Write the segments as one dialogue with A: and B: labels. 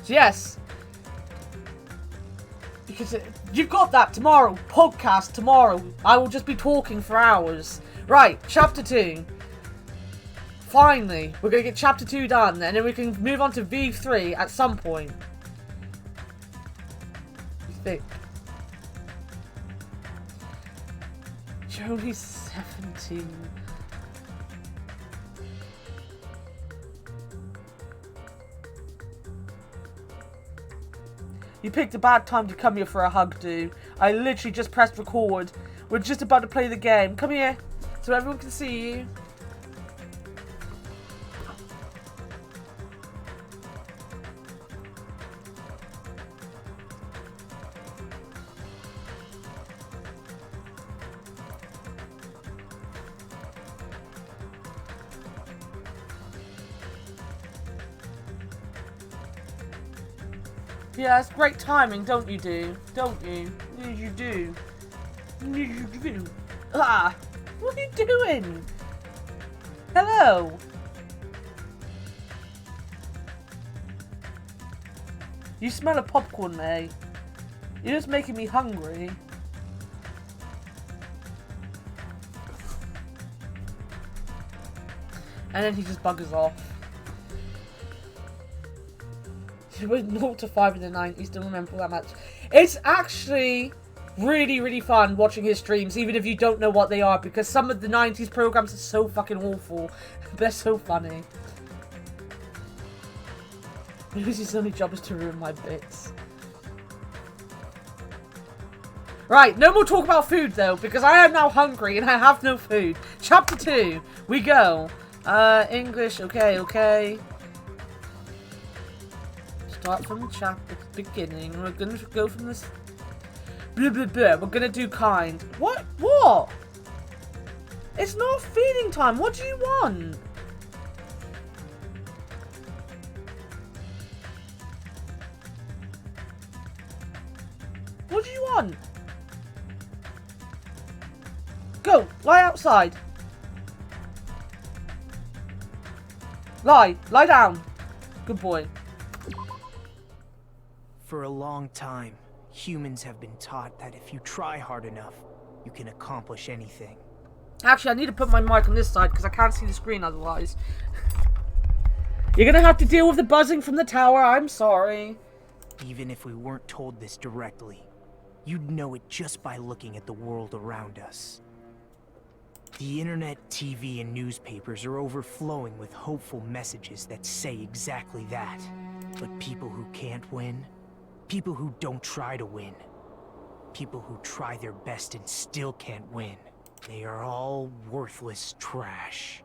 A: So yes. Because you've got that tomorrow. Podcast tomorrow. I will just be talking for hours. Right, chapter 2. Finally, we're going to get chapter 2 done. And then we can move on to V3 at some point. You're only 17. You picked a bad time to come here for a hug, dude. I literally just pressed record. We're just about to play the game. Come here, so everyone can see you. Yeah, it's great timing, don't you do? Don't you? You do. You do. Ah! What are you doing? Hello? You smell of popcorn, mate. You're just making me hungry. And then he just buggers off. He went 0 to 5 in the 90s, don't remember that much. It's actually really, really fun watching his streams, even if you don't know what they are, because some of the 90s programs are so fucking awful. They're so funny. Maybe his only job is to ruin my bits. Right, no more talk about food though, because I am now hungry and I have no food. Chapter 2, we go. English, okay. Start from the chapter beginning. We're gonna go from this. Blah blah blah. We're gonna do kind. What? What? It's not feeding time. What do you want? What do you want? Go. Lie outside. Lie down. Good boy.
B: For a long time, humans have been taught that if you try hard enough, you can accomplish anything.
A: Actually, I need to put my mic on this side because I can't see the screen otherwise. You're gonna have to deal with the buzzing from the tower, I'm sorry.
B: Even if we weren't told this directly, you'd know it just by looking at the world around us. The internet, TV, and newspapers are overflowing with hopeful messages that say exactly that. But people who can't win, people who don't try to win, people who try their best and still can't win, they are all worthless trash.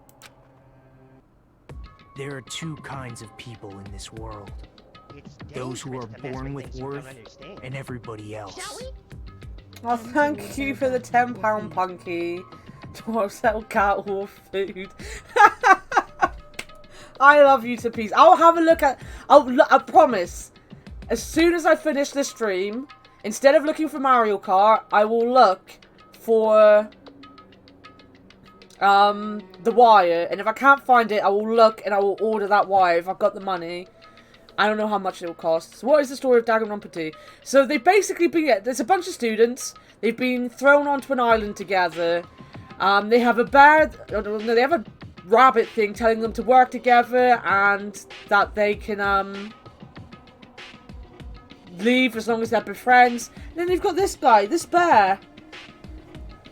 B: There are two kinds of people in this world. Those who are born with worth, and everybody else.
A: Oh, thank you for the £10 punky. To sell cat or food. I love you to pieces. I'll have a look at... I promise. As soon as I finish this stream, instead of looking for Mario Kart, I will look for... the wire. And if I can't find it, I will look and I will order that wire if I've got the money. I don't know how much it will cost. So what is the story of Danganronpa 2? So they've basically been... There's a bunch of students. They've been thrown onto an island together. They have a bear... They have a rabbit thing telling them to work together and that they can leave as long as they're best friends. And then they've got this guy, this bear.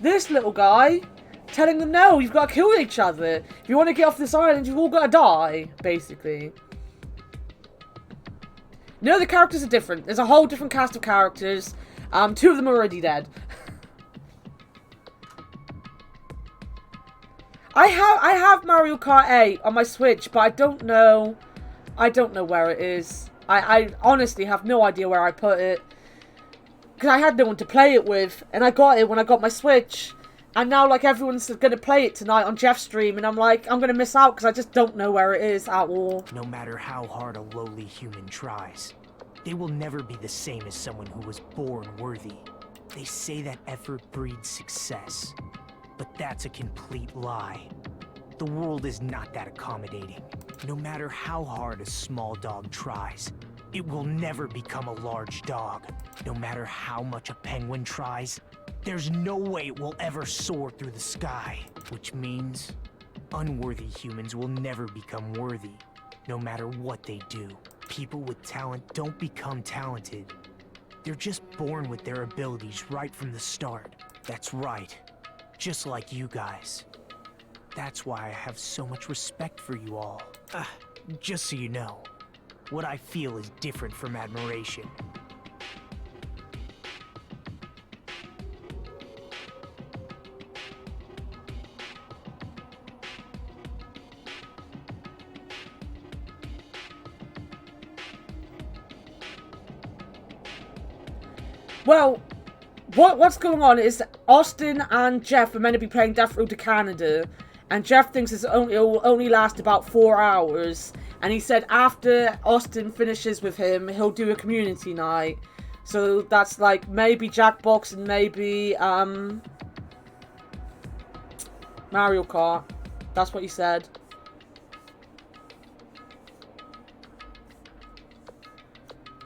A: This little guy telling them, no, you've got to kill each other. If you want to get off this island, you've all got to die, basically. No, the characters are different. There's a whole different cast of characters. 2 of them are already dead. I have Mario Kart 8 on my Switch, but I don't know where it is. I honestly have no idea where I put it. Because I had no one to play it with, and I got it when I got my Switch. And now, like, everyone's going to play it tonight on Jeff's stream, and I'm like, I'm going to miss out because I just don't know where it is at all.
B: No matter how hard a lowly human tries, they will never be the same as someone who was born worthy. They say that effort breeds success, but that's a complete lie. The world is not that accommodating. No matter how hard a small dog tries, It will never become a large dog. No matter how much a penguin tries, there's no way it will ever soar through the sky. Which means unworthy humans will never become worthy, no matter what they do. People with talent don't become talented. They're just born with their abilities right from the start. That's right. Just like you guys. That's why I have so much respect for you all. Just so you know, what I feel is different from admiration.
A: Well, what's going on is Austin and Jeff are meant to be playing Death Road to Canada, and Jeff thinks it will only last about 4 hours, and he said after Austin finishes with him, he'll do a community night. So that's like maybe Jackbox and maybe Mario Kart. That's what he said.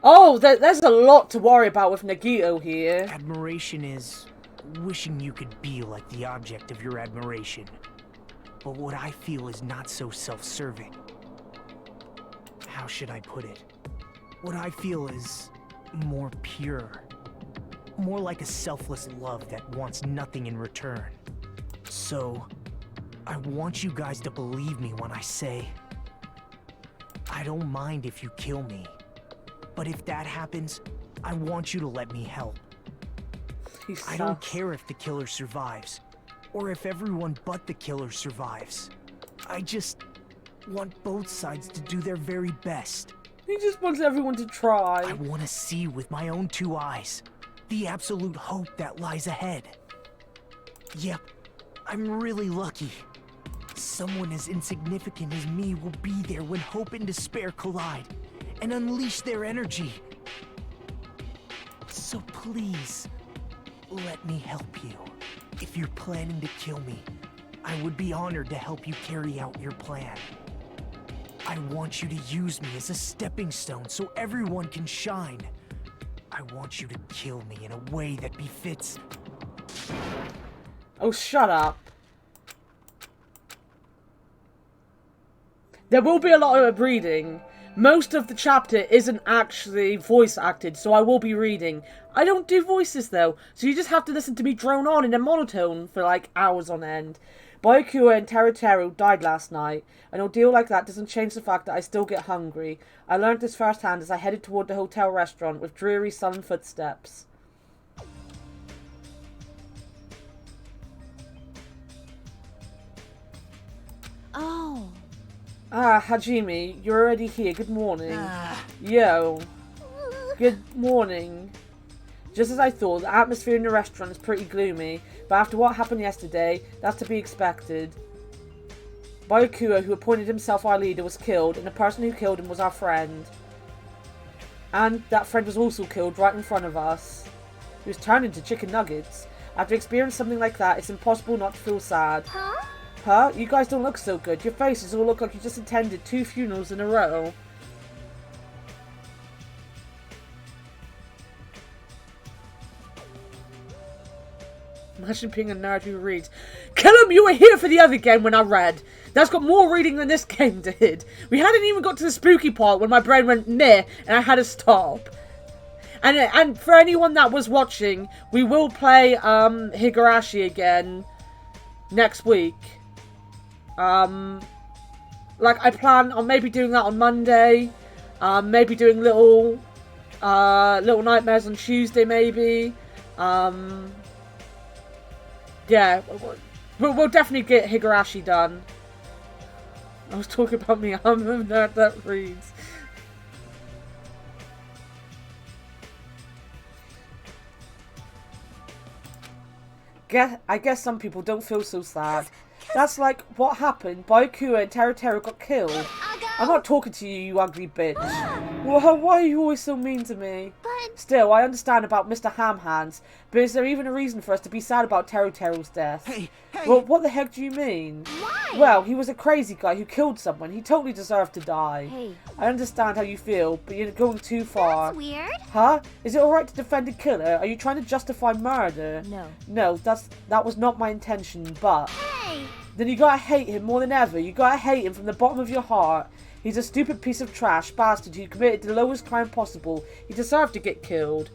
A: Oh, there's a lot to worry about with Nagito here.
B: Admiration is wishing you could be like the object of your admiration. But what I feel is not so self-serving. How should I put it? What I feel is more pure. More like a selfless love that wants nothing in return. So, I want you guys to believe me when I say, I don't mind if you kill me. But if that happens, I want you to let me help. I don't care if the killer survives, or if everyone but the killer survives. I just want both sides to do their very best.
A: He just wants everyone to try.
B: I want to see with my own 2 eyes the absolute hope that lies ahead. Yep, I'm really lucky. Someone as insignificant as me will be there when hope and despair collide and unleash their energy. So please, let me help you. If you're planning to kill me, I would be honored to help you carry out your plan. I want you to use me as a stepping stone so everyone can shine. I want you to kill me in a way that befits...
A: Oh, shut up. There will be a lot of reading. Most of the chapter isn't actually voice acted, so I will be reading. I don't do voices though, so you just have to listen to me drone on in a monotone for like hours on end. Byakuya and Teruteru died last night. An ordeal like that doesn't change the fact that I still get hungry. I learned this firsthand as I headed toward the hotel restaurant with dreary sullen footsteps.
C: Oh.
A: Ah, Hajime, you're already here. Good morning. Yo. Good morning. Just as I thought, the atmosphere in the restaurant is pretty gloomy, but after what happened yesterday, that's to be expected. Byakuya, who appointed himself our leader, was killed, and the person who killed him was our friend. And that friend was also killed right in front of us. He was turned into chicken nuggets. After experiencing something like that, it's impossible not to feel sad.
C: Huh?
A: Huh? You guys don't look so good. Your faces all look like you just attended 2 funerals in a row. Imagine being a nerd who reads. Kill him! You were here for the other game when I read. That's got more reading than this game did. We hadn't even got to the spooky part when my brain went meh and I had to stop. And for anyone that was watching, we will play Higurashi again next week. Like I plan on maybe doing that on Monday. Maybe doing little nightmares on Tuesday maybe. Yeah, we'll definitely get Higurashi done. I was talking about me, I'm a nerd that reads. I guess some people don't feel so sad. That's like what happened. Byakuya and Teruteru got killed. I'm not talking to you, you ugly bitch. Why are you always so mean to me?
C: But
A: Still, I understand about Mr. Ham Hands, but is there even a reason for us to be sad about Teru's death?
B: Hey!
A: Well, what the heck do you mean?
C: Why?
A: Well, he was a crazy guy who killed someone. He totally deserved to die.
C: Hey.
A: I understand how you feel, but you're going too far.
C: That's weird.
A: Huh? Is it alright to defend a killer? Are you trying to justify murder?
C: No.
A: No, that was not my intention, but...
C: Hey.
A: Then you gotta hate him more than ever. You gotta hate him from the bottom of your heart. He's a stupid piece of trash bastard who committed the lowest crime possible. He deserved to get killed.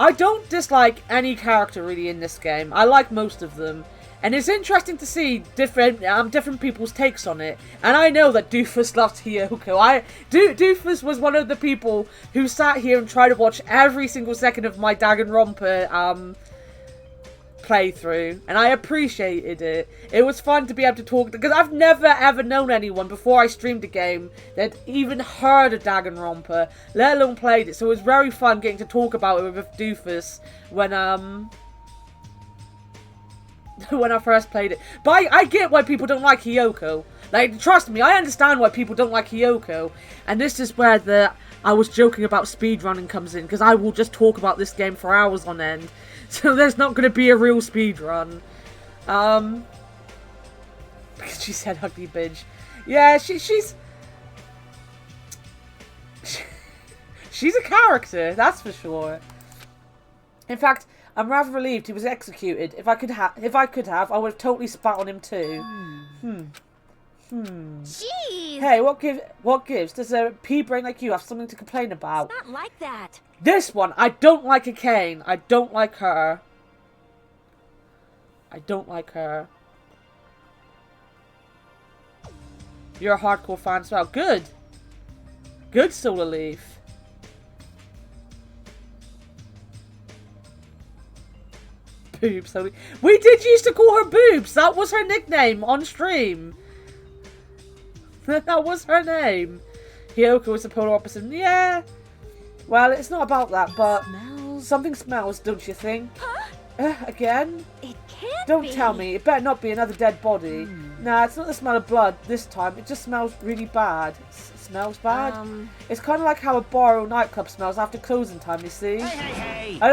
A: I don't dislike any character really in this game. I like most of them. And it's interesting to see different people's takes on it. And I know that Doofus loves Hiyoko. Doofus was one of the people who sat here and tried to watch every single second of my Danganronpa playthrough. And I appreciated it. It was fun to be able to talk, because I've never ever known anyone before I streamed the game that even heard of Danganronpa, let alone played it. So it was very fun getting to talk about it with Doofus when when I first played it. But I get why people don't like Hiyoko. Like, trust me, I understand why people don't like Hiyoko. And this is where I was joking about speedrunning comes in, because I will just talk about this game for hours on end. So there's not going to be a real speedrun. Because she said ugly bitch. Yeah, she's a character, that's for sure. In fact, I'm rather relieved he was executed. If I could have, I would have totally spat on him too.
C: Jeez.
A: Hey, what gives? Does a pea brain like you have something to complain about?
C: It's not like that.
A: This one, I don't like a Kane. I don't like her. I don't like her. You're a hardcore fan as well. Good. Good, Solar Leaf. Boobs. We did used to call her Boobs. That was her nickname on stream. That was her name. Hiyoko was the polar opposite. Yeah. Well, it's not about that, but something smells, don't you think?
C: Huh?
A: Again?
C: It can't
A: Don't
C: be.
A: tell me. It better not be another dead body. Nah, it's not the smell of blood this time. It just smells really bad. Smells bad? It's kind of like how a bar or nightclub smells after closing time, you see?
B: Hey!
A: I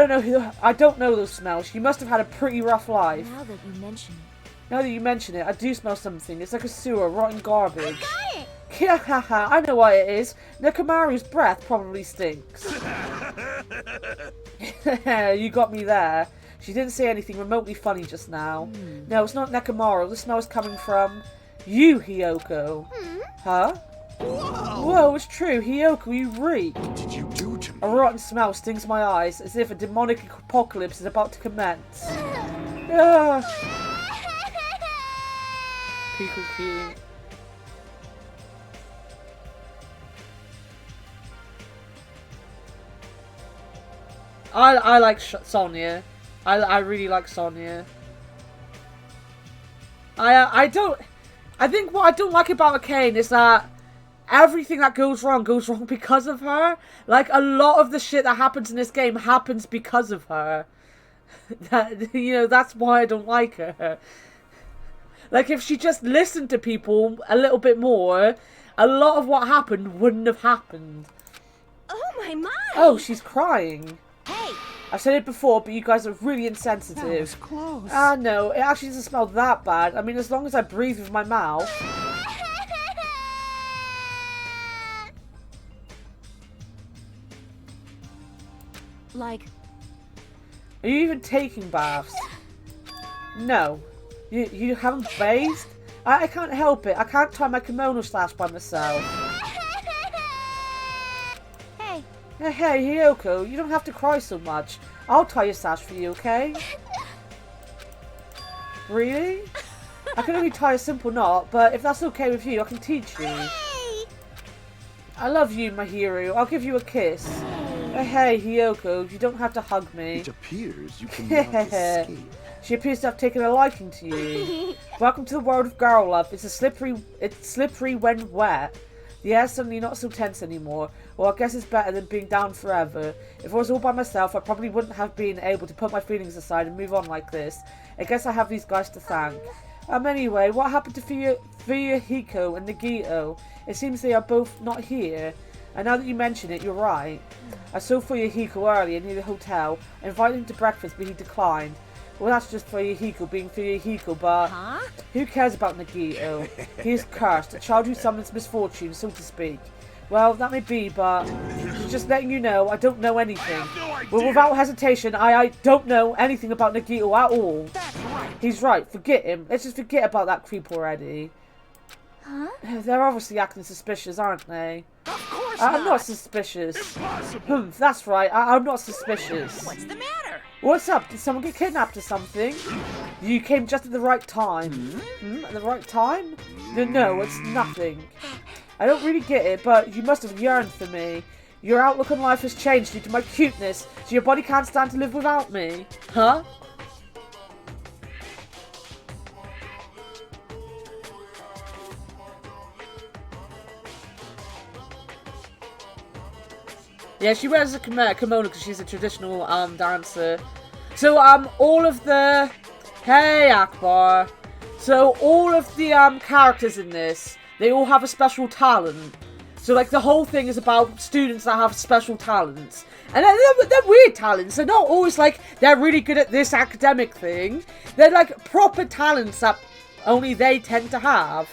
A: don't know those smells. You must have had a pretty rough life.
C: Now that you mention it.
A: Now that you mention it, I do smell something. It's like a sewer, rotten garbage.
C: Got it.
A: Yeah, haha, I know what it is. Nekomaru's breath probably stinks. You got me there. She didn't say anything remotely funny just now. No, it's not Nekomaru. The smell is coming from you, Hiyoko. Huh? Whoa, it's true. Hiyoko, you reek.
D: What did you do to me?
A: A rotten smell stings my eyes, as if a demonic apocalypse is about to commence. Ah. Pikuki. I like Sonya. I really like Sonya. I think what I don't like about Arcane is that everything that goes wrong because of her. Like, a lot of the shit that happens in this game happens because of her. That's why I don't like her. Like, if she just listened to people a little bit more, a lot of what happened wouldn't have happened.
C: Oh my.
A: Oh, she's crying.
C: Hey.
A: I've said it before, but you guys are really insensitive.
D: That was close.
A: Ah, no, it actually doesn't smell that bad. I mean, as long as I breathe with my mouth.
C: Like.
A: Are you even taking baths? No. You haven't bathed? I can't help it. I can't tie my kimono slash by myself.
C: Hey.
A: Hey, Hiyoko, you don't have to cry so much. I'll tie your sash for you, okay? Really? I can only tie a simple knot, but if that's okay with you, I can teach you.
C: Hey.
A: I love you, my hero. I'll give you a kiss. Hey, Hiyoko, you don't have to hug me.
D: It appears you cannot escape.
A: She appears to have taken a liking to you. Welcome to the world of girl love. It's slippery when wet. The air's suddenly not so tense anymore. Well, I guess it's better than being down forever. If I was all by myself, I probably wouldn't have been able to put my feelings aside and move on like this. I guess I have these guys to thank. Anyway, what happened to Fuyuhiko and Nagito? It seems they are both not here. And now that you mention it, you're right. I saw Fuyuhiko earlier near the hotel. I invited him to breakfast, but he declined. Well, that's just Fuyuhiko being Fuyuhiko, but who cares about Nagito? He is cursed, a child who summons misfortune, so to speak. Well, that may be, but just letting you know, I don't know anything. Well, without hesitation, I don't know anything about Nagito at all. He's right, forget him. Let's just forget about that creep already.
C: Huh?
A: They're obviously acting suspicious, aren't they?
B: Of course
A: I'm not suspicious. That's right, I'm not suspicious.
B: What's the matter?
A: What's up? Did someone get kidnapped or something? You came just at the right time. At the right time? No, it's nothing. I don't really get it, but you must have yearned for me. Your outlook on life has changed due to my cuteness, so your body can't stand to live without me. Huh? Yeah, she wears a kimono because she's a traditional dancer. So all of the hey Akbar. So all of the characters in this, they all have a special talent. So like the whole thing is about students that have special talents, and they're weird talents. They're not always like they're really good at this academic thing. They're like proper talents that only they tend to have.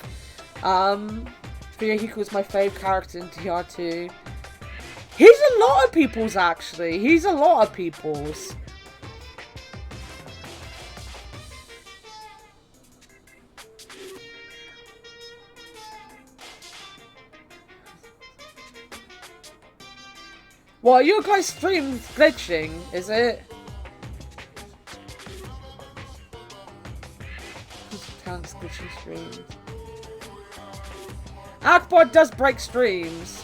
A: Fuyuhiko is my fave character in TR2. He's a lot of people's, actually. He's a lot of people's. What, your guys' stream glitching, is it? Talent's glitching streams. Akbar does break streams.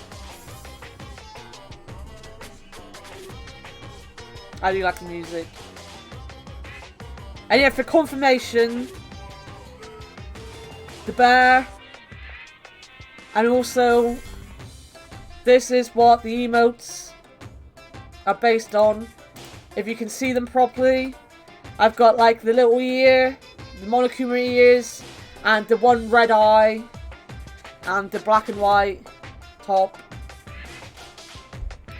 A: I do like the music. And yeah, for confirmation, the bear, and also this is what the emotes are based on. If you can see them properly, I've got like the little ear, the Monokuma ears, and the one red eye, and the black and white top.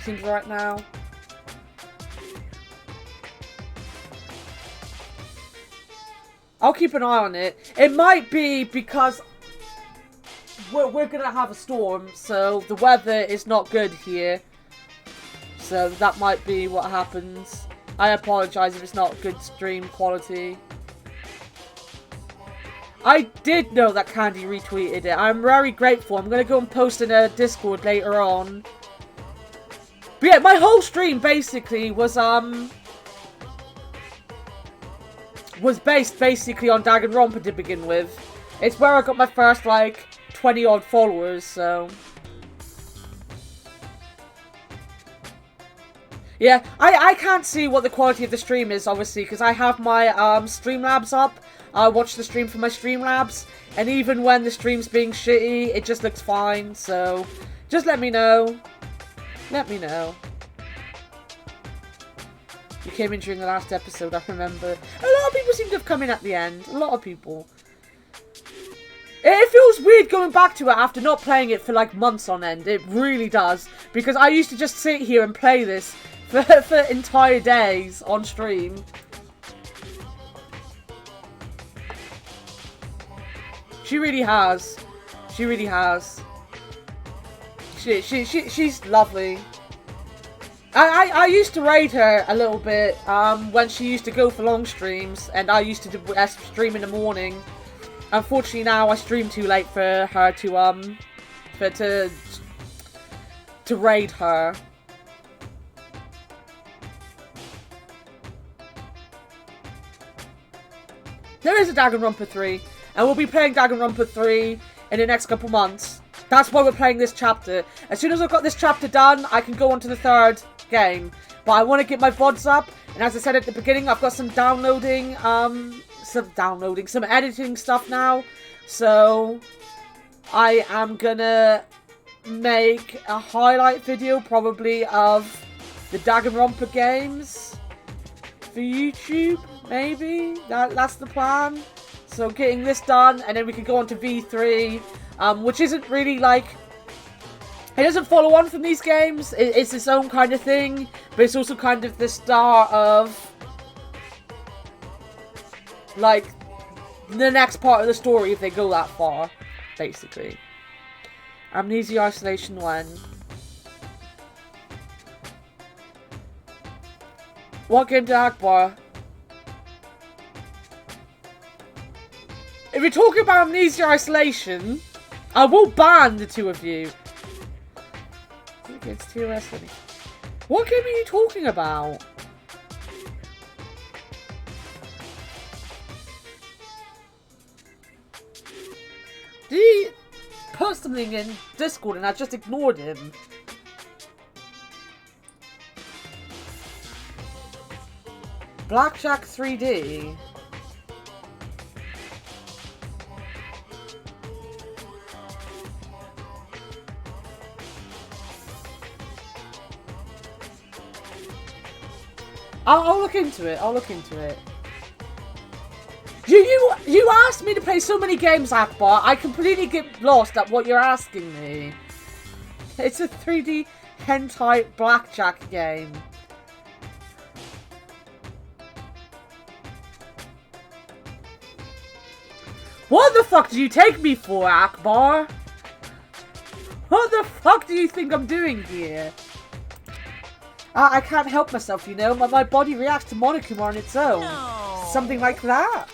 A: Seems right now. I'll keep an eye on it. It might be because we're gonna have a storm, so the weather is not good here. So that might be what happens. I apologise if it's not good stream quality. I did know that Candy retweeted it. I'm very grateful. I'm gonna go and post in a Discord later on. But yeah, my whole stream basically was based basically on Danganronpa to begin with. It's where I got my first, like, 20 odd followers, so. Yeah, I can't see what the quality of the stream is, obviously, because I have my Streamlabs up. I watch the stream from my Streamlabs, and even when the stream's being shitty, it just looks fine, so just let me know. Let me know. You came in during the last episode, I remember. A lot of people seem to have come in at the end. A lot of people. It feels weird going back to it after not playing it for like months on end. It really does. Because I used to just sit here and play this for entire days on stream. She really has. She really has. She's lovely. I used to raid her a little bit when she used to go for long streams, and I used to stream in the morning. Unfortunately, now I stream too late for her to raid her. There is a Danganronpa 3, and we'll be playing Danganronpa 3 in the next couple months. That's why we're playing this chapter. As soon as I've got this chapter done, I can go on to the third game. But I want to get my VODs up, and as I said at the beginning, I've got some some editing stuff now. So I am gonna make a highlight video, probably, of the Danganronpa games for YouTube, maybe? That's the plan. So getting this done, and then we can go on to V3, which isn't really like... It doesn't follow on from these games. It's its own kind of thing, but it's also kind of the start of, like, the next part of the story if they go that far, basically. Amnesia Isolation 1. What game did Akbar? If you're talking about Amnesia Isolation, I will ban the two of you. It's TOS. What game are you talking about? Did he put something in Discord and I just ignored him? Blackjack 3D. I'll look into it. I'll look into it. You asked me to play so many games, Akbar. I completely get lost at what you're asking me. It's a 3D hentai blackjack game. What the fuck do you take me for, Akbar? What the fuck do you think I'm doing here? I can't help myself, you know. My body reacts to Monokuma on its own.
C: No.
A: Something like that.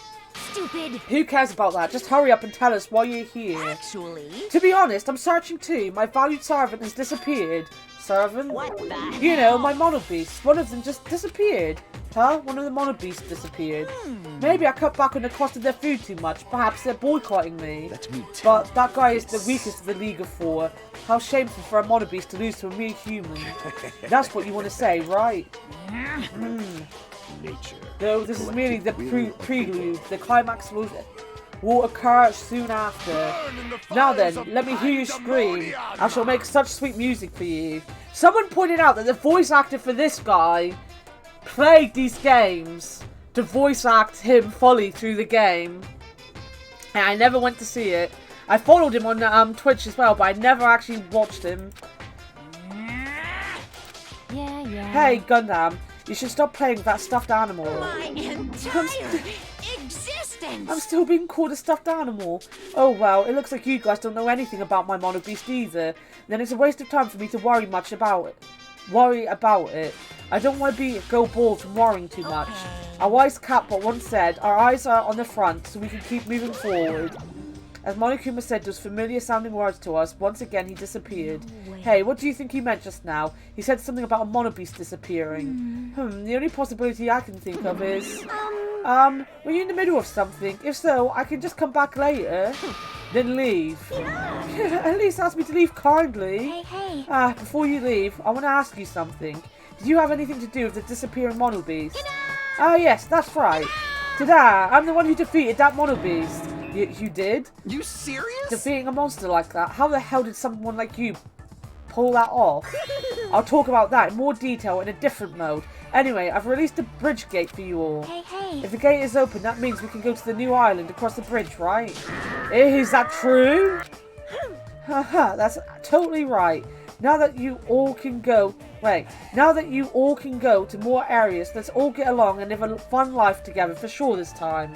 C: Stupid.
A: Who cares about that? Just hurry up and tell us why you're here.
C: Actually.
A: To be honest, I'm searching too. My valued servant has disappeared. Servant?
C: What the hell?
A: You know, my mono beasts. One of them just disappeared. Huh? One of the mono beasts disappeared. Maybe I cut back on the cost of their food too much. Perhaps they're boycotting me.
D: Let me
A: But
D: tell
A: that guy is
D: this.
A: the weakest of the League of Four. How shameful for a mono beast to lose to a mere human. That's what you want to say, right?
D: Nature.
A: Though this is merely the
D: Collective will
A: prelude. The climax will occur soon after. Now then, let me hear you scream. I shall make such sweet music for you. Someone pointed out that the voice actor for this guy played these games to voice act him fully through the game. And I never went to see it. I followed him on Twitch as well, but I never actually watched him.
C: Yeah.
A: Hey, Gundam, you should stop playing with that stuffed animal.
C: My entire existence.
A: I'm still being called a stuffed animal. Oh well, it looks like you guys don't know anything about my mono beast either. Then it's a waste of time for me to worry about it. I don't want to go bald from worrying too much. A wise cat but once said, our eyes are on the front so we can keep moving forward. As Monokuma said those familiar sounding words to us, once again he disappeared. Hey, what do you think he meant just now? He said something about a monobeast disappearing. The only possibility I can think of is... were you in the middle of something? If so, I can just come back later. Then leave. At least ask me to leave kindly.
C: Hey.
A: Before you leave, I want to ask you something. Did you have anything to do with the disappearing monobeast? Yes, that's right. Ta-da! I'm the one who defeated that monobeast. You did?
D: You serious?
A: Defeating a monster like that? How the hell did someone like you pull that off? I'll talk about that in more detail in a different mode. Anyway, I've released a bridge gate for you all.
C: Hey.
A: If the gate is open, that means we can go to the new island across the bridge, right? Is that true? Haha, that's totally right. Now that you all can go to more areas, let's all get along and live a fun life together for sure this time.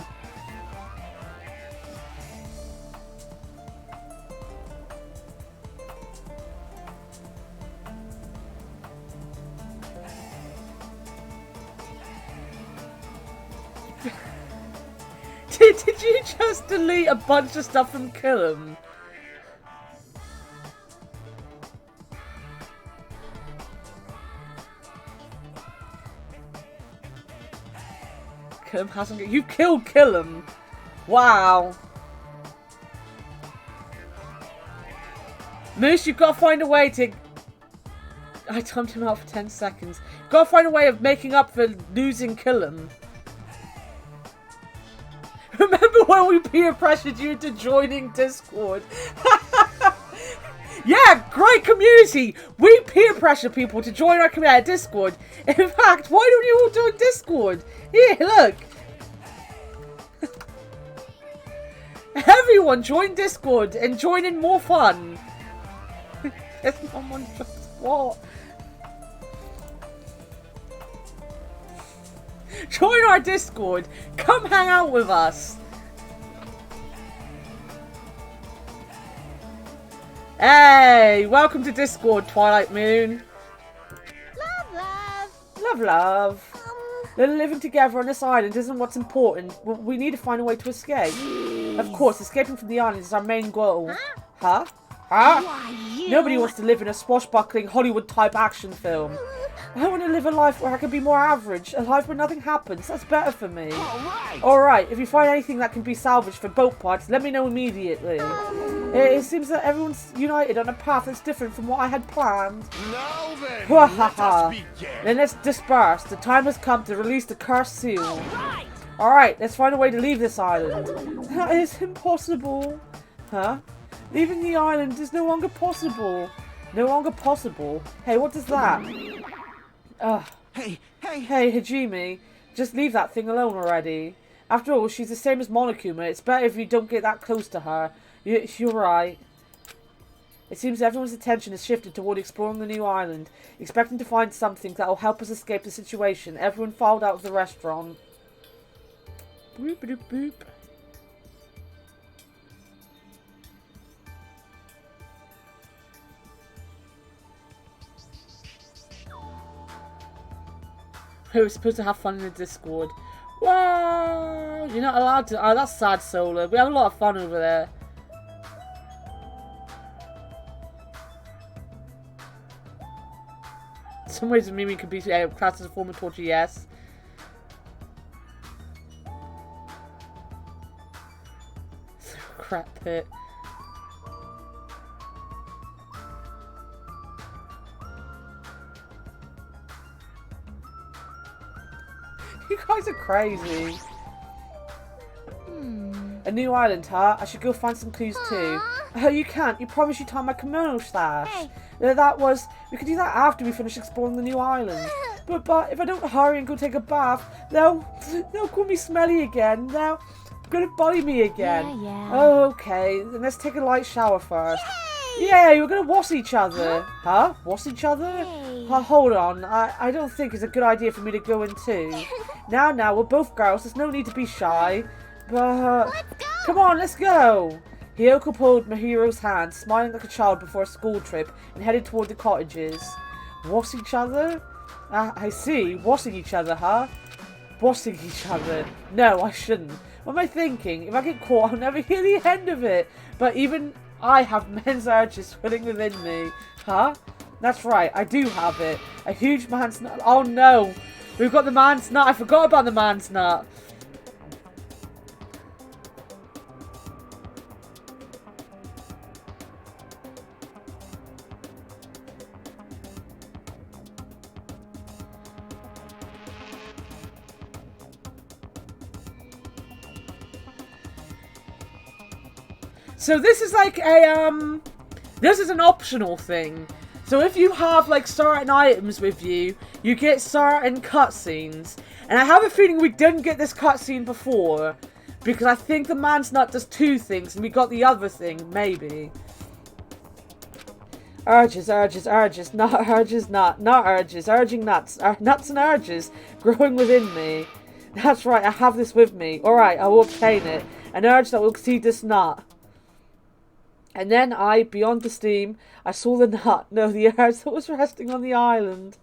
A: Did you just delete a bunch of stuff from Killam? Killam hasn't... You killed Killam! Wow! Moose, you've got to find a way to... I timed him out for 10 seconds. You've got to find a way of making up for losing Killam. Remember when we peer pressured you into joining Discord? Yeah, great community. We peer pressure people to join our community Discord. In fact, why don't you all join Discord? Here, look. Everyone join Discord and join in more fun. Someone just what? Join our Discord. Come hang out with us. Hey, welcome to Discord, Twilight Moon.
C: Love.
A: Love. Living together on this island isn't what's important. We need to find a way to escape. Of course, escaping from the island is our main goal. Huh?
C: Why, you...
A: Nobody wants to live in a swashbuckling Hollywood-type action film. I want to live a life where I can be more average, a life where nothing happens. That's better for me. Alright, if you find anything that can be salvaged for boat parts, let me know immediately. It seems that everyone's united on a path that's different from what I had planned.
D: Now then, let us begin.
A: Then let's disperse. The time has come to release the cursed seal. Alright, let's find a way to leave this island. That is impossible. Huh? Leaving the island is no longer possible. No longer possible? Hey, what is that?
B: Hey!
A: Hey, Hajime. Just leave that thing alone already. After all, she's the same as Monokuma. It's better if you don't get that close to her. You're right. It seems everyone's attention is shifted toward exploring the new island, expecting to find something that will help us escape the situation. Everyone filed out of the restaurant. Boop, boop, boop. We were supposed to have fun in the Discord. Whoa! You're not allowed to. Oh, that's sad, Solar. We have a lot of fun over there. In some ways, Mimi could be classed as a form of torture, yes. Crap pit. You guys are crazy. A new island, huh? I should go find some clues too. Oh, you can't. You promised you'd tie my kimono stash.
C: Hey.
A: We could do that after we finish exploring the new island. But if I don't hurry and go take a bath, they'll call me smelly again. They're gonna bully me again.
C: Yeah.
A: Oh, okay. Then let's take a light shower first. Yay, we're gonna wash each other. Huh? Wash each other?
C: Hey.
A: Hold on. I don't think it's a good idea for me to go in too. Now, we're both girls. There's no need to be shy. But
C: Let's go.
A: come on, let's go. Hiyoko pulled Mahiro's hand, smiling like a child before a school trip, and headed toward the cottages. Wash each other? I see. Washing each other, huh? Washing each other. No, I shouldn't. What am I thinking? If I get caught, I'll never hear the end of it. But even I have men's urges swelling within me. Huh? That's right, I do have it. A huge man's nut. Oh no! We've got the man's nut. I forgot about the man's nut. So this is like a, this is an optional thing. So if you have like certain items with you, you get certain cutscenes. And I have a feeling we didn't get this cutscene before. Because I think the man's nut does two things and we got the other thing, maybe. Urges, not urges, not urges, urging nuts, nuts and urges growing within me. That's right, I have this with me. Alright, I will obtain it. An urge that will exceed this nut. And then beyond the steam, I saw the nut. No, the urge that was resting on the island.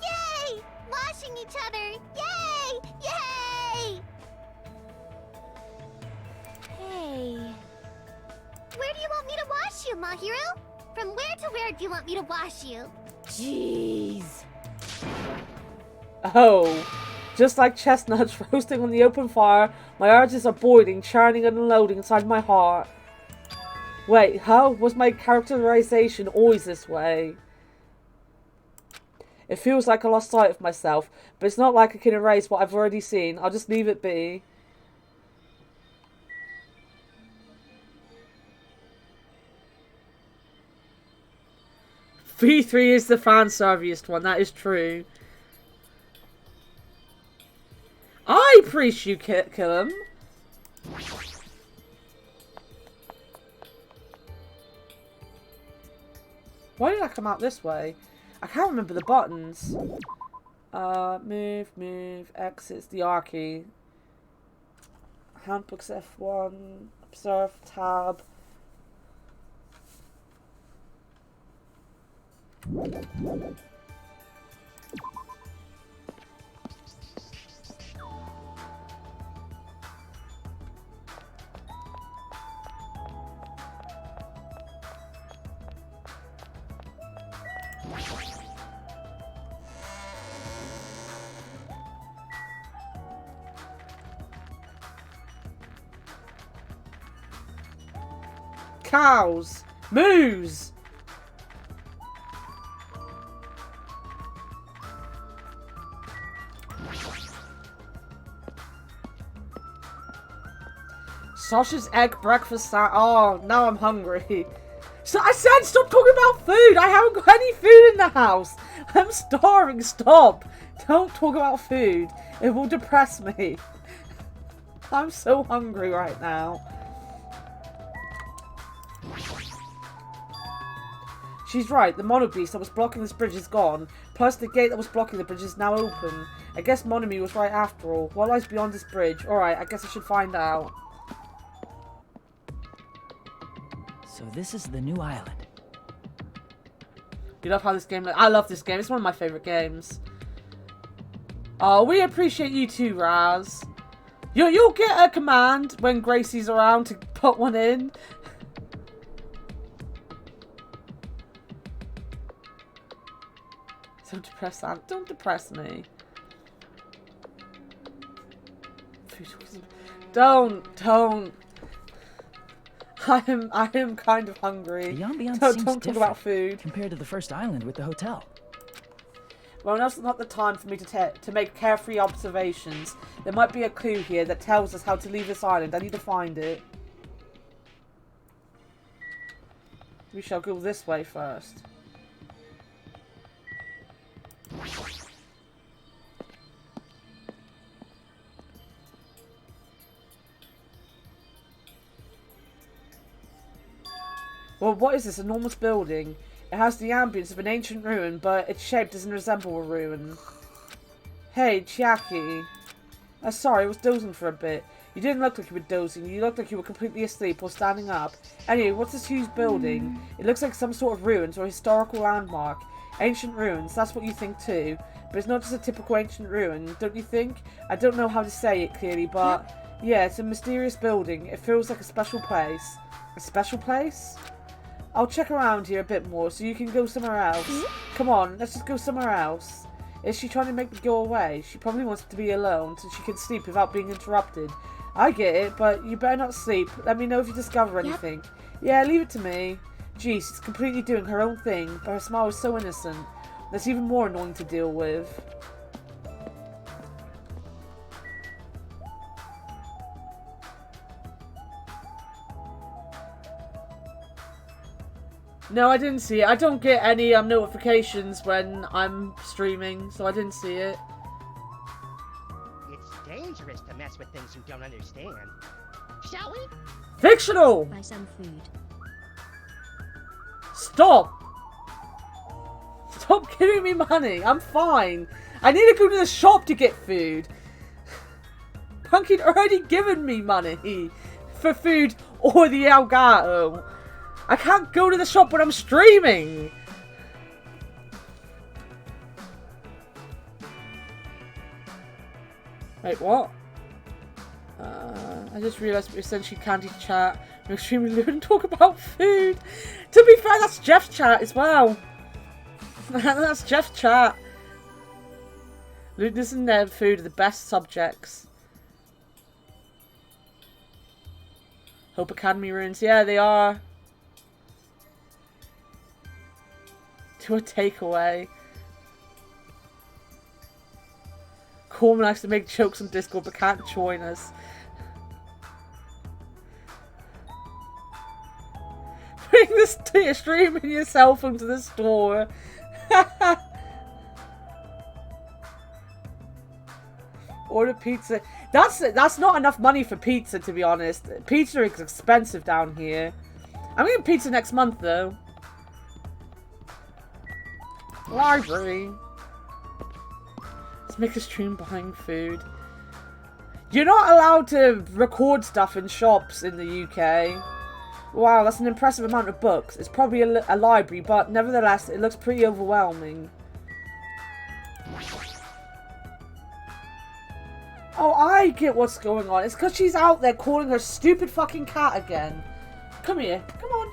C: Yay! Washing each other! Yay! Yay! Hey. Where do you want me to wash you, Mahiro? From where to where do you want me to wash you? Jeez.
A: Oh. Just like chestnuts roasting on the open fire, my urges are boiling, churning and unloading inside my heart. Wait, how was my characterization always this way? It feels like I lost sight of myself, but it's not like I can erase what I've already seen. I'll just leave it be. B3 is the fan serviest one, that is true. I priest you kill him. Why did I come out this way? I can't remember the buttons. Move, exits, the R key. Handbooks F1, observe, tab. Cows! Moose! Sausage, egg, breakfast, oh, now I'm hungry. So I said stop talking about food! I haven't got any food in the house! I'm starving, stop! Don't talk about food. It will depress me. I'm so hungry right now. She's right, the mono beast that was blocking this bridge is gone, plus the gate that was blocking the bridge is now open. I guess Monokuma was right after all. What lies beyond this bridge? Alright, I guess I should find out.
E: So this is the new island.
A: You love how this game looks? I love this game, it's one of my favourite games. Oh, we appreciate you too, Raz. You'll get a command when Gracie's around to put one in. Don't depress that. Don't depress me. Don't. I am kind of hungry.
E: The ambiance
A: Don't
E: seems
A: talk
E: different
A: about food.
E: compared to the first island with the hotel.
A: Well, now's not the time for me to make carefree observations. There might be a clue here that tells us how to leave this island. I need to find it. We shall go this way first. Well, what is this enormous building? It has the ambience of an ancient ruin, but its shape doesn't resemble a ruin. Hey, Chiaki. Sorry, I was dozing for a bit. You didn't look like you were dozing. You looked like you were completely asleep or standing up. Anyway, what's this huge building? It looks like some sort of ruins or historical landmark. Ancient ruins, that's what you think too. But it's not just a typical ancient ruin, don't you think? I don't know how to say it clearly, but yeah, it's a mysterious building. It feels like a special place. A special place? I'll check around here a bit more so you can go somewhere else. Come on, let's just go somewhere else. Is she trying to make me go away? She probably wants to be alone so she can sleep without being interrupted. I get it, but you better not sleep. Let me know if you discover anything. Yeah, leave it to me. Jeez, she's completely doing her own thing, but her smile is so innocent. That's even more annoying to deal with. No, I didn't see it. I don't get any notifications when I'm streaming, so I didn't see it.
F: It's dangerous to mess with things you don't understand. Shall we?
A: Fictional!
C: Buy some food.
A: Stop! Stop giving me money. I'm fine. I need to go to the shop to get food. Punky'd already given me money for food or the Elgato. I can't go to the shop when I'm streaming. Wait, what? I just realised we're essentially candy chat. We're extremely lewd and talk about food. To be fair, that's Jeff's chat as well. That's Jeff's chat. Lewdness and food are the best subjects. Hope Academy ruins. Yeah, they are. To a takeaway. Corman likes to make jokes on Discord but can't join us. Bring the So you're streaming yourself into the store. Order pizza. That's not enough money for pizza, to be honest. Pizza is expensive down here. I'm getting pizza next month, though. Library. Let's make a stream buying food. You're not allowed to record stuff in shops in the UK. Wow, that's an impressive amount of books. It's probably a library, but nevertheless, it looks pretty overwhelming. Oh, I get what's going on. It's because she's out there calling her stupid fucking cat again. Come here. Come on.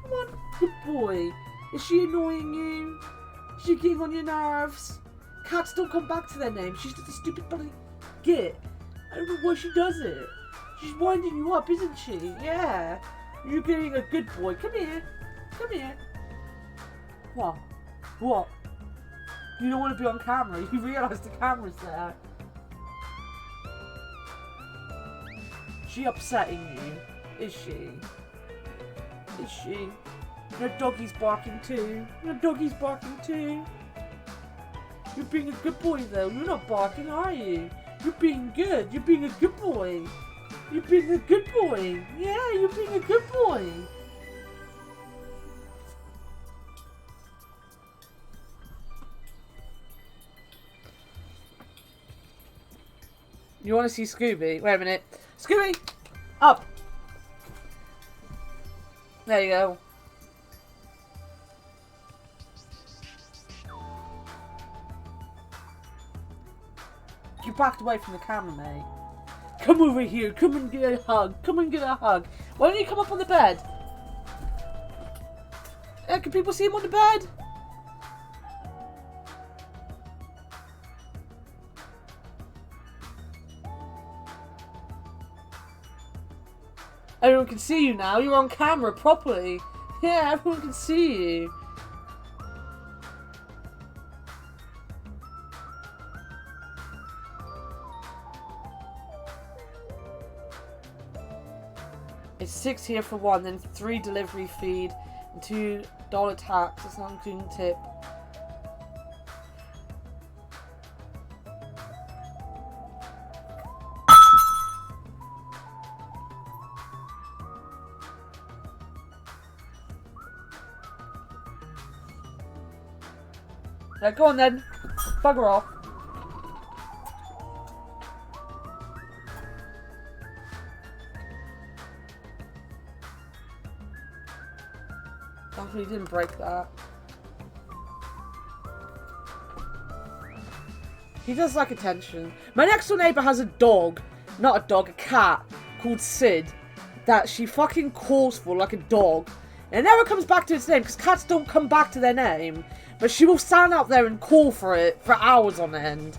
A: Come on. Good boy. Is she annoying you? Is she getting on your nerves? Cats don't come back to their name. She's just a stupid bloody git. I don't know why she does it. She's winding you up, isn't she? Yeah. You're getting a good boy. Come here. Come here. What? What? You don't want to be on camera. You realise the camera's there. She upsetting you? Is she? Is she? Your doggy's barking too. Your doggy's barking too. You're being a good boy though. You're not barking, are you? You're being good. You're being a good boy. You're being a good boy. Yeah, you're being a good boy. You want to see Scooby? Wait a minute. Scooby! Up! There you go. You backed away from the camera, mate. Come over here. Come and get a hug. Come and get a hug. Why don't you come up on the bed? Can people see him on the bed? Everyone can see you now. You're on camera properly. Yeah, everyone can see you. It's $6 here for one, then 3 delivery feed, and $2 tax. That's not including tip. Yeah, go on then. Bugger off. Thankfully, he didn't break that. He does like attention. My next door neighbour has a dog. Not a dog, a cat. Called Sid. That she fucking calls for like a dog. And it never comes back to its name. Because cats don't come back to their name. But she will stand out there and call for it for hours on end.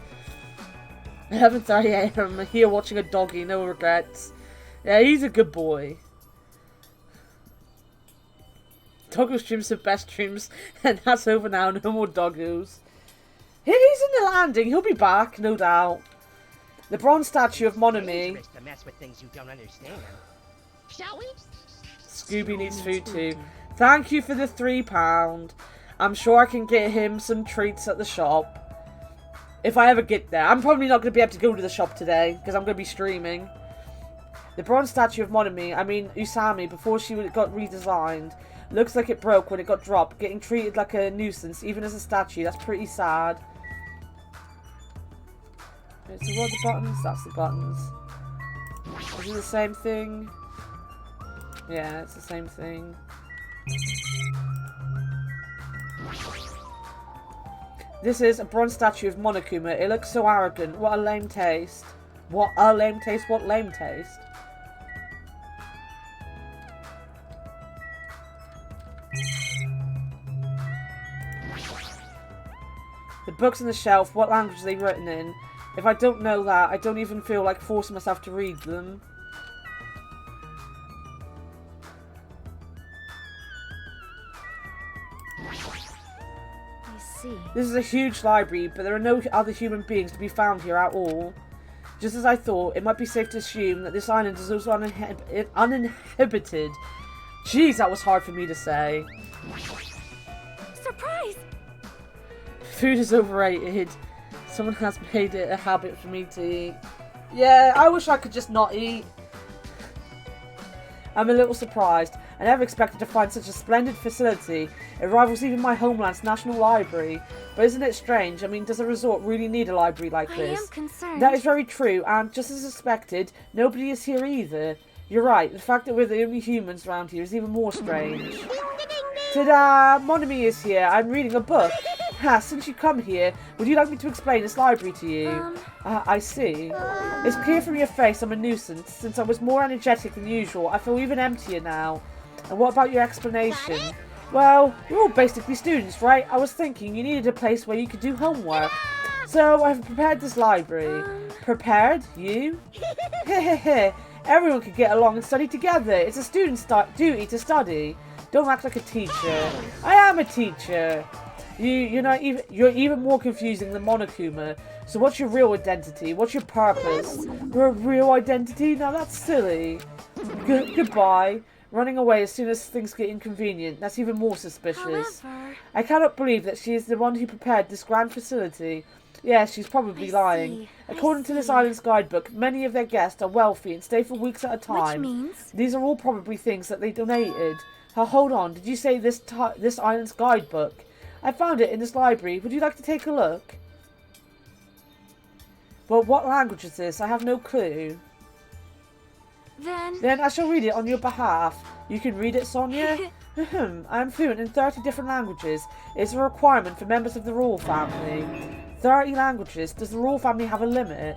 A: 11:30 AM. Here watching a doggy. No regrets. Yeah, he's a good boy. Doggo streams the best streams, and that's over now. No more doggos. He's in the landing. He'll be back, no doubt. The bronze statue of Monokuma.
F: To mess with things you don't understand. Shall we?
A: Scooby needs food too. Thank you for the £3. I'm sure I can get him some treats at the shop. If I ever get there. I'm probably not going to be able to go to the shop today, because I'm going to be streaming. The bronze statue of Monokuma, I mean Usami, before she got redesigned, looks like it broke when it got dropped, getting treated like a nuisance, even as a statue. That's pretty sad. Okay, so what are the buttons? That's the buttons. Is it the same thing? Yeah, it's the same thing. This is a bronze statue of Monokuma. It looks so arrogant. What a lame taste. What a lame taste. What lame taste. The books on the shelf, what language are they written in? If I don't know that, I don't even feel like forcing myself to read them.
C: I see.
A: This is a huge library, but there are no other human beings to be found here at all. Just as I thought, it might be safe to assume that this island is also uninhabited. Jeez, that was hard for me to say.
C: Surprise!
A: Food is overrated. Someone has made it a habit for me to eat. Yeah, I wish I could just not eat. I'm a little surprised. I never expected to find such a splendid facility. It rivals even my homeland's National Library. But isn't it strange? I mean, does a resort really need a library like this?
C: I am concerned.
A: That is very true, and just as expected, nobody is here either. You're right, the fact that we're the only humans around here is even more strange. Ta-da! Monami is here. I'm reading a book. Ha, since you come here, would you like me to explain this library to you? I see. It's clear from your face I'm a nuisance. Since I was more energetic than usual, I feel even emptier now. And what about your explanation? Well, you're all basically students, right? I was thinking you needed a place where you could do homework. So I've prepared this library. Prepared? You? Hehehe. Everyone could get along and study together. It's a student's duty to study. Don't act like a teacher. I am a teacher. You're even more confusing than Monokuma. So what's your real identity? What's your purpose? Your real identity? Now that's silly. Goodbye. Running away as soon as things get inconvenient. That's even more suspicious.
C: However,
A: I cannot believe that she is the one who prepared this grand facility. Yes, she's probably lying. According to this island's guidebook, many of their guests are wealthy and stay for weeks at a time.
C: which means
A: These are all probably things that they donated. Hold on, did you say this island's guidebook? I found it in this library. Would you like to take a look? Well, what language is this? I have no clue. Then I shall read it on your behalf. You can read it, Sonia? I am fluent in 30 different languages. It's a requirement for members of the royal family. 30 languages. Does the royal family have a limit?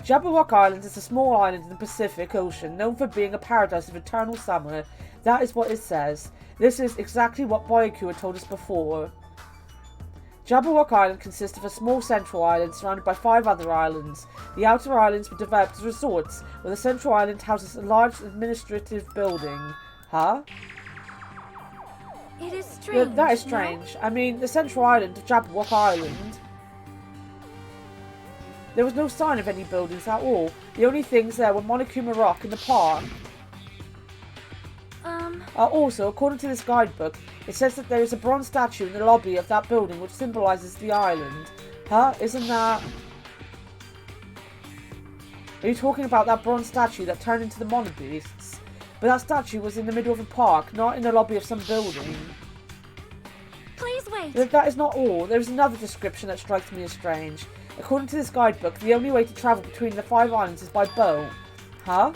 A: Jabberwock Islands is a small island in the Pacific Ocean, known for being a paradise of eternal summer. That is what it says. This is exactly what Byaku had told us before. Jabberwock Island consists of a small central island surrounded by 5 other islands. The outer islands were developed as resorts, where the central island houses a large administrative building. Huh?
C: it is strange.
A: That is strange. I mean, the central island of Jabberwock Island. There was no sign of any buildings at all. The only things there were Monokuma Rock and the park. Also, according to this guidebook, it says that there is a bronze statue in the lobby of that building which symbolises the island. Huh? Isn't that... Are you talking about that bronze statue that turned into the monobeasts? But that statue was in the middle of a park, not in the lobby of some building.
C: Please wait.
A: That is not all. There is another description that strikes me as strange. According to this guidebook, the only way to travel between the 5 islands is by boat. Huh?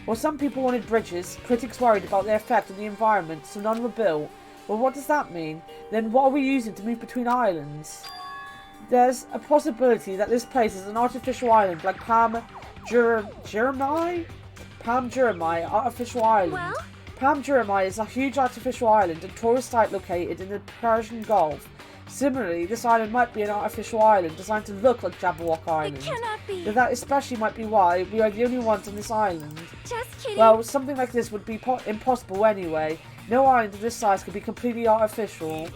A: Well, some people wanted bridges, critics worried about their effect on the environment, so none were built. Well, what does that mean? Then what are we using to move between islands? There's a possibility that this place is an artificial island like Palm Jeremai Artificial Island.
C: Well?
A: Palm Jeremai is a huge artificial island and tourist site located in the Persian Gulf. Similarly, this island might be an artificial island designed to look like Jabberwock Island.
C: It cannot be.
A: But that especially might be why we are the only ones on this island.
C: Just kidding.
A: Well, something like this would be impossible anyway. No island of this size could be completely artificial.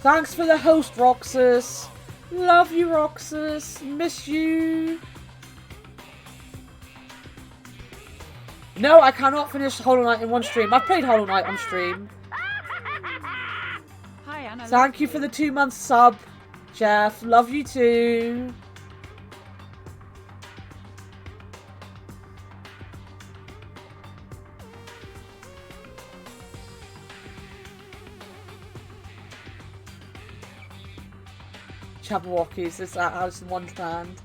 A: Thanks for the host, Roxas. Love you, Roxas. Miss you. No, I cannot finish Hollow Knight in one stream. I've played Hollow Knight on stream. Thank you for the 2-month sub, Jeff. Love you too. Jabberwockies, is that Alice in Wonderland?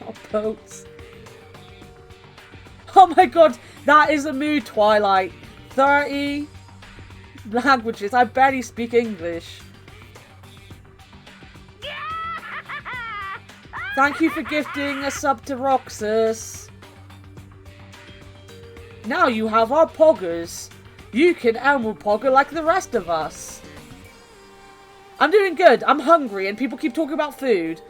A: Not boats. Oh my god, that is a mood, Twilight. 30 languages. I barely speak English. Thank you for gifting a sub to Roxas. Now you have our poggers. You can Emerald Pogger like the rest of us. I'm doing good. I'm hungry and people keep talking about food.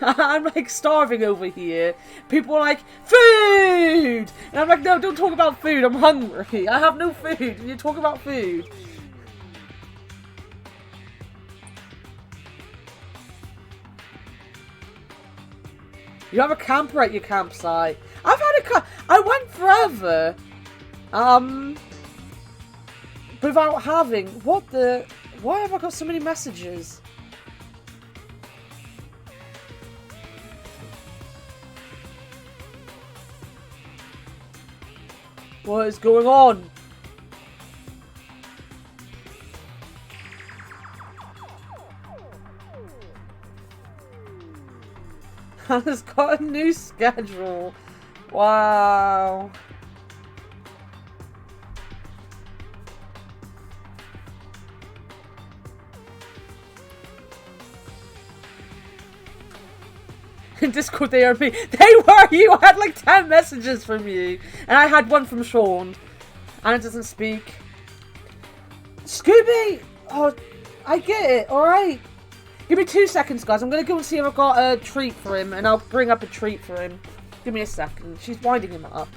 A: I'm like starving over here. People are like, food! And I'm like, no, don't talk about food. I'm hungry. I have no food. You talk about food. You have a camper at your campsite. I've had I went forever. Without having... What the... Why have I got so many messages? What is going on? Hannah's got a new schedule. Wow. In Discord they are me. They were you! I had like 10 messages from you. And I had one from Sean. And it doesn't speak. Scooby! Oh, I get it, alright. Give me 2 seconds, guys. I'm gonna go and see if I've got a treat for him. And I'll bring up a treat for him. Give me a second. She's winding him up.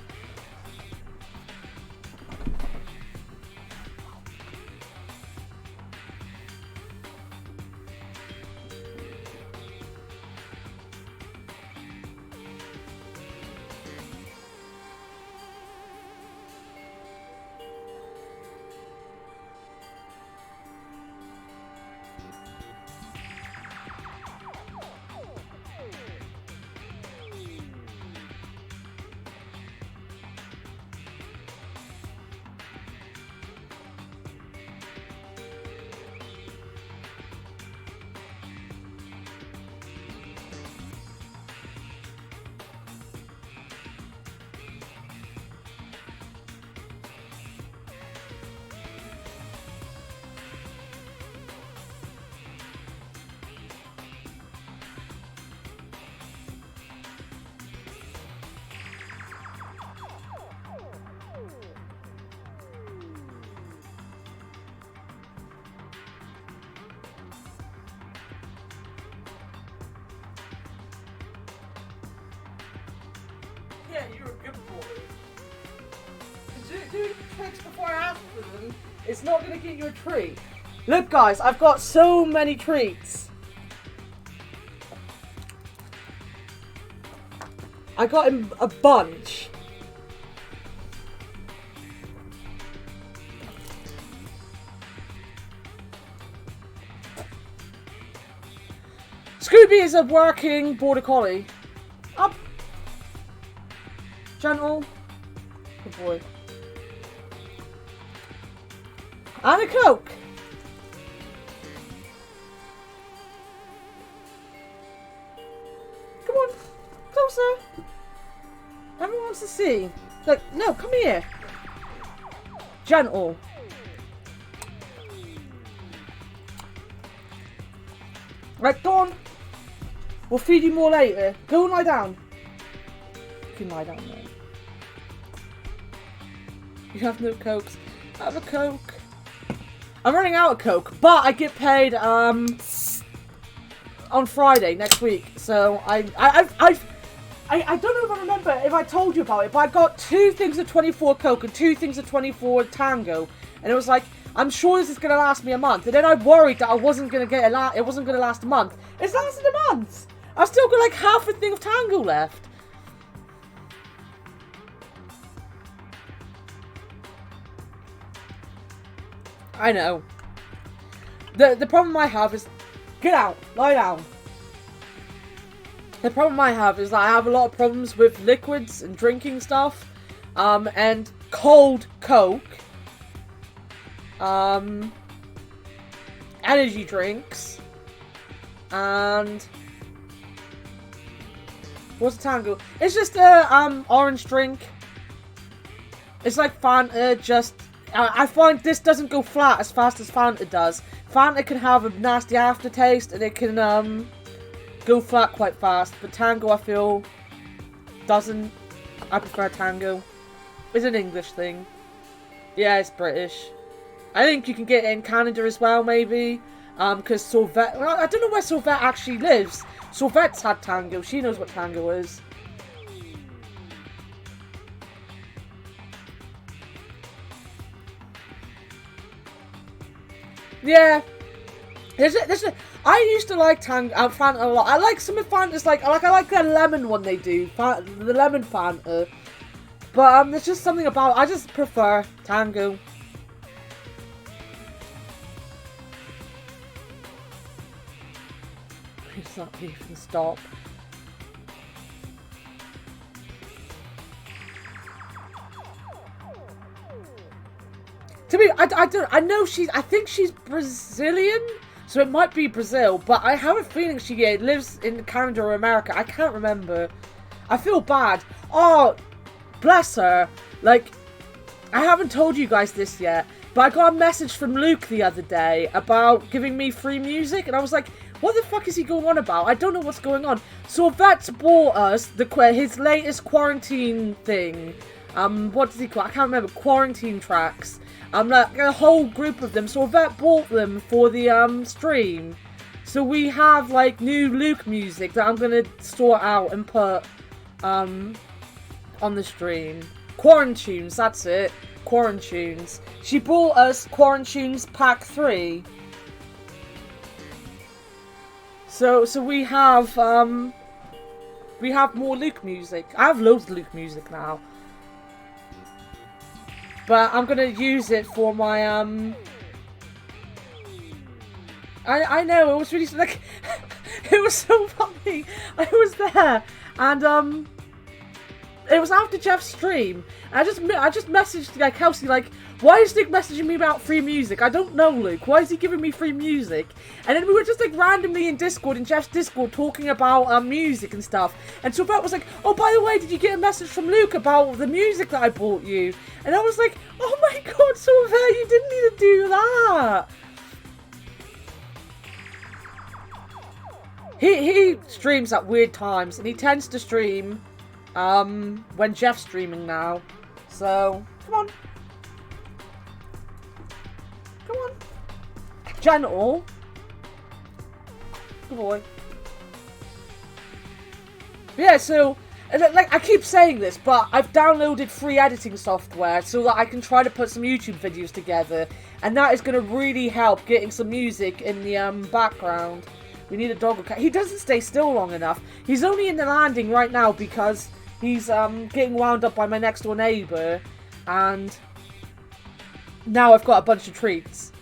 A: Yeah, you're a good boy. Do tricks before I ask for them. It's not going to get you a treat. Look, guys, I've got so many treats. I got him a bunch. Scooby is a working border collie. Up. Gentle. Good boy. And a Coke. Come on. Closer. Everyone wants to see. Look, no, come here. Gentle. Right, go on. We'll feed you more later. Go and lie down. You can lie down there. You have no Cokes. I have a Coke. I'm running out of Coke, but I get paid on Friday next week. So I don't know if I remember if I told you about it, but I got 2 things of 24 Coke and 2 things of 24 Tango, and it was like, I'm sure this is gonna last me a month. And then I worried that I wasn't gonna get it wasn't gonna last a month. It's lasted a month. I've still got like half a thing of Tango left. I know. The problem I have is... Get out! Lie down! The problem I have is that I have a lot of problems with liquids and drinking stuff. And cold Coke. Energy drinks. And... What's a Tango? It's just a orange drink. It's like Fanta, just... I find this doesn't go flat as fast as Fanta does. Fanta can have a nasty aftertaste and it can go flat quite fast. But Tango, I feel, doesn't. I prefer Tango. It's an English thing. Yeah, it's British. I think you can get it in Canada as well, maybe. Because Sauvette... Well, I don't know where Sauvette actually lives. Sauvette's had Tango. She knows what Tango is. Yeah. I used to like Fanta a lot. I like some of Fanta's, like I like the lemon one they do, the lemon Fanta. But there's just something about, I just prefer Tango. It's not even stop. To me, I know I think she's Brazilian, so it might be Brazil, but I have a feeling she lives in Canada or America. I can't remember. I feel bad. Oh, bless her. Like, I haven't told you guys this yet, but I got a message from Luke the other day about giving me free music, and I was like, what the fuck is he going on about? I don't know what's going on. So Vet's bought us his latest quarantine thing. What does he call it? I can't remember. Quarantine tracks. Like a whole group of them. So Vet bought them for the stream. So we have like new Luke music that I'm gonna sort out and put on the stream. Quarantunes, that's it. Quarantunes. She bought us Quarantunes Pack 3. So we have more Luke music. I have loads of Luke music now. But I'm gonna use it for my I know, it was really like it was so funny. I was there and it was after Jeff's stream. I just messaged like Kelsey, like, why is Luke messaging me about free music? I don't know, Luke. Why is he giving me free music? And then we were just like randomly in Discord, in Jeff's Discord, talking about music and stuff. And so Bert was like, oh, by the way, did you get a message from Luke about the music that I bought you? And I was like, oh my god, Sylvia, you didn't need to do that. He streams at weird times, and he tends to stream when Jeff's streaming now. So, come on. Come on. Gentle. Good boy. Yeah, so, like, I keep saying this, but I've downloaded free editing software so that I can try to put some YouTube videos together. And that is going to really help getting some music in the background. We need a dog or cat. He doesn't stay still long enough. He's only in the landing right now because he's getting wound up by my next door neighbour. And now I've got a bunch of treats.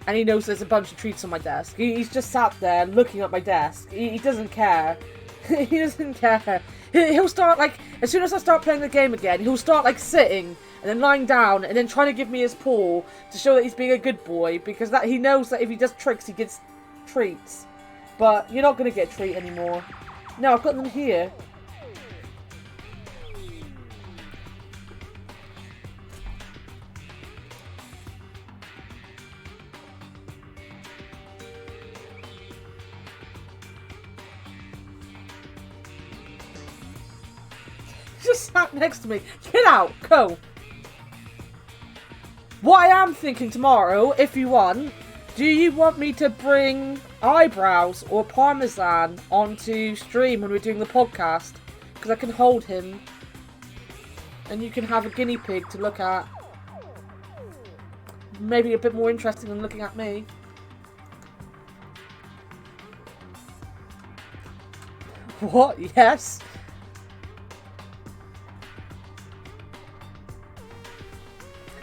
A: And he knows there's a bunch of treats on my desk. He's just sat there looking at my desk. He doesn't care. He doesn't care. He'll start, like, as soon as I start playing the game again, he'll start, like, sitting and then lying down and then trying to give me his paw to show that he's being a good boy, because that he knows that if he does tricks, he gets treats. But you're not going to get a treat anymore. No, I've got them here. Just sat next to me. Get out! Go! What I am thinking tomorrow, if you want, do you want me to bring eyebrows or parmesan onto stream when we're doing the podcast? Because I can hold him. And you can have a guinea pig to look at. Maybe a bit more interesting than looking at me. What? Yes?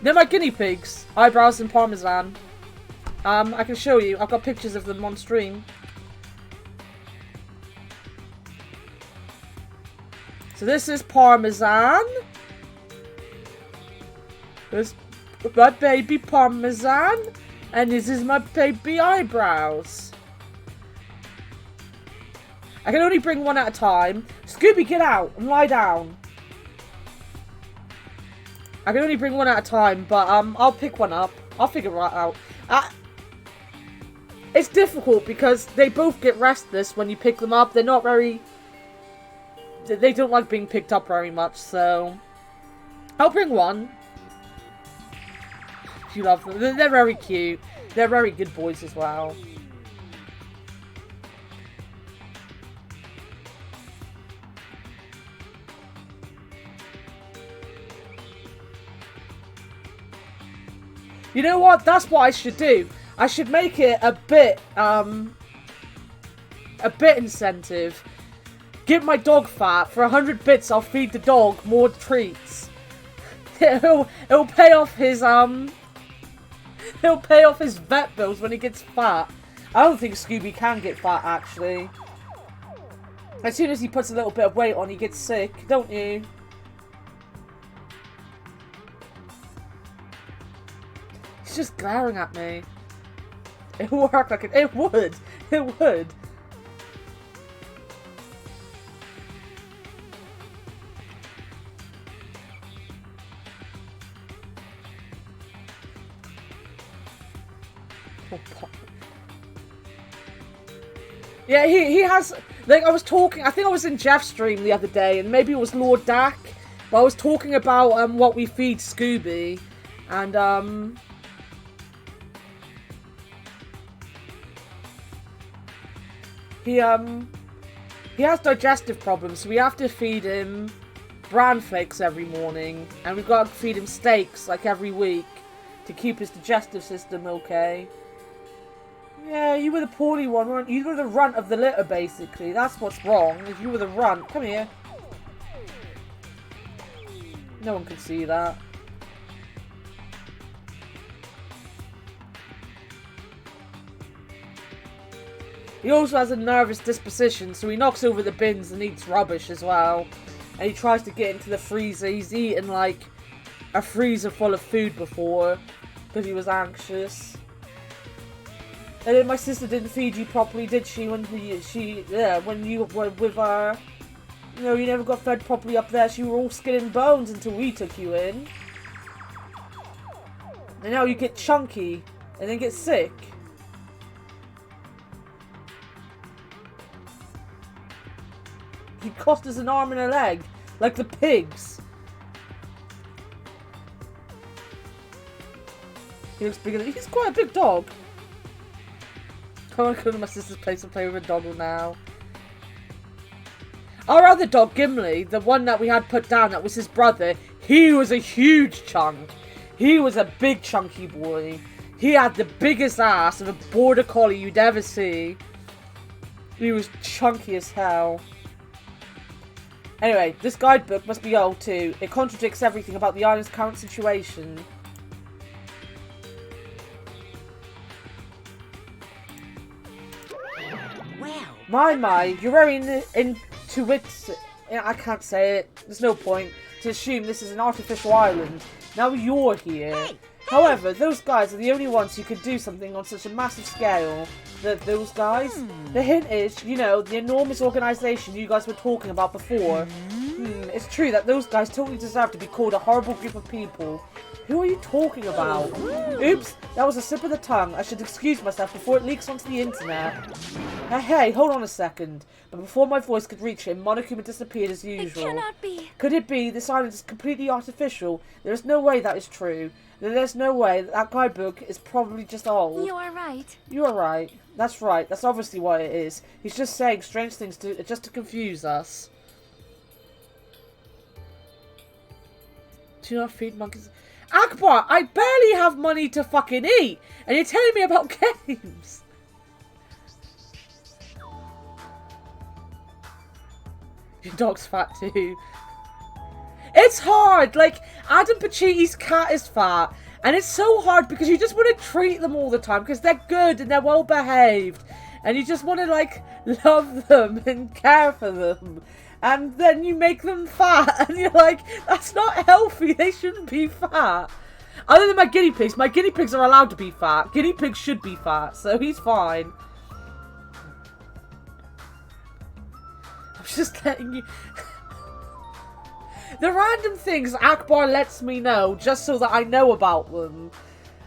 A: They're my guinea pigs. Eyebrows and parmesan. I can show you. I've got pictures of them on stream. So this is parmesan. This is my baby parmesan. And this is my baby eyebrows. I can only bring one at a time. Scooby, get out and lie down. I can only bring one at a time, but I'll pick one up. I'll figure it out. It's difficult because they both get restless when you pick them up. They're not very... They don't like being picked up very much, so... I'll bring one. You love them. They're very cute. They're very good boys as well. You know what? That's what I should do. I should make it a bit, a bit incentive. Get my dog fat. For 100 bits, I'll feed the dog more treats. It'll pay off his, He'll pay off his vet bills when he gets fat. I don't think Scooby can get fat, actually. As soon as he puts a little bit of weight on, he gets sick, don't you? He's just glaring at me. It would work like it would. It would. Yeah, he has, like, I was talking, I think I was in Jeff's stream the other day, and maybe it was Lord Dak, but I was talking about, what we feed Scooby, and, he has digestive problems, so we have to feed him bran flakes every morning, and we've got to feed him steaks, like, every week, to keep his digestive system okay. Yeah, you were the poorly one, weren't you? You were the runt of the litter, basically. That's what's wrong, if you were the runt. Come here. No one could see that. He also has a nervous disposition, so he knocks over the bins and eats rubbish as well. And he tries to get into the freezer. He's eaten, like, a freezer full of food before, because he was anxious. And then my sister didn't feed you properly, did she? When when you were with her, you know, you never got fed properly up there. So you were all skin and bones until we took you in. And now you get chunky and then get sick. He cost us an arm and a leg, like the pigs. He looks bigger than, he's quite a big dog. I want to go to my sister's place and play with a doggo now. Our other dog, Gimli, the one that we had put down, that was his brother, he was a huge chunk. He was a big chunky boy. He had the biggest ass of a border collie you'd ever see. He was chunky as hell. Anyway, this guidebook must be old too. It contradicts everything about the island's current situation. My, you're very into it. I can't say it. There's no point to assume this is an artificial island. Now you're here. However, those guys are the only ones who could do something on such a massive scale. Those guys? The hint is, you know, the enormous organisation you guys were talking about before. It's true that those guys totally deserve to be called a horrible group of people. Who are you talking about? Oops, that was a slip of the tongue. I should excuse myself before it leaks onto the internet. Hey, hold on a second. But before my voice could reach him, Monokuma disappeared as usual.
C: It cannot be.
A: Could it be this island is completely artificial? There is no way that is true. There's no way that guidebook is probably just old.
C: You are right.
A: You are right. That's right. That's obviously what it is. He's just saying strange things just to confuse us. Do not feed monkeys. Akbar, I barely have money to fucking eat, and you're telling me about games. Your dog's fat too. It's hard. Like, Adam Pachiti's cat is fat, and it's so hard because you just want to treat them all the time because they're good and they're well behaved, and you just want to, like, love them and care for them. And then you make them fat, and you're like, that's not healthy, they shouldn't be fat. Other than my guinea pigs are allowed to be fat. Guinea pigs should be fat, so he's fine. I'm just letting you... The random things Akbar lets me know, just so that I know about them.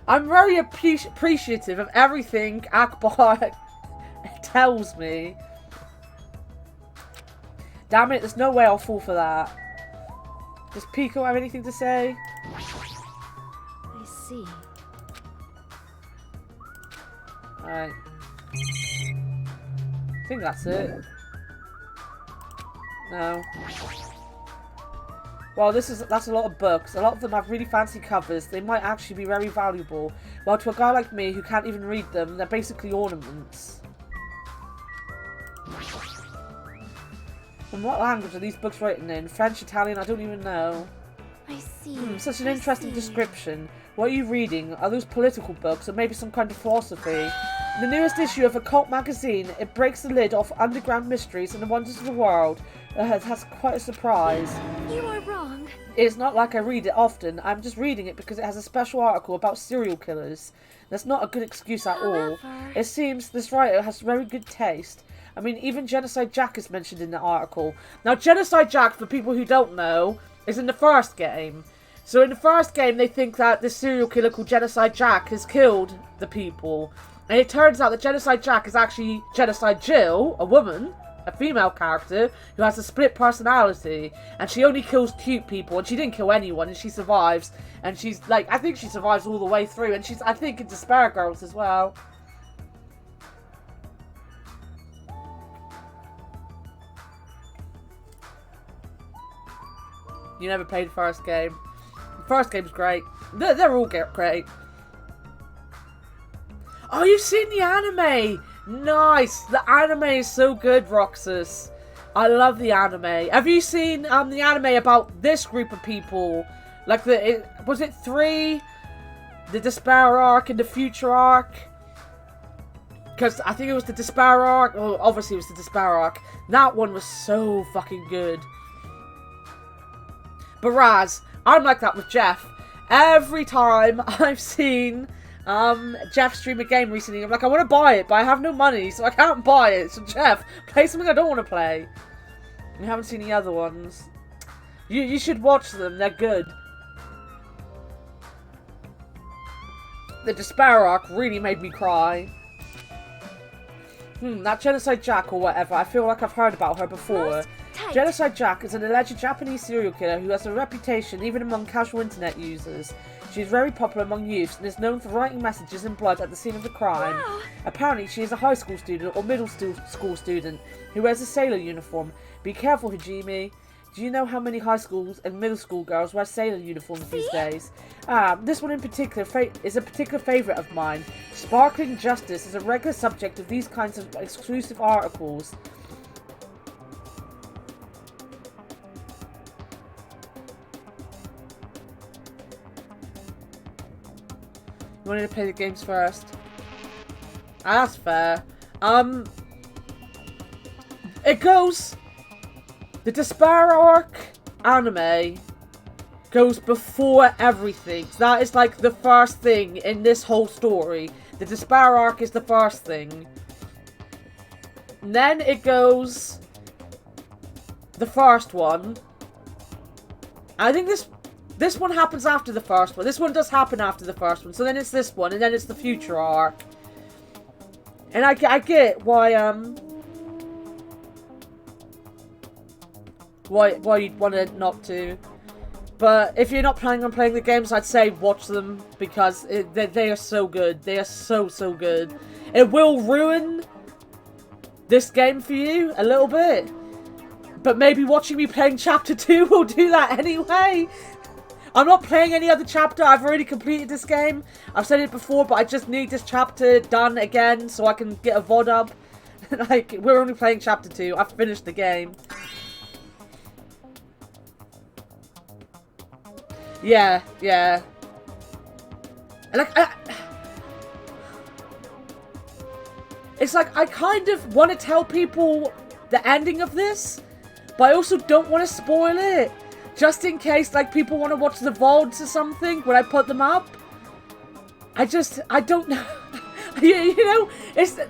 A: I'm very appreciative of everything Akbar tells me. Damn it, there's no way I'll fall for that. Does Pico have anything to say?
C: I see.
A: Alright. I think that's it. No. Well, that's a lot of books. A lot of them have really fancy covers. They might actually be very valuable. Well, to a guy like me who can't even read them, they're basically ornaments. And what language are these books written in? French, Italian, I don't even know.
C: I see.
A: Such an interesting description. What are you reading? Are those political books or maybe some kind of philosophy? In the newest issue of Occult magazine, it breaks the lid off underground mysteries and the wonders of the world. That's quite a surprise.
C: You are wrong.
A: It's not like I read it often. I'm just reading it because it has a special article about serial killers. That's not a good excuse at all. It seems this writer has very good taste. I mean, even Genocide Jack is mentioned in the article. Now, Genocide Jack, for people who don't know, is in the first game. So in the first game, they think that this serial killer called Genocide Jack has killed the people. And it turns out that Genocide Jack is actually Genocide Jill, a woman, a female character, who has a split personality. And she only kills cute people, and she didn't kill anyone, and she survives. And she's, like, I think she survives all the way through, and she's, I think, into Spare Girls as well. You never played the first game. The first game's great. They're all great. Oh, you've seen the anime! Nice! The anime is so good, Roxas. I love the anime. Have you seen the anime about this group of people? Like, was it 3? The Despair arc and the Future arc? Because I think it was the Despair arc. Well, obviously it was the Despair arc. That one was so fucking good. But Raz, I'm like that with Jeff. Every time I've seen Jeff stream a game recently, I'm like, I want to buy it, but I have no money, so I can't buy it. So Jeff, play something I don't want to play. You haven't seen the other ones. You should watch them, they're good. The Despair arc really made me cry. That Genocide Jack or whatever, I feel like I've heard about her before. Genocide Jack is an alleged Japanese serial killer who has a reputation even among casual internet users. She is very popular among youths and is known for writing messages in blood at the scene of the crime. Wow. Apparently she is a high school student or middle school student who wears a sailor uniform. Be careful, Hajime. Do you know how many high schools and middle school girls wear sailor uniforms these days? This one in particular is a particular favourite of mine. Sparkling justice is a regular subject of these kinds of exclusive articles. You wanted to play the games first. That's fair. It goes... The Despair arc anime goes before everything. That is like the first thing in this whole story. The Despair arc is the first thing. And then it goes... The first one. I think this one happens after the first one. This one does happen after the first one. So then it's this one, and then it's the future arc. And I get why you'd want it not to. But if you're not planning on playing the games, I'd say watch them, because they are so good. They are so good. It will ruin this game for you a little bit. But maybe watching me playing Chapter 2 will do that anyway. I'm not playing any other chapter. I've already completed this game. I've said it before, but I just need this chapter done again so I can get a VOD up. Like, we're only playing Chapter 2. I've finished the game. Yeah. And like, it's like, I kind of want to tell people the ending of this, but I also don't want to spoil it. Just in case, like, people want to watch the VODs or something when I put them up. I don't know. You know,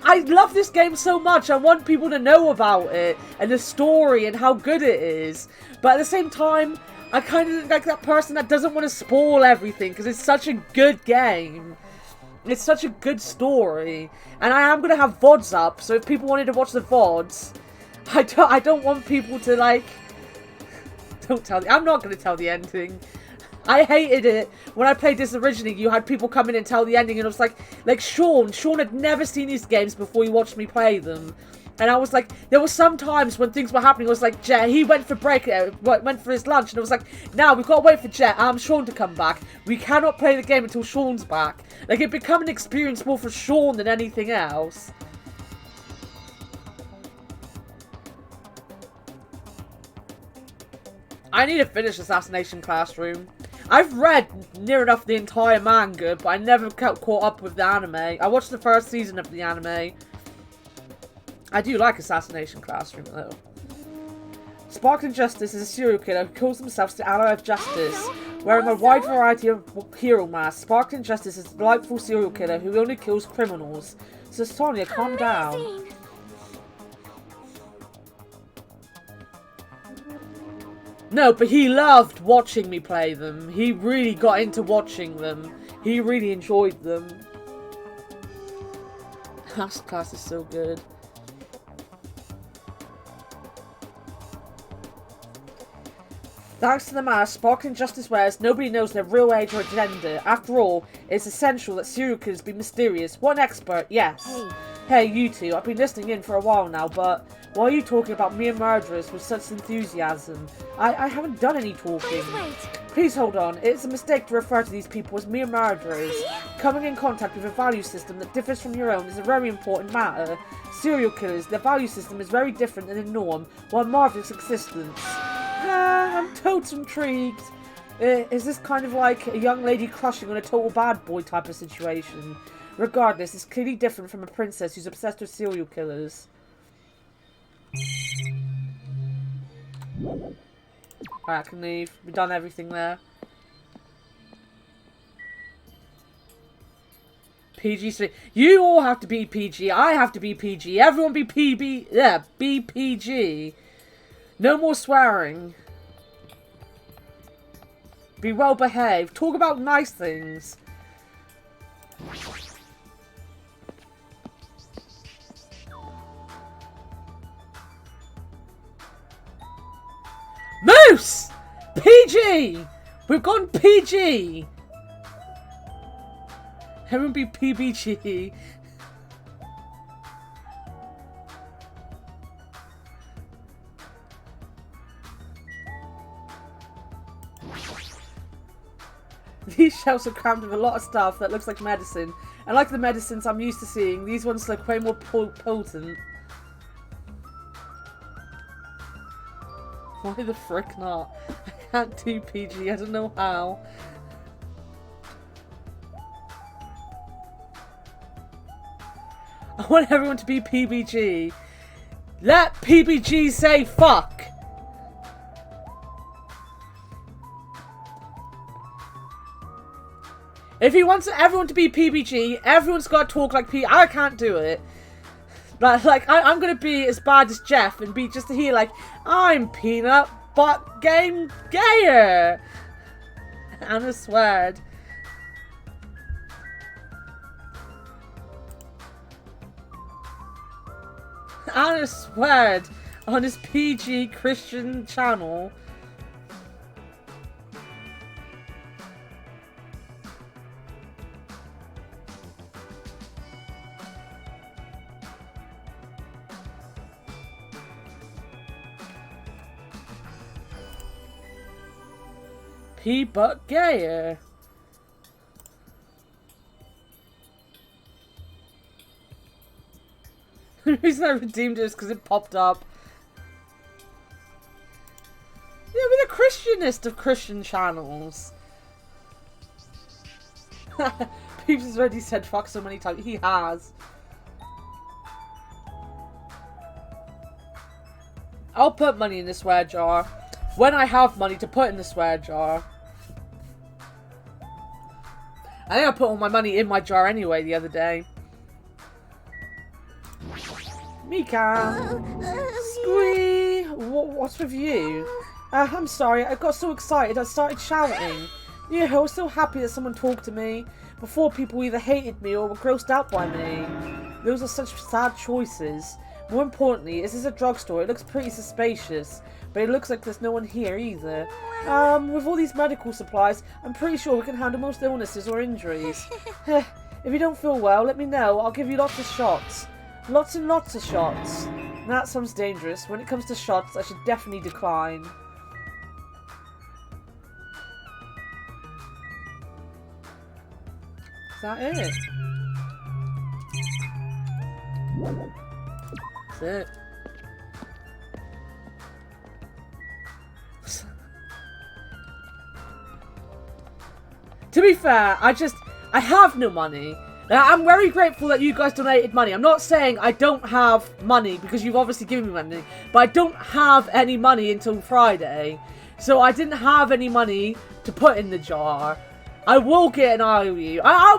A: I love this game so much. I want people to know about it and the story and how good it is. But at the same time, I kind of like that person that doesn't want to spoil everything because it's such a good game. It's such a good story. And I am going to have VODs up, so if people wanted to watch the VODs, I don't want people to, like... I'm not going to tell the ending. I hated it. When I played this originally, you had people come in and tell the ending, and it was like Sean had never seen these games before he watched me play them. And I was like, there were some times when things were happening, it was like, Jet, he went for break, went for his lunch, and it was like, now we've got to wait for Sean to come back. We cannot play the game until Sean's back. Like, it became an experience more for Sean than anything else. I need to finish Assassination Classroom. I've read near enough the entire manga, but I never caught up with the anime. I watched the first season of the anime. I do like Assassination Classroom, though. Sparkling Justice is a serial killer who calls himself the Ally of Justice. Wearing a wide variety of hero masks, Sparkling Justice is a delightful serial killer who only kills criminals. So Sonia, calm down. No, but he loved watching me play them. He really got into watching them. He really enjoyed them. House class is so good. Thanks to the mask Sparkling Justice wears, nobody knows their real age or gender. After all, it's essential that serial killers be mysterious. One expert, yes. Hey, you two, I've been listening in for a while now, but why are you talking about mere murderers with such enthusiasm? I haven't done any talking.
C: Please wait.
A: Please hold on. It's a mistake to refer to these people as mere murderers. Coming in contact with a value system that differs from your own is a very important matter. Serial killers, their value system is very different than the norm, one marvelous existence. I'm totes intrigued. Is this kind of like a young lady crushing on a total bad boy type of situation? Regardless, it's clearly different from a princess who's obsessed with serial killers. Alright, I can leave. We've done everything there. PG. You all have to be PG. I have to be PG. Everyone be PB. Yeah, be PG. No more swearing. Be well behaved. Talk about nice things. Moose! PG! We've gone PG! Everyone be PBG. These shelves are crammed with a lot of stuff that looks like medicine. And like the medicines I'm used to seeing, these ones look way more potent. Why the frick not? I can't do PG, I don't know how. I want everyone to be PBG. Let PBG say fuck! If he wants everyone to be PBG, everyone's got to talk like I can't do it. But, like, I'm going to be as bad as Jeff and be just here like, I'm Peanut, but gayer. Anna sweared. Anna sweared on his PG Christian channel. But gayer. The reason I redeemed it is because it popped up. Yeah, we're the Christianist of Christian channels. Peeps has already said fuck so many times. He has. I'll put money in the swear jar. When I have money to put in the swear jar. I think I put all my money in my jar anyway the other day. Mika! Squee! What's with you? I'm sorry, I got so excited I started shouting. Yeah, I was so happy that someone talked to me. Before, people either hated me or were grossed out by me. Those are such sad choices. More importantly, this is a drugstore. It looks pretty suspicious. But it looks like there's no one here either. With all these medical supplies, I'm pretty sure we can handle most illnesses or injuries. If you don't feel well, let me know. I'll give you lots of shots. Lots and lots of shots. That sounds dangerous. When it comes to shots, I should definitely decline. Is that it? That's it. be fair, I have no money. Now, I'm very grateful that you guys donated money. I'm not saying I don't have money, because you've obviously given me money, but I don't have any money until Friday. So I didn't have any money to put in the jar. I will get an IOU. I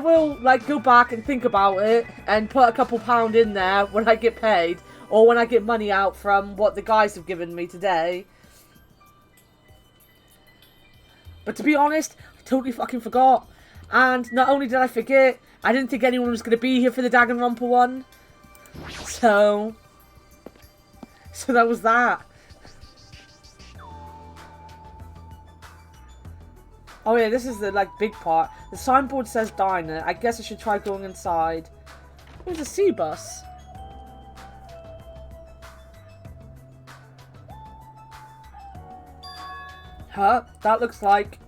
A: will, like, go back and think about it and put a couple £pound in there when I get paid. Or when I get money out from what the guys have given me today. But to be honest, I totally fucking forgot. And not only did I forget, I didn't think anyone was going to be here for the Danganronpa one. So that was that. Oh yeah, this is the, like, big part. The signboard says diner. I guess I should try going inside. There's a sea bus. Huh? That looks like...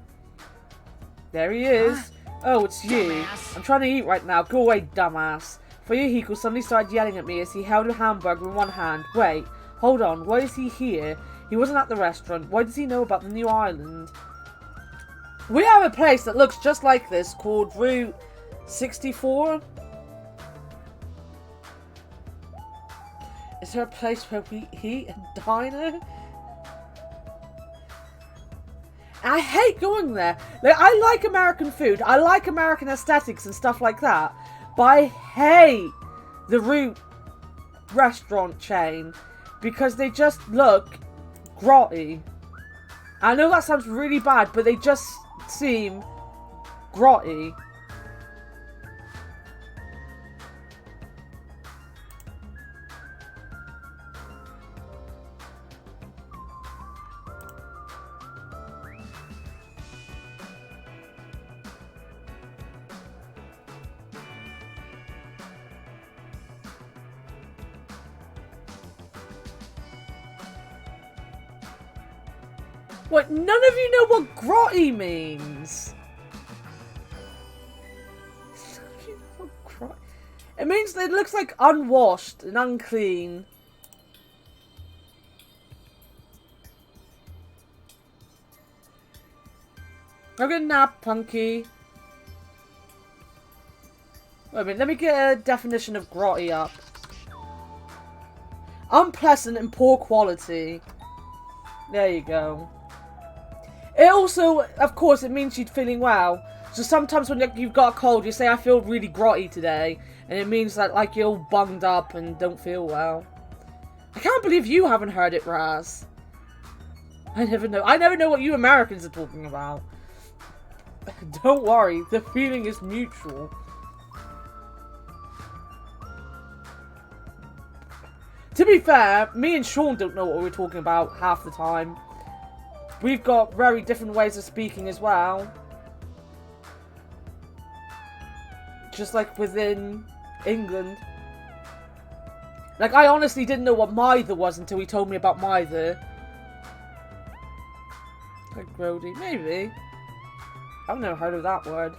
A: There he is. Oh, it's you.
E: Dumbass.
A: I'm trying to eat right now. Go away, dumbass. Fuyuhiko suddenly started yelling at me as he held a hamburger in one hand. Wait, hold on. Why is he here? He wasn't at the restaurant. Why does he know about the new island? We have a place that looks just like this called Route 64. Is there a place where we eat a diner? I hate going there. Like, I like American food. I like American aesthetics and stuff like that. But I hate the Root restaurant chain because they just look grotty. I know that sounds really bad, but they just seem grotty. What? None of you know what grotty means. None of you know what grotty... It means that it looks like unwashed and unclean. Have a good nap, Punky. Wait a minute, let me get a definition of grotty up. Unpleasant and poor quality. There you go. It also, of course, it means you're feeling well. So sometimes when you've got a cold, you say, I feel really grotty today. And it means that, like, you're all bunged up and don't feel well. I can't believe you haven't heard it, Raz. I never know what you Americans are talking about. Don't worry, the feeling is mutual. To be fair, me and Sean don't know what we're talking about half the time. We've got very different ways of speaking as well. Just like within England. Like, I honestly didn't know what Mither was until he told me about Mither. Like grody, maybe. I've never heard of that word.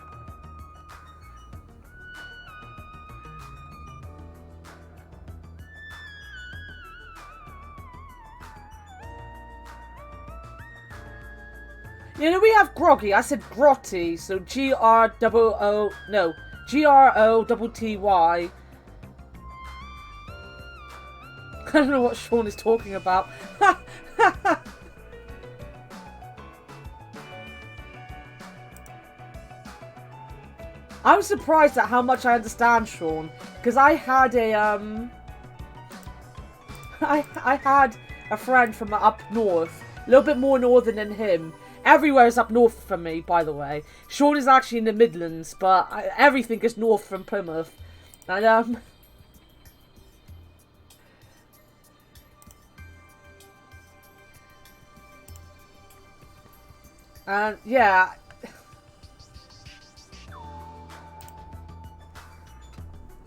A: You know, we have groggy. I said grotty, so G-R-O-T-T-Y. I don't know what Sean is talking about. I'm surprised at how much I understand Sean, because I had a I had a friend from up north, a little bit more northern than him. Everywhere is up north from me, by the way. Sean is actually in the Midlands, but everything is north from Plymouth. And yeah.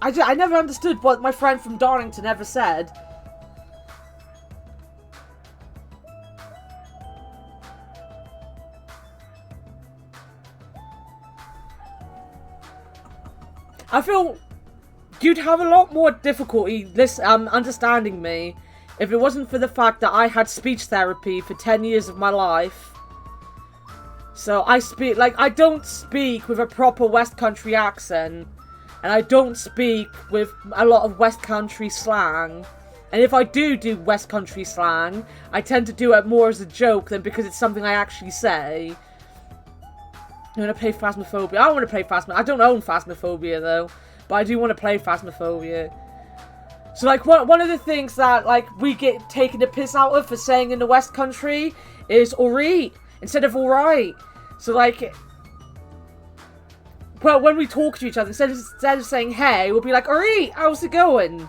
A: I never understood what my friend from Darlington ever said. I feel you'd have a lot more difficulty understanding me if it wasn't for the fact that I had speech therapy for 10 years of my life. So I speak, like, I don't speak with a proper West Country accent. And I don't speak with a lot of West Country slang. And if I do West Country slang, I tend to do it more as a joke than because it's something I actually say. I'm gonna play Phasmophobia. I want to play Phasmophobia. I don't own Phasmophobia though, but I do want to play Phasmophobia. So like one of the things that like we get taken the piss out of for saying in the West Country is alright instead of alright. So like, well, when we talk to each other, instead of saying hey, we'll be like, alright, how's it going?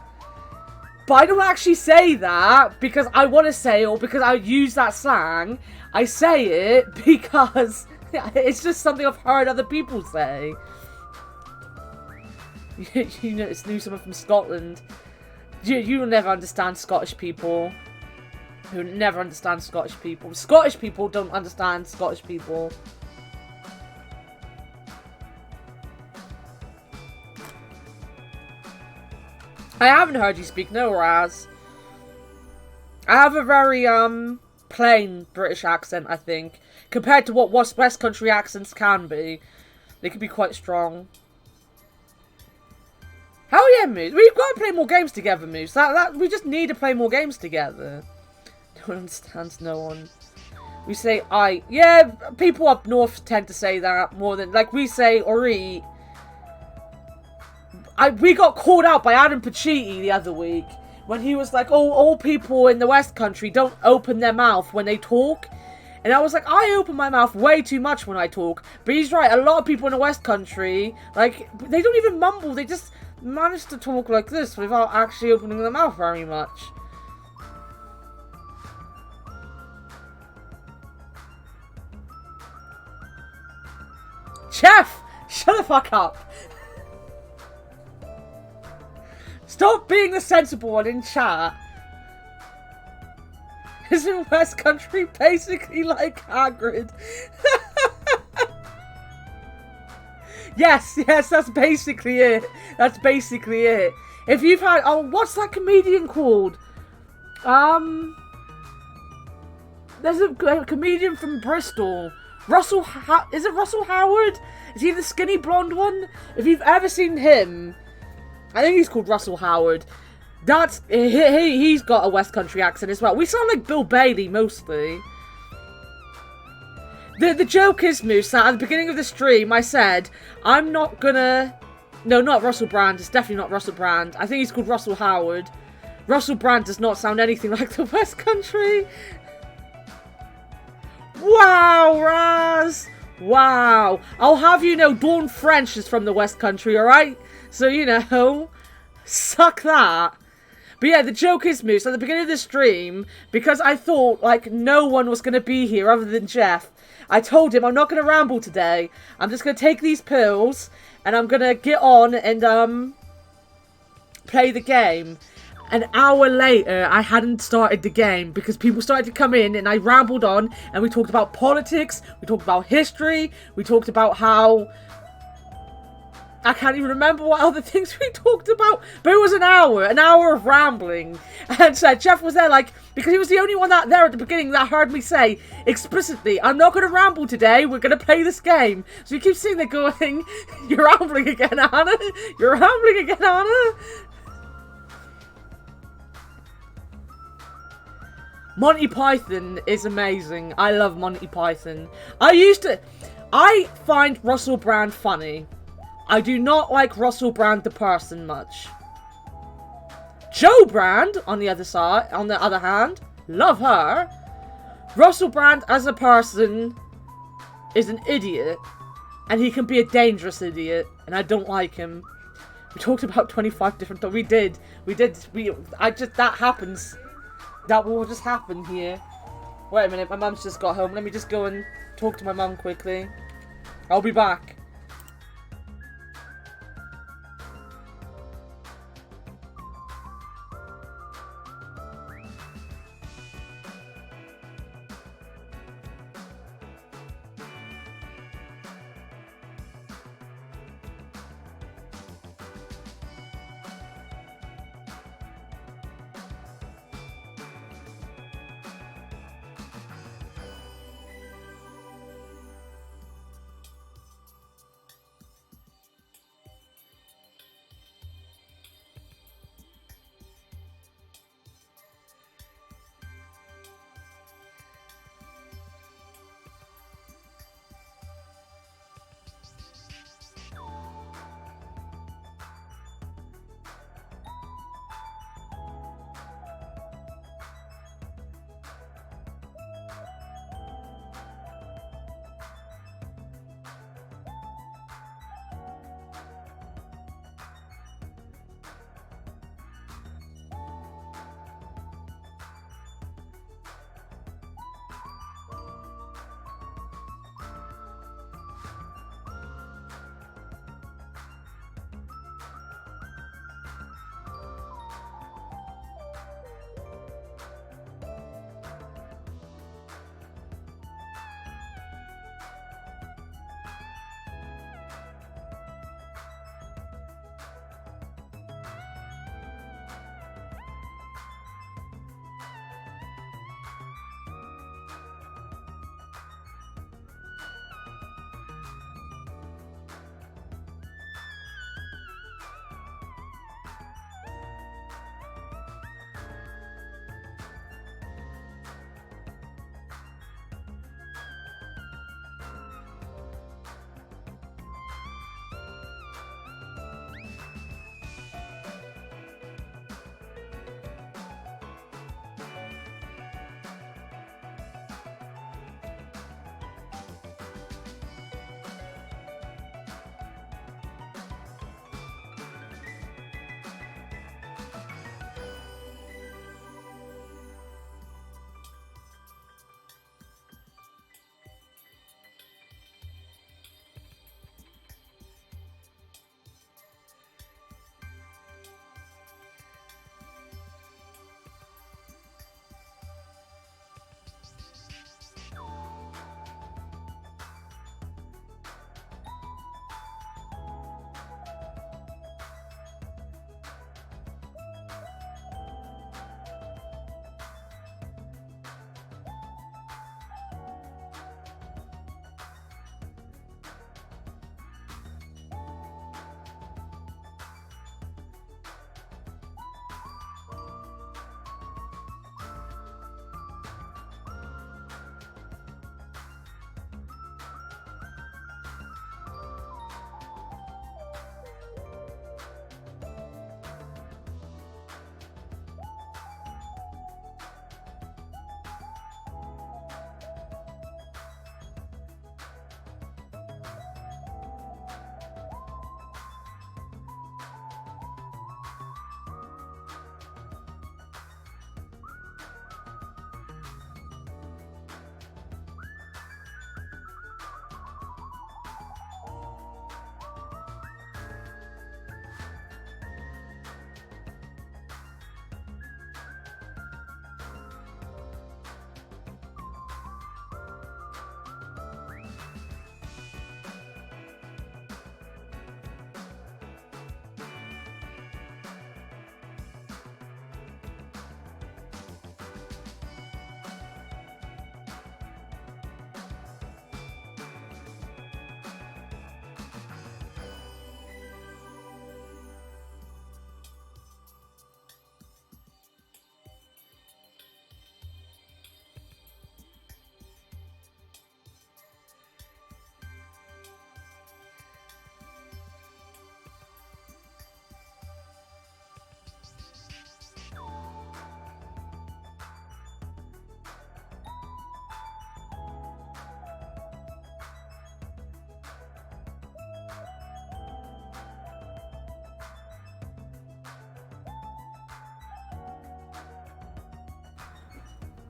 A: But I don't actually say that because I want to say it or because I use that slang. I say it because it's just something I've heard other people say. You know, it's new someone from Scotland. You'll never understand Scottish people. You'll never understand Scottish people. Scottish people don't understand Scottish people. I haven't heard you speak, no, Raz. I have a very, plain British accent, I think. Compared to what West Country accents can be. They can be quite strong. Hell yeah, Moose. We've got to play more games together, Moose. We just need to play more games together. No one understands no one. We say I. Yeah, people up north tend to say that more than... Like, we say ori. We got called out by Adam Pacitti the other week. When he was like, oh, all people in the West Country don't open their mouth when they talk. And I was like, I open my mouth way too much when I talk. But he's right, a lot of people in the West Country, like, they don't even mumble. They just manage to talk like this without actually opening their mouth very much. Jeff! Shut the fuck up! Stop being the sensible one in chat. Isn't West Country basically like Hagrid? Yes, that's basically it. That's basically it. If you've had... Oh, what's that comedian called? There's a comedian from Bristol. Is it Russell Howard? Is he the skinny blonde one? If you've ever seen him... I think he's called Russell Howard. He's got a West Country accent as well. We sound like Bill Bailey, mostly. The joke is, Moose, that at the beginning of the stream, I said, I'm not gonna... No, not Russell Brand. It's definitely not Russell Brand. I think he's called Russell Howard. Russell Brand does not sound anything like the West Country. Wow, Raz! Wow. I'll have you know, Dawn French is from the West Country, alright? So, you know, suck that. But yeah, the joke is, Moose, at the beginning of the stream, because I thought, like, no one was going to be here other than Jeff, I told him I'm not going to ramble today. I'm just going to take these pills, and I'm going to get on and, play the game. An hour later, I hadn't started the game because people started to come in and I rambled on and we talked about politics, we talked about history, we talked about how... I can't even remember what other things we talked about, but it was an hour of rambling. And so Jeff was there like, because he was the only one that there at the beginning that heard me say explicitly, I'm not going to ramble today, we're going to play this game. So you keep sitting there going, you're rambling again, Anna, you're rambling again, Anna. Monty Python is amazing. I love Monty Python. I find Russell Brand funny. I do not like Russell Brand the person much. Jo Brand, on the other hand, love her. Russell Brand as a person is an idiot. And he can be a dangerous idiot. And I don't like him. We talked about 25 different... We did. That happens. That will just happen here. Wait a minute, my mum's just got home. Let me just go and talk to my mum quickly. I'll be back.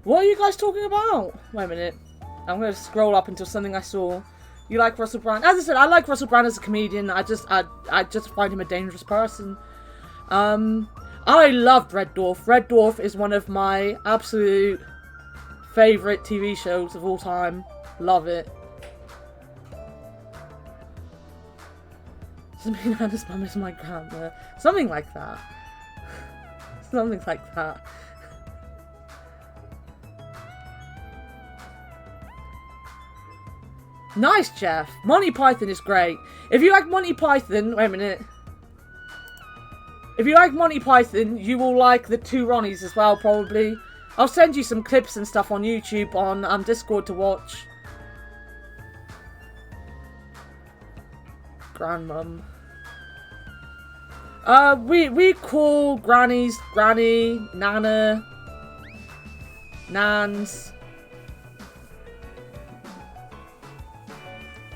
A: What are you guys talking about? Wait a minute. I'm going to scroll up until something I saw. You like Russell Brand? As I said, I like Russell Brand as a comedian. I just find him a dangerous person. I loved Red Dwarf. Red Dwarf is one of my absolute favourite TV shows of all time. Love it. Doesn't mean Hannah's mum is my grandma. Something like that. Something like that. Nice, Jeff. Monty Python is great. If you like Monty Python... Wait a minute. If you like Monty Python, you will like the two Ronnies as well, probably. I'll send you some clips and stuff on YouTube, on Discord to watch. Grandmum. We call grannies Granny, Nana, Nans.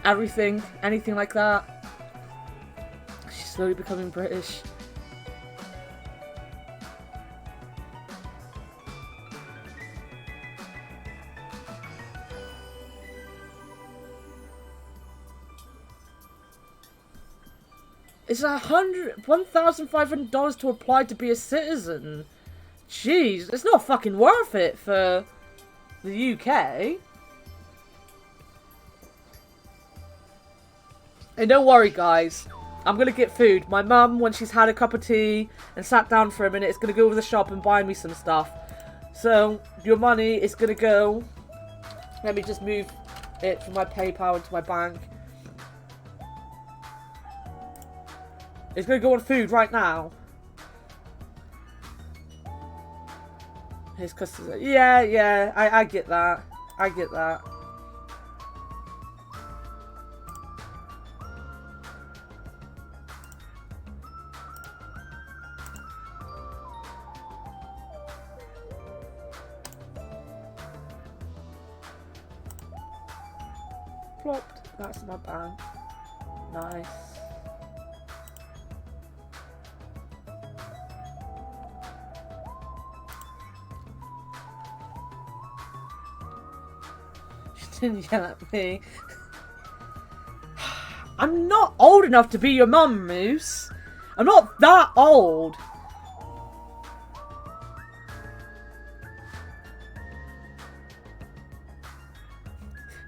A: Everything, anything like that. She's slowly becoming British. It's $1,500 to apply to be a citizen. Jeez, it's not fucking worth it for the UK. And don't worry, guys. I'm gonna get food. My mum, when she's had a cup of tea and sat down for a minute, is gonna go to the shop and buy me some stuff. So, your money is gonna go... Let me just move it from my PayPal into my bank. It's gonna go on food right now. His customers. Yeah, I get that. I get that. Plopped. That's my bank. Nice. Didn't yell at me. I'm not old enough to be your mum, Moose. I'm not that old.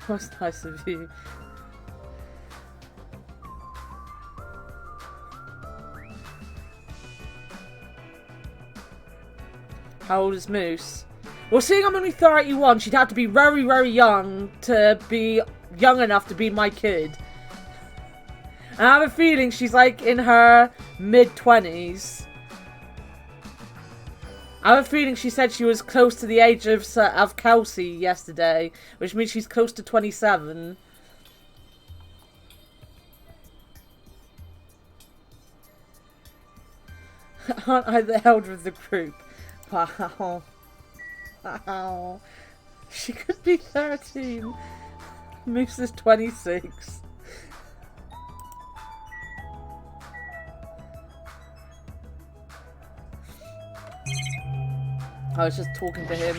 A: That's nice of you. How old is Moose? Well, seeing I'm only 31, she'd have to be very, very young to be young enough to be my kid. And I have a feeling she's like in her mid-20s. I have a feeling she said she was close to the age of Kelsey yesterday, which means she's close to 27. Aren't I the elder of the group? Wow. Wow. She could be 13. Moose is 26. I was just talking to him.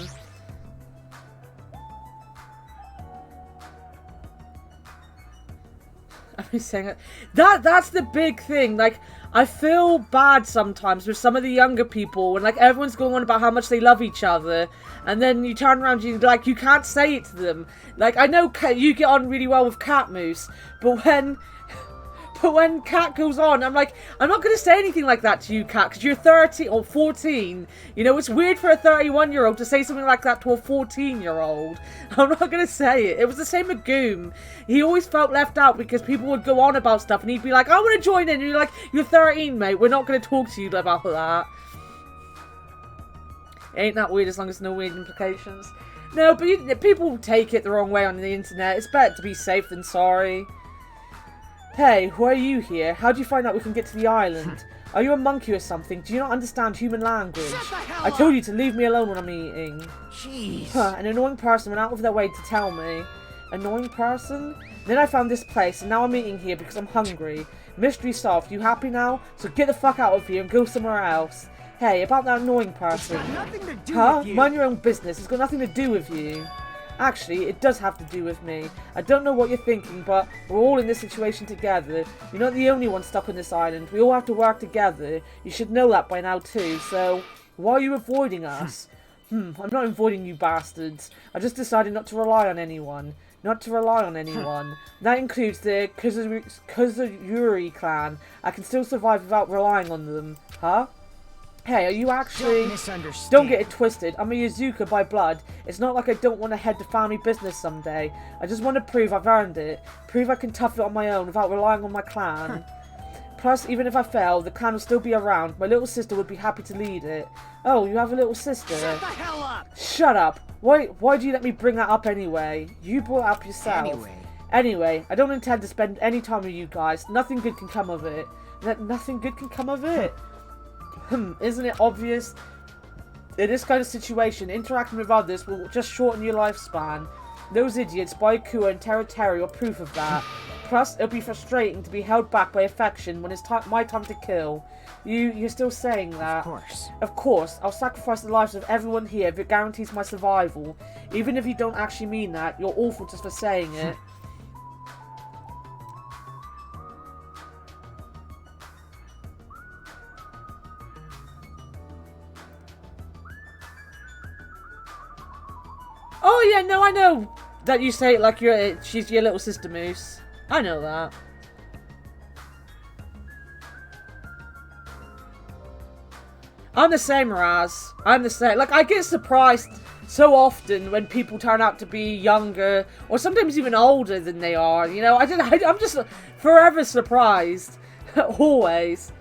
A: I'm saying it. That's the big thing. Like, I feel bad sometimes with some of the younger people when, like, everyone's going on about how much they love each other, and then you turn around and you can't say it to them. Like, I know you get on really well with Cat Moose, but when Cat goes on, I'm like, I'm not going to say anything like that to you, Cat, because you're 13 or 14. You know, it's weird for a 31-year-old to say something like that to a 14-year-old. I'm not going to say it. It was the same with Goom. He always felt left out because people would go on about stuff and he'd be like, I want to join in. And you're like, you're 13, mate. We're not going to talk to you about that. It ain't that weird as long as no weird implications. No, but people take it the wrong way on the internet. It's better to be safe than sorry. Hey, why are you here? How do you find out we can get to the island? Are you a monkey or something? Do you not understand human language? I told you to leave me alone when I'm eating.
B: Jeez.
A: An annoying person went out of their way to tell me. Annoying person? Then I found this place, and now I'm eating here because I'm hungry. Mystery solved. You happy now? So get the fuck out of here and go somewhere else. Hey, about that annoying person.
B: It's got nothing to do
A: Huh?
B: with you.
A: Mind your own business. It's got nothing to do with you. Actually, it does have to do with me. I don't know what you're thinking, but we're all in this situation together. You're not the only one stuck on this island. We all have to work together. You should know that by now too, so why are you avoiding us? I'm not avoiding you bastards. I just decided not to rely on anyone. Not to rely on anyone. That includes the Kuzuyuri clan. I can still survive without relying on them. Huh? Hey, are you actually...
B: Don't misunderstand.
A: Don't get it twisted. I'm a Yazuka by blood. It's not like I don't want to head the family business someday. I just want to prove I've earned it. Prove I can tough it on my own without relying on my clan. Plus, even if I fail, the clan will still be around. My little sister would be happy to lead it. Oh, you have a little sister.
B: Shut the hell up!
A: Shut up! Why do you let me bring that up anyway? You brought it up yourself. Anyway, I don't intend to spend any time with you guys. Nothing good can come of it. Nothing good can come of it. Isn't it obvious? In this kind of situation, interacting with others will just shorten your lifespan. Those idiots, Baikua and Teru are proof of that. Plus, it'll be frustrating to be held back by affection when it's my time to kill. You're still saying that?
B: Of course.
A: Of course, I'll sacrifice the lives of everyone here if it guarantees my survival. Even if you don't actually mean that, you're awful just for saying it. Oh yeah, no, I know that you say it like she's your little sister Moose. I know that. I'm the same, Raz. I'm the same. Like, I get surprised so often when people turn out to be younger or sometimes even older than they are. You know, I'm just forever surprised. Always.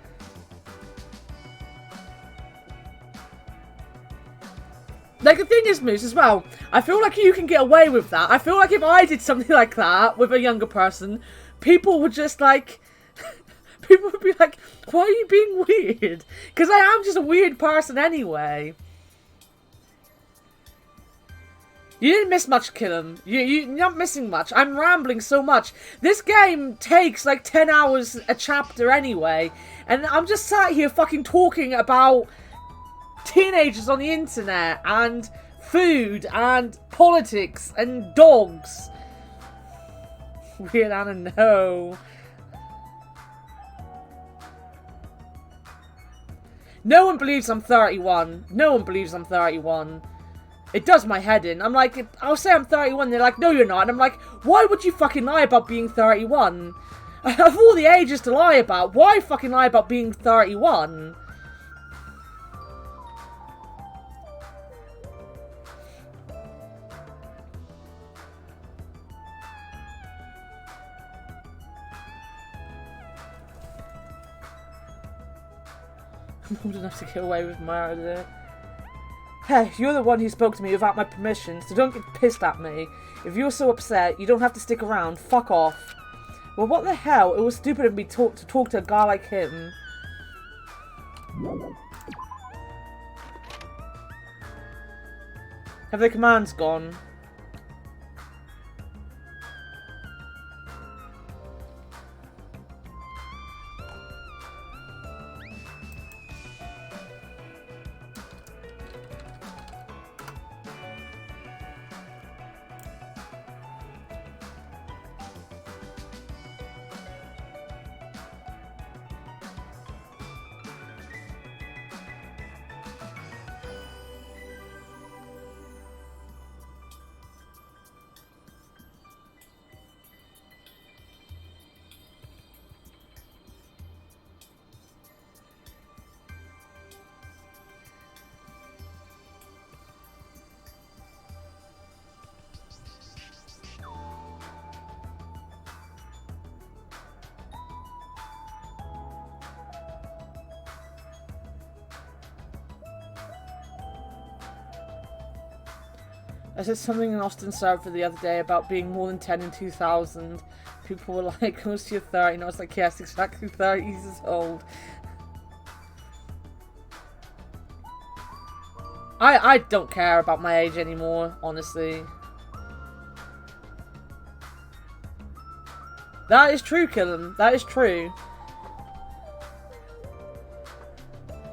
A: Like, the thing is, Moose, as well, I feel like you can get away with that. I feel like if I did something like that with a younger person, people would just, like... people would be like, why are you being weird? Because I am just a weird person anyway. You didn't miss much, Killam. You're not missing much. I'm rambling so much. This game takes, like, 10 hours a chapter anyway. And I'm just sat here fucking talking about... teenagers on the internet and food and politics and dogs. Weird Anna, no. No one believes I'm 31. No one believes I'm 31. It does my head in. I'm like, I'll say I'm 31. They're like, no, you're not. And I'm like, why would you fucking lie about being 31? Of all the ages to lie about, why fucking lie about being 31? I'm old enough to get away with murder. Hey, you're the one who spoke to me without my permission, so don't get pissed at me. If you're so upset, you don't have to stick around. Fuck off. Well, what the hell? It was stupid of me to talk to a guy like him. Have the commands gone? I said something in Austin server the other day about being more than 10 in 2000. People were like, close to your 30, and I was like, yes, exactly 30 years old. I don't care about my age anymore, honestly. That is true, Killam. That is true.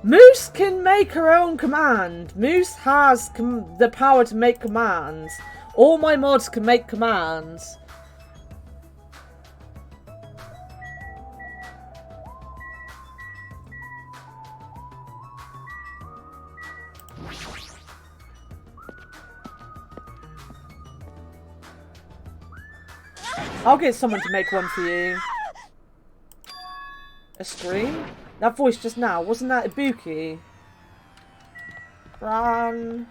A: Moose can make her own command. Moose has the power to make commands. All my mods can make commands. I'll get someone to make one for you. A scream? That voice just now, wasn't that Ibuki? Run.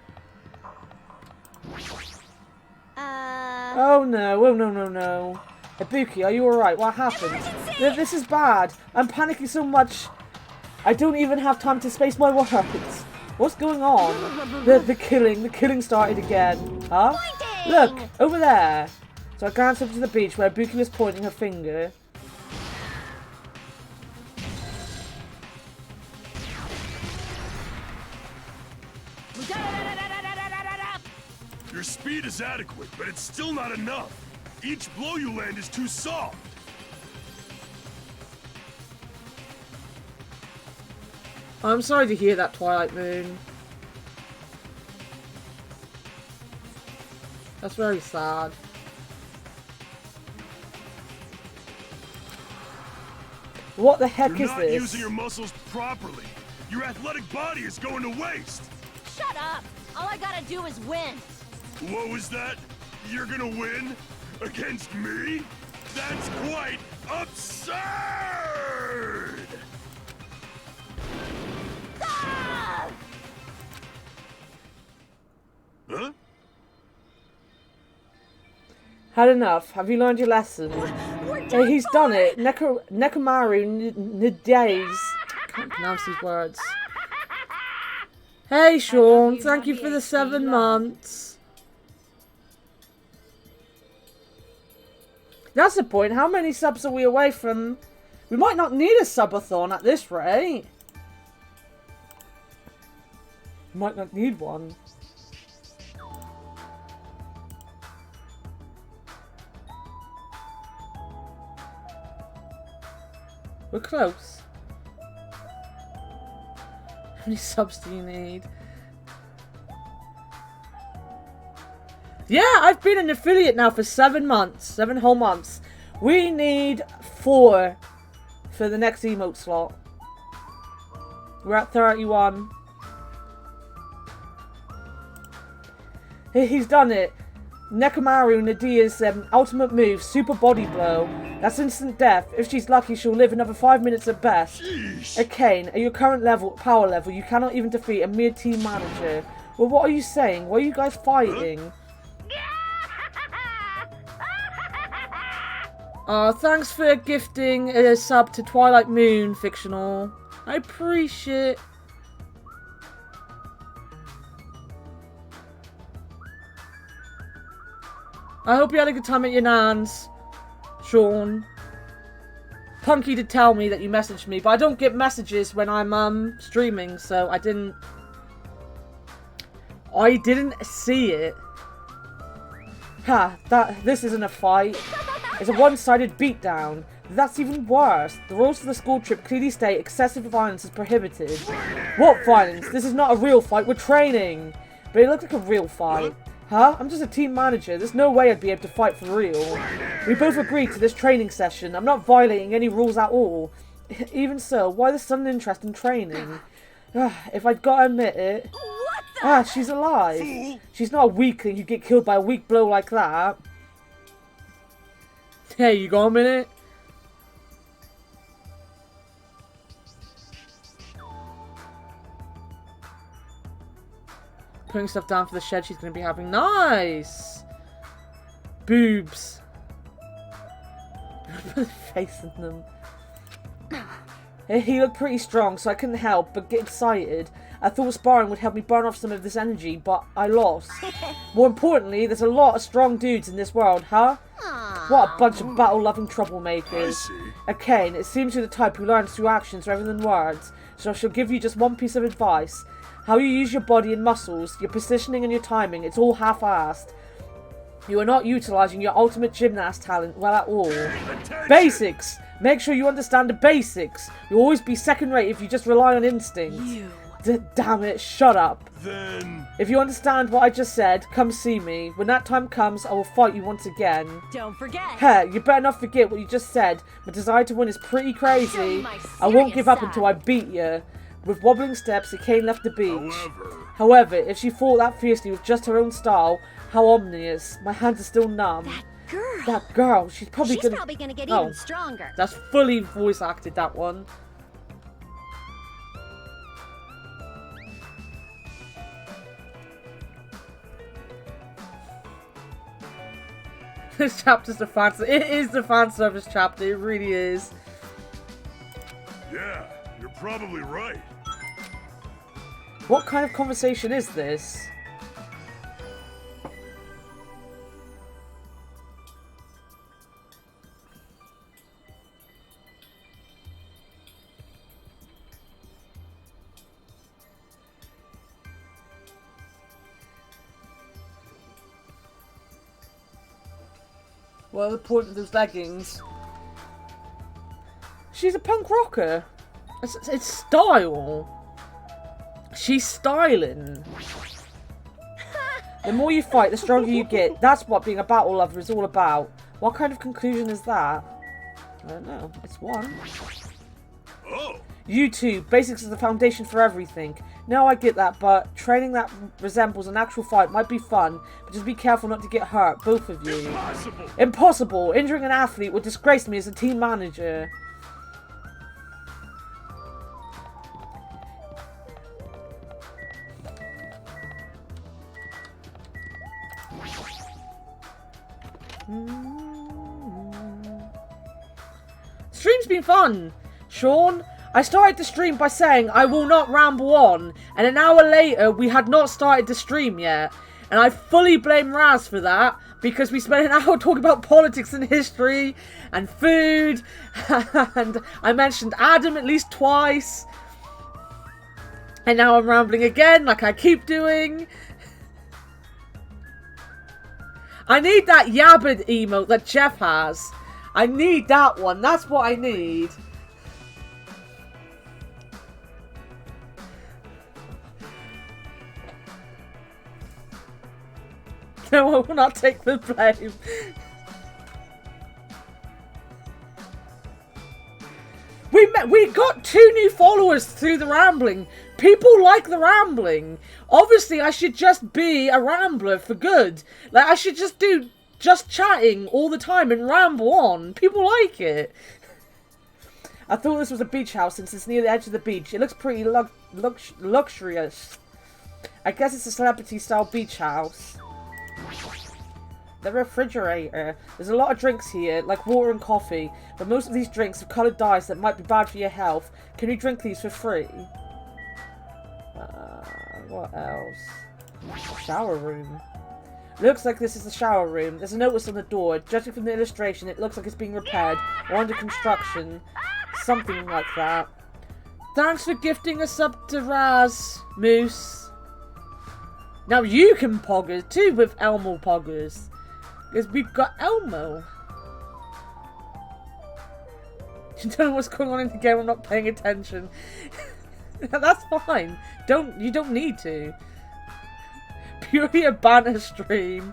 A: Oh no, oh no, no, no. Ibuki, are you alright? What happened? This is bad. I'm panicking so much. I don't even have time to space my words. What's going on? The killing started again. Huh? Look, over there. So I glanced up to the beach where Ibuki was pointing her finger.
D: Your speed is adequate, but it's still not enough. Each blow you land is too soft.
A: I'm sorry to hear that, Twilight Moon. That's very sad. What the heck
D: You're
A: is
D: not
A: this?
D: using your muscles properly. Your athletic body is going to waste.
C: Shut up! All I gotta do is win.
D: What was that? You're gonna win? Against me? That's quite absurd!
C: Ah!
D: Huh?
A: Had enough. Have you learned your lesson? Hey, he's done it. Nekomaru Nadays. Can't pronounce these words. Hey, Sean. Thank you for the 7 months. That's the point. How many subs are we away from? We might not need a subathon at this rate. Might not need one. We're close. How many subs do you need? Yeah, I've been an affiliate now for 7 months. 7 whole months. We need 4 for the next emote slot. We're at 31. He's done it. Nekomaru Nadia's ultimate move, Super Body Blow. That's instant death. If she's lucky, she'll live another 5 minutes at best. Kane, at your current power level, you cannot even defeat a mere team manager. Well, what are you saying? Why are you guys fighting? Thanks for gifting a sub to Twilight Moon, Fictional. I appreciate. I hope you had a good time at your nan's, Sean. Punky did tell me that you messaged me, but I don't get messages when I'm streaming, so I didn't see it. Ha, this isn't a fight. It's a one-sided beatdown. That's even worse. The rules for the school trip clearly state excessive violence is prohibited. What violence? This is not a real fight, we're training. But it looked like a real fight. Huh? I'm just a team manager. There's no way I'd be able to fight for real. We both agreed to this training session. I'm not violating any rules at all. Even so, why the sudden interest in training? If I'd gotta admit it. She's alive. She's not a weakling who'd get killed by a weak blow like that. Hey, you got a minute? Putting stuff down for the shed she's going to be having. Nice! Boobs. Put a face in them. He looked pretty strong, so I couldn't help but get excited. I thought sparring would help me burn off some of this energy, but I lost. More importantly, there's a lot of strong dudes in this world, huh? What a bunch of battle-loving troublemakers. Kane, it seems you're the type who learns through actions rather than words, so I shall give you just one piece of advice. How you use your body and muscles, your positioning and your timing, it's all half-assed. You are not utilizing your ultimate gymnast talent well at all.
D: Attention!
A: Basics! Make sure you understand the basics. You'll always be second-rate if you just rely on instinct. Damn it, shut up.
D: Then...
A: If you understand what I just said, come see me. When that time comes, I will fight you once again.
G: Don't forget.
A: Hey, you better not forget what you just said. My desire to win is pretty crazy.
G: my
A: I won't
G: serious
A: give up
G: side.
A: until I beat you. With wobbling steps, the cane left the beach.
D: However...
A: However, if she fought that fiercely with just her own style, how ominous. My hands are still numb. That girl, she's probably
C: She's
A: gonna...
C: probably gonna get
A: Oh.
C: even stronger.
A: That's fully voice acted, that one. This chapter's the fan service. It is the fan service chapter. It really is.
D: Yeah, you're probably right.
A: What kind of conversation is this? What are the point of those leggings? She's a punk rocker. It's style. She's styling. The more you fight, the stronger you get. That's what being a battle lover is all about. What kind of conclusion is that? I don't know. It's one.
D: Oh!
A: YouTube. Basics is the foundation for everything. No, I get that, but training that resembles an actual fight might be fun, but just be careful not to get hurt, both of you.
D: Impossible!
A: Impossible! Injuring an athlete would disgrace me as a team manager. Stream's been fun, Sean. I started the stream by saying I will not ramble on, and an hour later we had not started the stream yet. And I fully blame Raz for that, because we spent an hour talking about politics and history, and food, and I mentioned Adam at least twice. And now I'm rambling again, like I keep doing. I need that Yabbed emote that Jeff has. I need that one, that's what I need. No, I will not take the blame. We got 2 new followers through the rambling. People like the rambling. Obviously, I should just be a rambler for good. Like, I should just do just chatting all the time and ramble on. People like it. I thought this was a beach house since it's near the edge of the beach. It looks pretty luxurious. I guess it's a celebrity-style beach house. The refrigerator. There's a lot of drinks here, like water and coffee, but most of these drinks have coloured dyes that might be bad for your health. Can you drink these for free? What else? Shower room. Looks like this is the shower room. There's a notice on the door. Judging from the illustration, it looks like it's being repaired or under construction. Something like that. Thanks for gifting us up to Raz, Moose. Now you can poggers too with Elmo poggers. Because we've got Elmo. You don't know what's going on in the game, I'm not paying attention. That's fine. You don't need to. Purely a banner stream.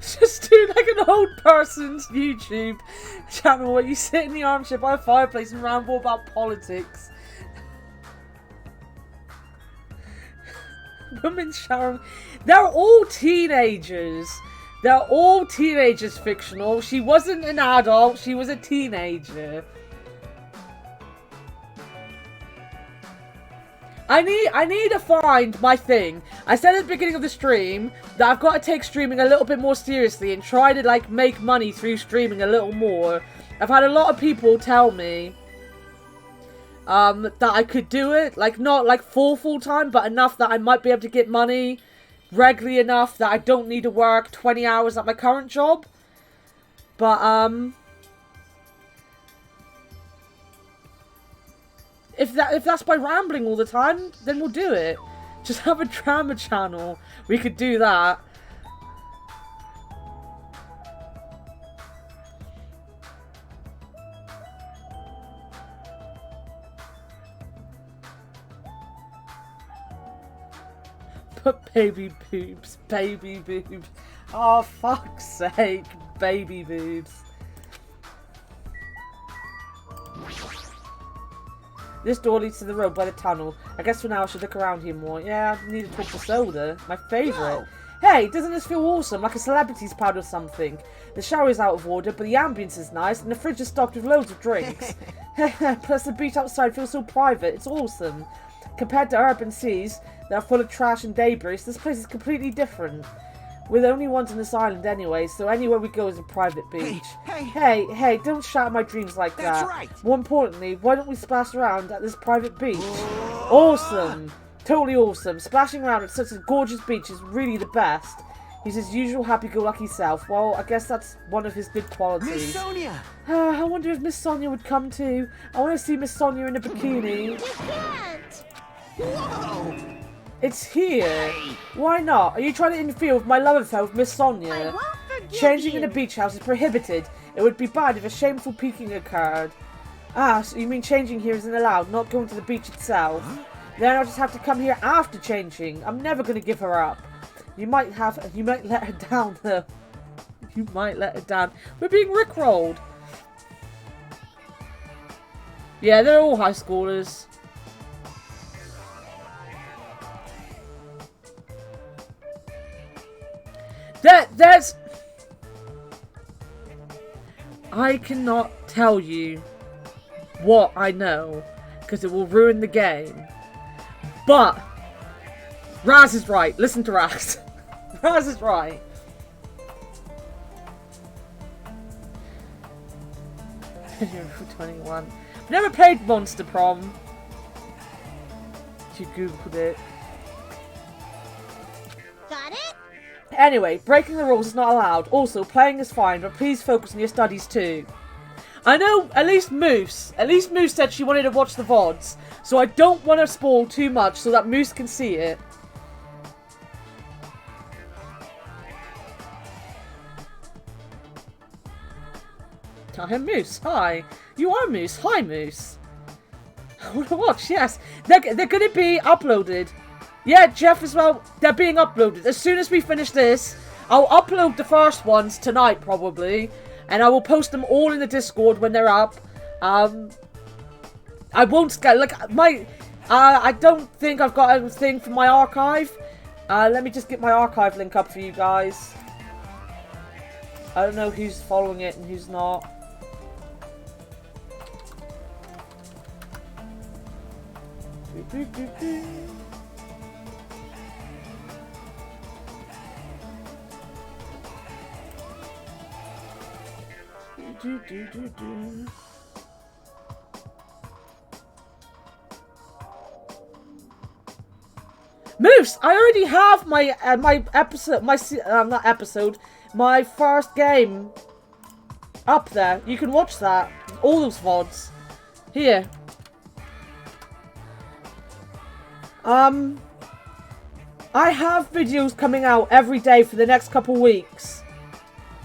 A: Just do like an old person's YouTube channel where you sit in the armchair by a fireplace and ramble about politics. Women showering. They're all teenagers. They're all teenagers fictional. She wasn't an adult, she was a teenager. I need to find my thing. I said at the beginning of the stream that I've got to take streaming a little bit more seriously and try to like make money through streaming a little more. I've had a lot of people tell me that I could do it, like not like full time, but enough that I might be able to get money regularly enough that I don't need to work 20 hours at my current job. But, if that's by rambling all the time, then we'll do it. Just have a drama channel. We could do that. But baby boobs, baby boobs. Oh, fuck's sake, baby boobs. This door leads to the road by the tunnel. I guess for now I should look around here more. Yeah, I need to talk to Soda, my favourite. Hey, doesn't this feel awesome? Like a celebrity's pad or something. The shower is out of order, but the ambience is nice, and the fridge is stocked with loads of drinks. Plus the beach outside feels so private. It's awesome. Compared to urban seas that are full of trash and debris, this place is completely different. We're the only ones on this island anyway, so anywhere we go is a private beach. Hey, don't shatter my dreams like that.
B: That's right.
A: More importantly, why don't we splash around at this private beach? Awesome. Totally awesome. Splashing around at such a gorgeous beach is really the best. He's his usual happy-go-lucky self. Well, I guess that's one of his good qualities.
B: Miss Sonia!
A: I wonder if Miss Sonia would come too. I want to see Miss Sonia in a bikini.
C: You can't!
B: Whoa!
A: It's here. Why not? Are you trying to interfere with my love affair with Miss
C: I
A: Sonia?
C: won't forgive
A: Changing
C: you.
A: in a beach house is prohibited. It would be bad if a shameful peeking occurred. Ah, so you mean changing here isn't allowed, not going to the beach itself? Then I'll just have to come here after changing. I'm never going to give her up. You might let her down though. You might let her down. We're being rickrolled. Yeah, they're all high schoolers. There's... I cannot tell you what I know, because it will ruin the game. But Raz is right. Listen to Raz. Raz is right. You're 21. I've never played Monster Prom. You googled it.
C: Got it?
A: Anyway, breaking the rules is not allowed. Also, playing is fine, but please focus on your studies too. I know at least Moose said she wanted to watch the VODs, so I don't want to spoil too much so that Moose can see it. I am Moose. Hi. You are Moose. Hi, Moose. I want to watch, yes. They're going to be uploaded. Yeah, Jeff as well. They're being uploaded. As soon as we finish this, I'll upload the first ones tonight, probably. And I will post them all in the Discord when they're up. I won't get, like, my... I don't think I've got anything from my archive. Let me just get my archive link up for you guys. I don't know who's following it and who's not. Moose, I already have my my first game up there. You can watch that, all those VODs here. I have videos coming out every day for the next couple weeks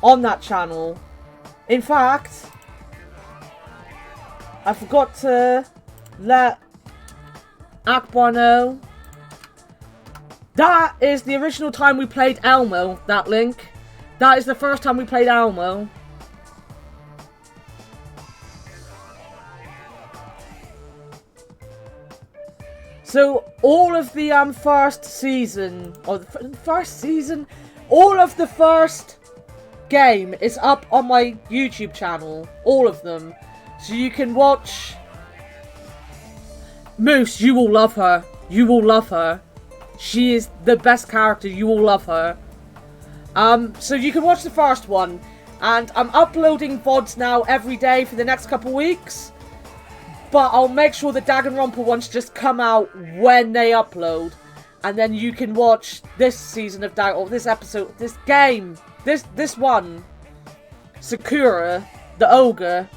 A: on that channel. In fact, I forgot to let Akbar know. That is the original time we played Elmo, that link. That is the first time we played Elmo. So, all of the first season, or the first season, all of the first game is up on my YouTube channel. All of them. So you can watch. Moose, you will love her. You will love her. She is the best character. You will love her. So you can watch the first one. And I'm uploading VODs now every day for the next couple weeks. But I'll make sure the Danganronpa ones just come out when they upload. And then you can watch this season of or this episode, this game, this one. Sakura, the ogre.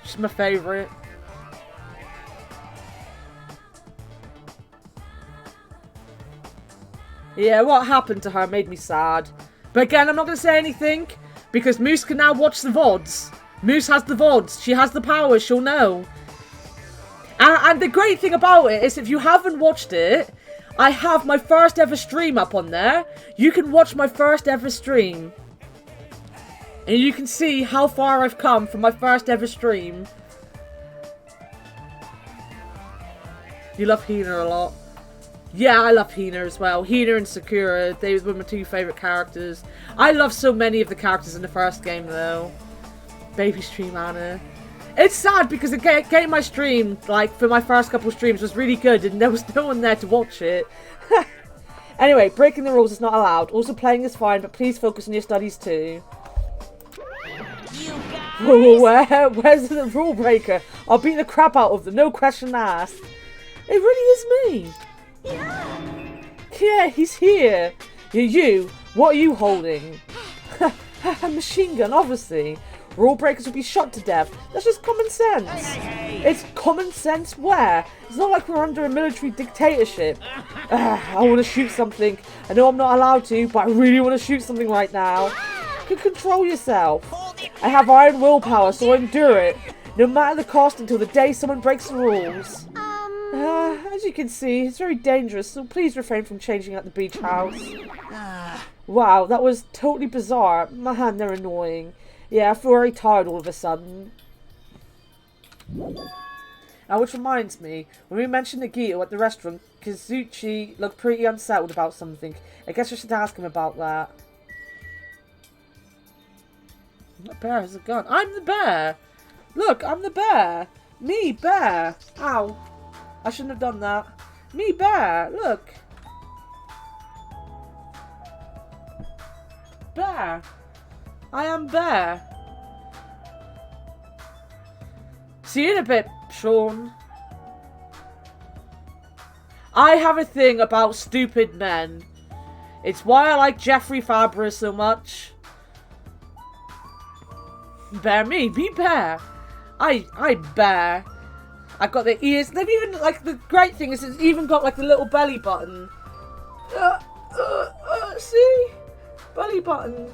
A: She's my favourite. Yeah, what happened to her made me sad. But again, I'm not going to say anything, because Moose can now watch the VODs. Moose has the VODs. She has the power. She'll know. And the great thing about it is, if you haven't watched it, I have my first ever stream up on there. You can watch my first ever stream. And you can see how far I've come from my first ever stream. You love Hina a lot. Yeah, I love Hina as well. Hina and Sakura, they were my two favourite characters. I love so many of the characters in the first game, though. Baby stream Anna. It's sad because getting my stream, like, for my first couple streams was really good and there was no one there to watch it. Anyway, breaking the rules is not allowed. Also, playing is fine, but please focus on your studies too. Where's the rule breaker? I'll beat the crap out of them, no question asked. It really is me. Yeah, he's here. You, what are you holding? A machine gun, obviously. Rule breakers will be shot to death. That's just common sense. It's common sense where? It's not like we're under a military dictatorship. I want to shoot something. I know I'm not allowed to, but I really want to shoot something right now. You can control yourself. I have iron willpower, so I endure it. No matter the cost until the day someone breaks the rules. As you can see, it's very dangerous, so please refrain from changing at the beach house. Wow, that was totally bizarre. Man, they're annoying. Yeah, I feel very tired all of a sudden. Which reminds me, when we mentioned Nagito at the restaurant, Kazuchi looked pretty unsettled about something. I guess I should ask him about that. That bear has a gun. I'm the bear! Look, I'm the bear! Me, bear! Ow. I shouldn't have done that. Me, bear! Look! Bear! I am bear! See you in a bit, Sean. I have a thing about stupid men. It's why I like Jeffrey Fabra so much. Bear me, be bear! I bear. I've got the ears. They've even, like, the great thing is it's even got, like, the little belly button. See? Belly button.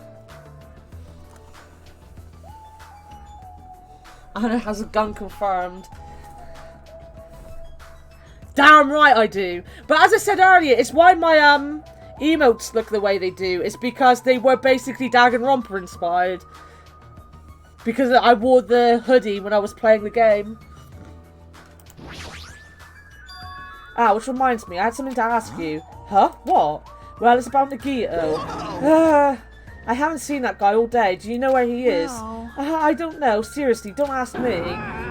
A: Anna has a gun confirmed. Damn right I do. But as I said earlier, it's why my, emotes look the way they do. It's because they were basically Danganronpa inspired. Because I wore the hoodie when I was playing the game. Which reminds me, I had something to ask you. Huh? What? Well, it's about Nagito. I haven't seen that guy all day. Do you know where he is?
G: No.
A: I don't know. Seriously, don't ask me.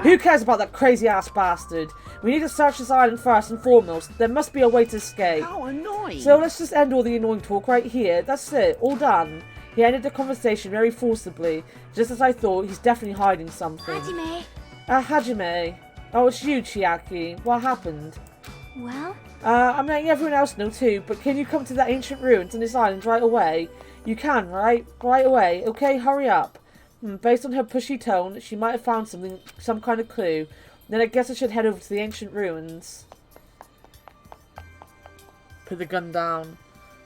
A: Who cares about that crazy-ass bastard? We need to search this island first and foremost. There must be a way to escape.
G: How annoying.
A: So let's just end all the annoying talk right here. That's it. All done. He ended the conversation very forcibly. Just as I thought, he's definitely hiding something.
C: Hajime.
A: Hajime. Oh, it's you, Chiaki. What happened?
C: Well?
A: I'm letting everyone else know too, but can you come to the ancient ruins on this island right away? You can, right? Right away. Okay, hurry up. Based on her pushy tone, she might have found something, some kind of clue. Then I guess I should head over to the ancient ruins. Put the gun down.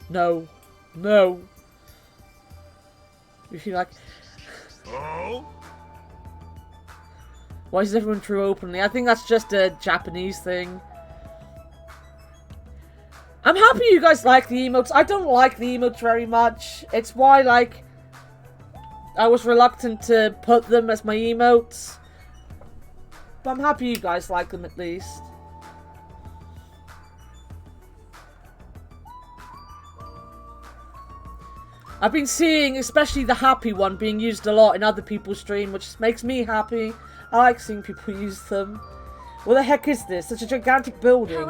A: No. No. You feel like...
D: Oh?
A: Why is everyone true openly? I think that's just a Japanese thing. I'm happy you guys like the emotes. I don't like the emotes very much. It's why, like, I was reluctant to put them as my emotes. But I'm happy you guys like them at least. I've been seeing, especially the happy one, being used a lot in other people's stream, which makes me happy. I like seeing people use them. What the heck is this? Such a gigantic building.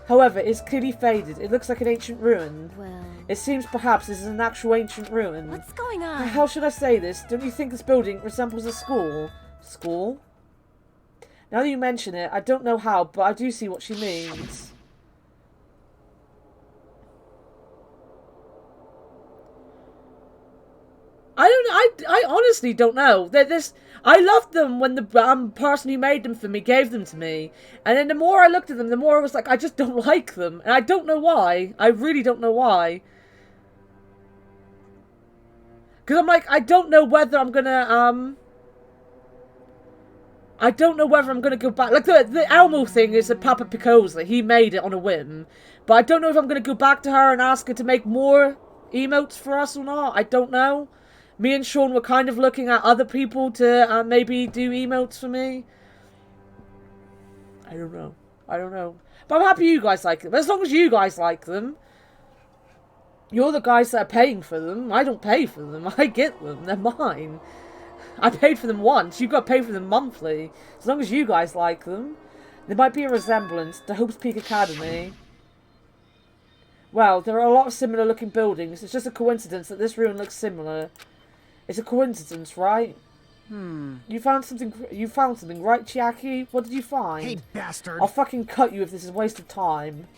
A: However, it's clearly faded. It looks like an ancient ruin.
C: Well...
A: It seems perhaps this is an actual ancient ruin.
C: What's going on?
A: How should I say this? Don't you think this building resembles a school? School? Now that you mention it, I don't know how, but I do see what she means. honestly don't know. I loved them when the person who made them for me gave them to me. And then the more I looked at them, the more I was like, I just don't like them. And I don't know why. I really don't know why. Because I'm like, I don't know whether I'm gonna, I don't know whether I'm gonna go back. Like, the Elmo thing is a Papa Picosa. He made it on a whim. But I don't know if I'm gonna go back to her and ask her to make more emotes for us or not. I don't know. Me and Sean were kind of looking at other people to maybe do emotes for me. I don't know. I don't know. But I'm happy you guys like them. As long as you guys like them. You're the guys that are paying for them. I don't pay for them. I get them. They're mine. I paid for them once. You've got to pay for them monthly. As long as you guys like them. There might be a resemblance to Hope's Peak Academy. Well, there are a lot of similar looking buildings. It's just a coincidence that this ruin looks similar. It's a coincidence, right? You found something, right, Chiaki? What did you find?
B: Hey, bastard!
A: I'll fucking cut you if this is a waste of time.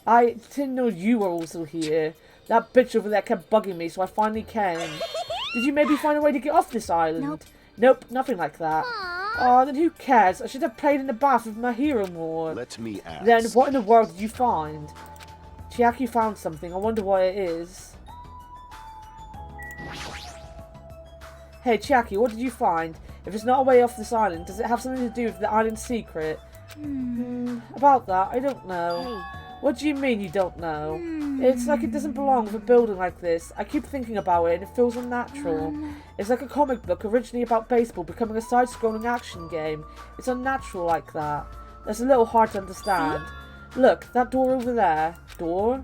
A: I didn't know you were also here. That bitch over there kept bugging me, so I finally came. Did you maybe find a way to get off this island? Nope, nothing like that. Oh, then who cares? I should have played in the bath with my hero more.
D: Let me ask.
A: Then, what in the world did you find? Chiaki found something. I wonder what it is. Hey, Chiaki, what did you find? If it's not a way off this island, does it have something to do with the island's secret? About that, I don't know. What do you mean you don't know? It's like it doesn't belong with a building like this. I keep thinking about it and it feels unnatural. It's like a comic book originally about baseball becoming a side-scrolling action game. It's unnatural like that. That's a little hard to understand. Look, that door over there. Door?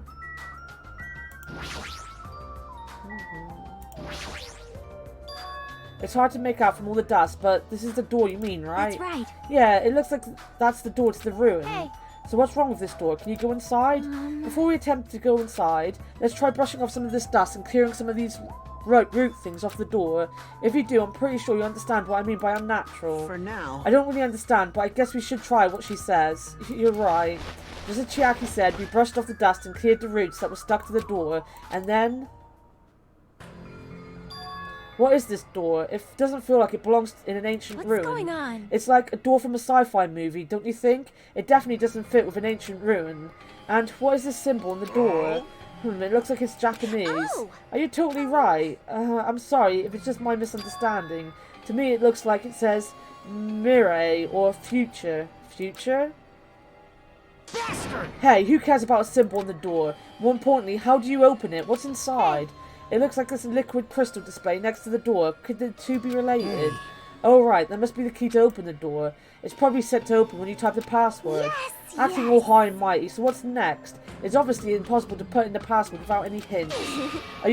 A: It's hard to make out from all the dust, but this is the door you mean, right?
C: That's right.
A: Yeah, it looks like that's the door to the ruin.
C: Hey.
A: So what's wrong with this door? Can you go inside? Before we attempt to go inside, let's try brushing off some of this dust and clearing some of these root things off the door. If you do, I'm pretty sure you understand what I mean by unnatural.
B: For now.
A: I don't really understand, but I guess we should try what she says. You're right. Just as Chiaki said, we brushed off the dust and cleared the roots that were stuck to the door, and then... What is this door? It doesn't feel like it belongs in an ancient ruin.
C: What's going on?
A: It's like a door from a sci-fi movie, don't you think? It definitely doesn't fit with an ancient ruin. And what is this symbol on the door? It looks like it's Japanese.
C: Oh.
A: Are you totally right? I'm sorry if it's just my misunderstanding. To me it looks like it says Mirai or future. Future?
B: Bastard!
A: Hey, who cares about a symbol on the door? More importantly, how do you open it? What's inside? It looks like there's a liquid crystal display next to the door. Could the two be related? Oh right, that must be the key to open the door. It's probably set to open when you type the password.
C: Yes,
A: Acting all high and mighty, so what's next? It's obviously impossible to put in the password without any hints. Are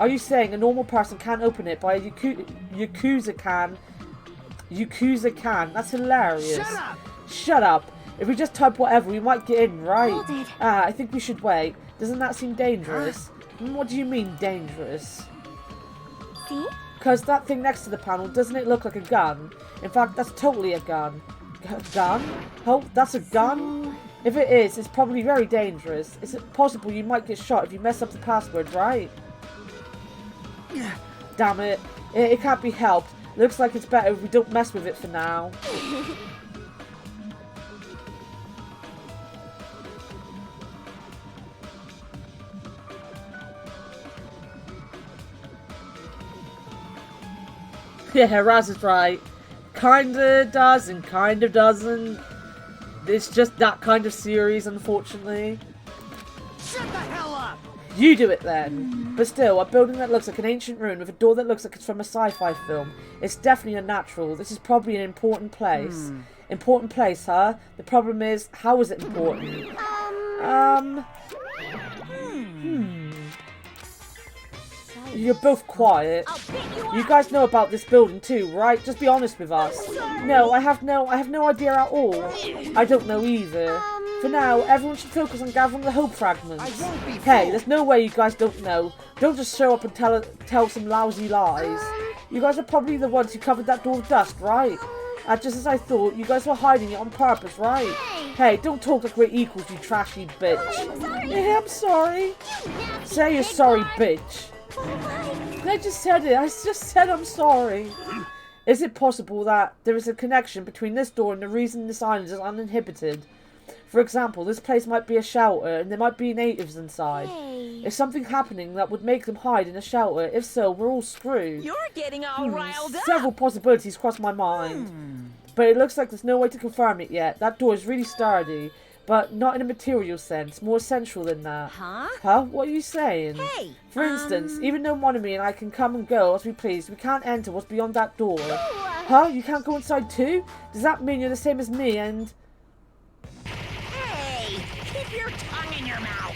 A: you saying a normal person can't open it, but a Yakuza can? Yakuza can. That's hilarious.
B: Shut up!
A: Shut up. If we just type whatever, we might get in, right?
C: Hold it.
A: I think we should wait. Doesn't that seem dangerous? What do you mean, dangerous?
C: See?
A: Because that thing next to the panel, doesn't it look like a gun? In fact, that's totally a gun. Gun? Oh, that's a gun? If it is, it's probably very dangerous. Is it possible you might get shot if you mess up the password, right? Damn it. It can't be helped. Looks like it's better if we don't mess with it for now. Yeah, Raz is right. Kinda does and kind of doesn't. It's just that kind of series, unfortunately.
B: Shut the hell up!
A: You do it then. But still, a building that looks like an ancient ruin with a door that looks like it's from a sci-fi film. It's definitely unnatural. This is probably an important place. Important place, huh? The problem is, how is it important? You're both quiet. You guys know about this building too, right? Just be honest with us. No, I have no idea at all. I don't know either. For now, everyone should focus on gathering the hope fragments. Hey, there's no way you guys don't know. Don't just show up and tell some lousy lies. You guys are probably the ones who covered that door with dust, right? Just as I thought, you guys were hiding it on purpose, right? Hey, don't talk like we're equals, you trashy bitch. Yeah, I'm sorry. Say you're sorry, bitch. I just said it. I just said I'm sorry. Is it possible that there is a connection between this door and the reason this island is uninhibited? For example, this place might be a shelter and there might be natives inside.
C: Hey.
A: Is something happening that would make them hide in a shelter? If so, we're all screwed.
G: You're getting all riled up.
A: Several possibilities cross my mind. But it looks like there's no way to confirm it yet. That door is really sturdy, but not in a material sense, more essential than that.
G: Huh?
A: Huh? What are you saying?
G: Hey,
A: For instance, even though Monami and I can come and go as we please, we can't enter what's beyond that door. Huh? You can't go inside too? Does that mean you're the same as me and...
G: Hey, keep your tongue in your mouth.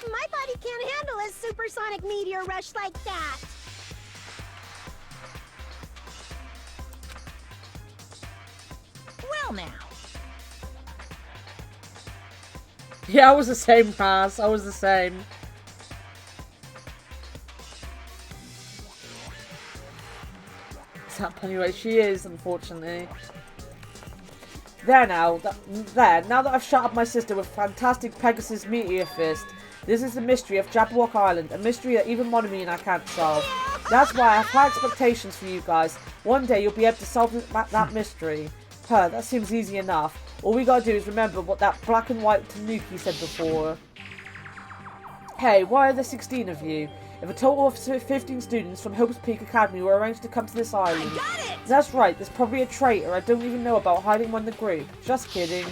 C: My body can't handle a supersonic meteor rush like that.
G: Well now.
A: Yeah, I was the same, Raz. I was the same. Is that Pennywise? She is, unfortunately. Now that I've shut up my sister with fantastic Pegasus Meteor Fist, this is the mystery of Jabberwock Island, a mystery that even Monami and I can't solve. That's why I have high expectations for you guys. One day you'll be able to solve that mystery. Huh, that seems easy enough. All we gotta do is remember what that black and white Tanuki said before. Hey, why are there 16 of you? If a total of 15 students from Hope's Peak Academy were arranged to come to this island.
G: Got it!
A: That's right, there's probably a traitor I don't even know about hiding among the group. Just kidding.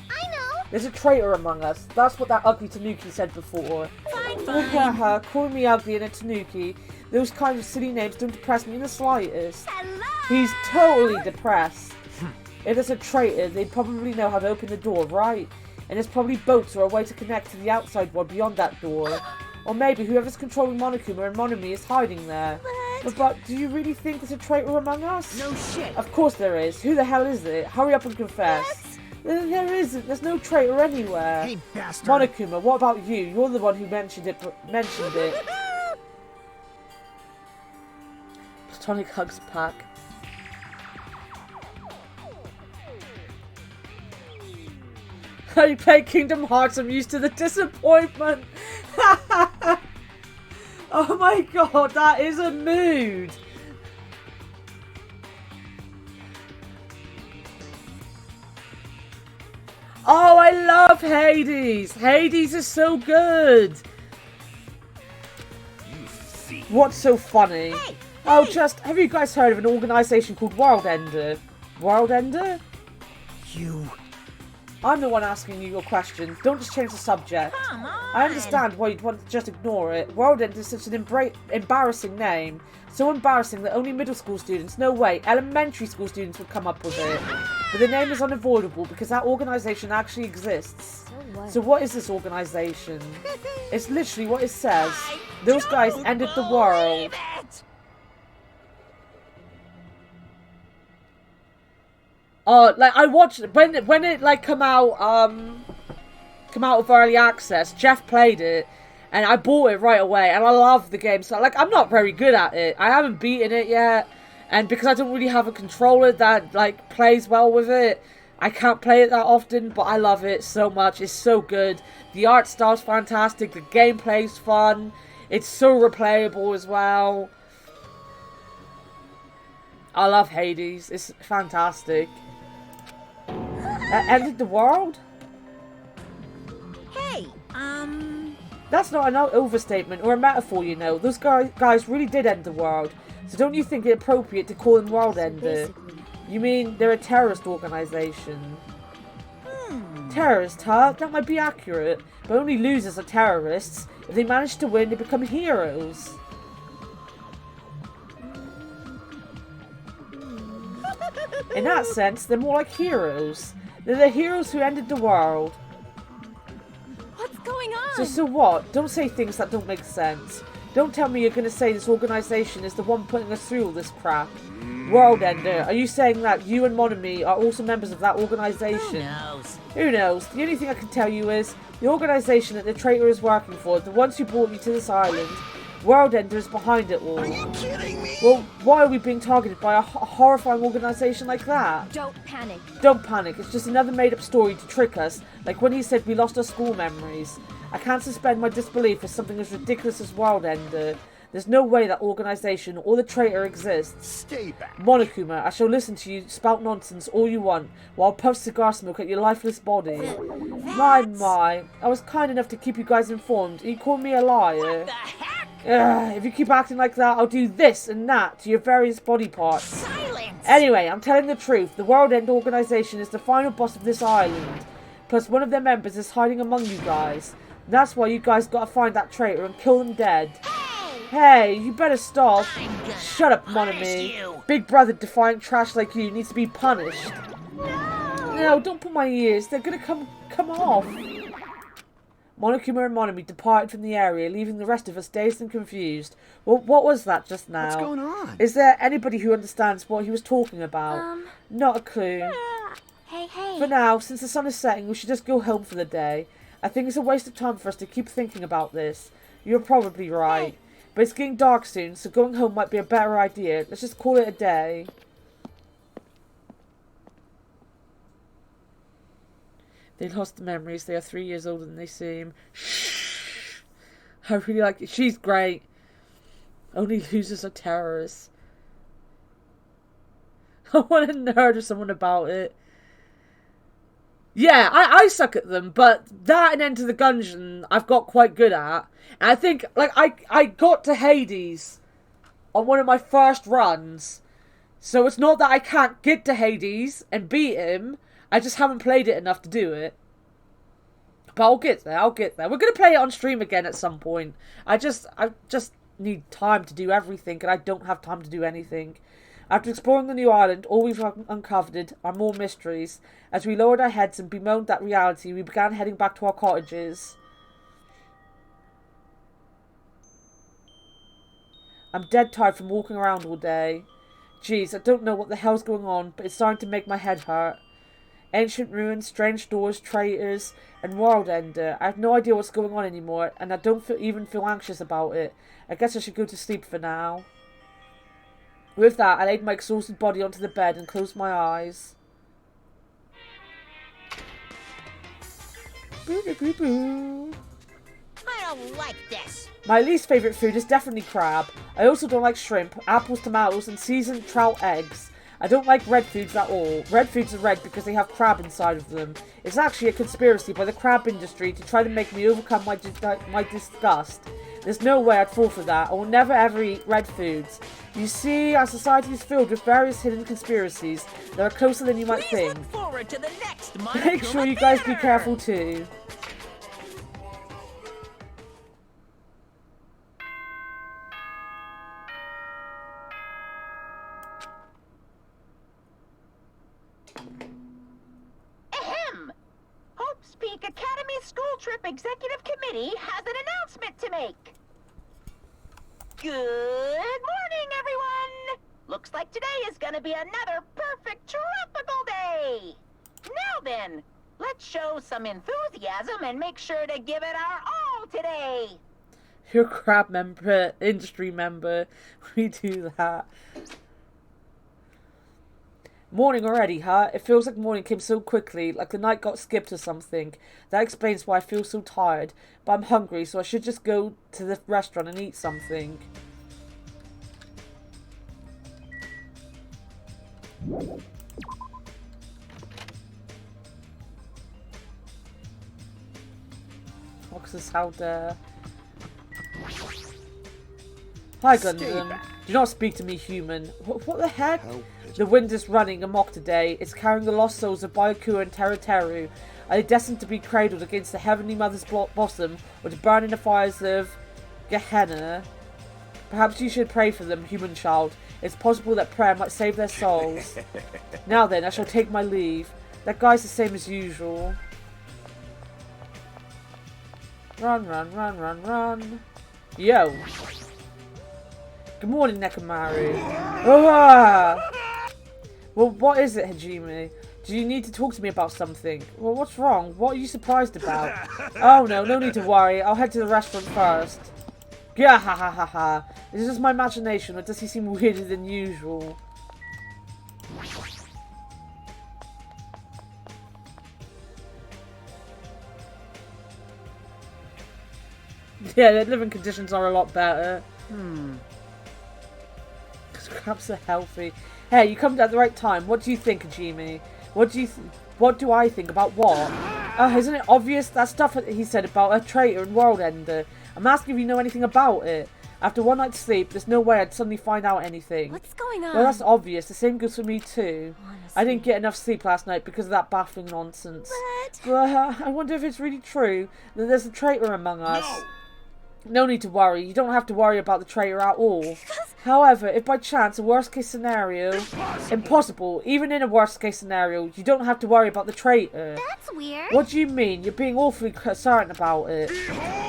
C: I know.
A: There's a traitor among us. That's what that ugly Tanuki said before.
G: Fine,
A: Look at her, calling me ugly and a Tanuki. Those kinds of silly names don't depress me in the slightest.
C: Hello.
A: He's totally depressed. If there's a traitor, they'd probably know how to open the door, right? And there's probably boats or a way to connect to the outside world beyond that door. Or maybe whoever's controlling Monokuma and Monami is hiding there. But do you really think there's a traitor among us?
G: No shit.
A: Of course there is. Who the hell is it? Hurry up and confess. There isn't. There's no traitor anywhere.
B: Hey, bastard.
A: Monokuma, what about you? You're the one who mentioned it. Platonic Hugs Pack. I play Kingdom Hearts, I'm used to the disappointment. Oh my god, that is a mood. Oh, I love Hades. Hades is so good. What's so funny? Oh, have you guys heard of an organisation called World Ender? World Ender? I'm the one asking you your questions. Don't just change the subject.
G: Come on.
A: I understand why you'd want to just ignore it. World End is such an embarrassing name. So embarrassing that only middle school students, no way, elementary school students would come up with it. But the name is unavoidable because that organisation actually exists. So what is this organisation? It's literally what it says. Those guys ended the world. Oh, like I watched when it like come out of early access. Jeff played it, and I bought it right away, and I love the game. So like I'm not very good at it. I haven't beaten it yet, and because I don't really have a controller that like plays well with it, I can't play it that often. But I love it so much. It's so good. The art style's fantastic. The gameplay's fun. It's so replayable as well. I love Hades. It's fantastic. Ended the world?
G: Hey,
A: That's not an overstatement or a metaphor, you know. Those guys really did end the world. So don't you think it appropriate to call them World Ender? You mean they're a terrorist organisation? Terrorist, huh? That might be accurate. But only losers are terrorists. If they manage to win, they become heroes. In that sense, they're more like heroes. They're the heroes who ended the world.
G: what's going on?
A: So what? Don't say things that don't make sense. Don't tell me you're going to say this organisation is the one putting us through all this crap. World Ender, are you saying that you and Monami are also members of that organisation?
G: Who knows?
A: Who knows? The only thing I can tell you is, the organisation that the traitor is working for, the ones who brought you to this island, World Ender is behind it all.
D: Are you kidding me?
A: Well, why are we being targeted by a horrifying organisation like that?
G: Don't panic.
A: Don't panic, it's just another made-up story to trick us, like when he said we lost our school memories. I can't suspend my disbelief for something as ridiculous as World Ender. There's no way that organisation or the traitor exists.
D: Stay back.
A: Monokuma, I shall listen to you spout nonsense all you want, while I'll puff cigar smoke at your lifeless body. My, I was kind enough to keep you guys informed, and you call me a liar.
G: The heck?
A: If you keep acting like that, I'll do this and that to your various body parts.
G: Silence!
A: Anyway, I'm telling the truth. The World End organisation is the final boss of this island. Plus, one of their members is hiding among you guys. And that's why you guys gotta find that traitor and kill them dead. Hey, you better stop. Shut up, Monami.
G: you.
A: Big brother defiant trash like you needs to be punished. No, don't put my ears. They're gonna come off. Monokuma and Monami departed from the area, leaving the rest of us dazed and confused. Well, what was that just now?
D: What's going on?
A: Is there anybody who understands what he was talking about? Not a clue.
C: Hey, hey.
A: For now, since the sun is setting, we should just go home for the day. I think it's a waste of time for us to keep thinking about this. You're probably right. But it's getting dark soon, so going home might be a better idea. Let's just call it a day. They lost the memories. They are 3 years older than they seem. Shh. I really like it. She's great. Only losers are terrorists. I want to nerd with someone about it. Yeah, I suck at them, but that and Enter the Gungeon I've got quite good at. And I think, like, I got to Hades on one of my first runs. So it's not that I can't get to Hades and beat him. I just haven't played it enough to do it. But I'll get there, We're going to play it on stream again at some point. I just need time to do everything, and I don't have time to do anything. After exploring the new island, all we've uncovered are more mysteries. As we lowered our heads and bemoaned that reality, we began heading back to our cottages. I'm dead tired from walking around all day. Jeez, I don't know what the hell's going on, but it's starting to make my head hurt. Ancient ruins, strange doors, traitors, and World Ender. I have no idea what's going on anymore, and I don't even feel anxious about it. I guess I should go to sleep for now. With that, I laid my exhausted body onto the bed and closed my eyes. Boo-boo-boo-boo.
G: I don't like this.
A: My least favourite food is definitely crab. I also don't like shrimp, apples, tomatoes, and seasoned trout eggs. I don't like red foods at all. Red foods are red because they have crab inside of them. It's actually a conspiracy by the crab industry to try to make me overcome my disgust. There's no way I'd fall for that. I will never ever eat red foods. You see, our society is filled with various hidden conspiracies that are closer than you might think.
G: Look forward to the next
A: Make sure you guys be careful too.
H: Ahem! Hope's Peak Academy School Trip Executive Committee has an announcement to make. Good morning, everyone! Looks like today is gonna be another perfect tropical day! Now then, let's show some enthusiasm and make sure to give it our all today!
A: You're a crab member, industry member. We do that. Morning already, huh? It feels like morning came so quickly, like the night got skipped or something. That explains why I feel so tired. But I'm hungry, so I should just go to the restaurant and eat something. Foxes, how dare. Hi, Gundam. Do not speak to me, human. What the heck? The wind is running amok today. It's carrying the lost souls of Byakuya and Teruteru. Are they destined to be cradled against the Heavenly Mother's bosom, or to burn in the fires of Gehenna? Perhaps you should pray for them, human child. It's possible that prayer might save their souls. Now then, I shall take my leave. That guy's the same as usual. Run, run, run, run, run. Yo. Good morning, Nekomaru. Ah! Well, what is it, Hajime? Do you need to talk to me about something? Well, what's wrong? What are you surprised about? Oh no, no need to worry. I'll head to the restaurant first. Yeah, ha ha ha ha. Is this just my imagination, or does he seem weirder than usual? Yeah, their living conditions are a lot better. Because crabs are healthy. Hey, you come at the right time. What do you think, Hajime? What do I think about what? Isn't it obvious? That stuff that he said about a traitor and world ender. I'm asking if you know anything about it. After one night's sleep, there's no way I'd suddenly find out anything.
C: What's going on?
A: Well, that's obvious. The same goes for me too.
C: Honestly.
A: I didn't get enough sleep last night because of that baffling nonsense.
C: But...
A: I wonder if it's really true that there's a traitor among us.
D: No!
A: No need to worry. You don't have to worry about the traitor at all. However, if by chance a worst case scenario... Impossible. Even in a worst case scenario, you don't have to worry about the traitor.
C: That's weird.
A: What do you mean? You're being awfully certain about it.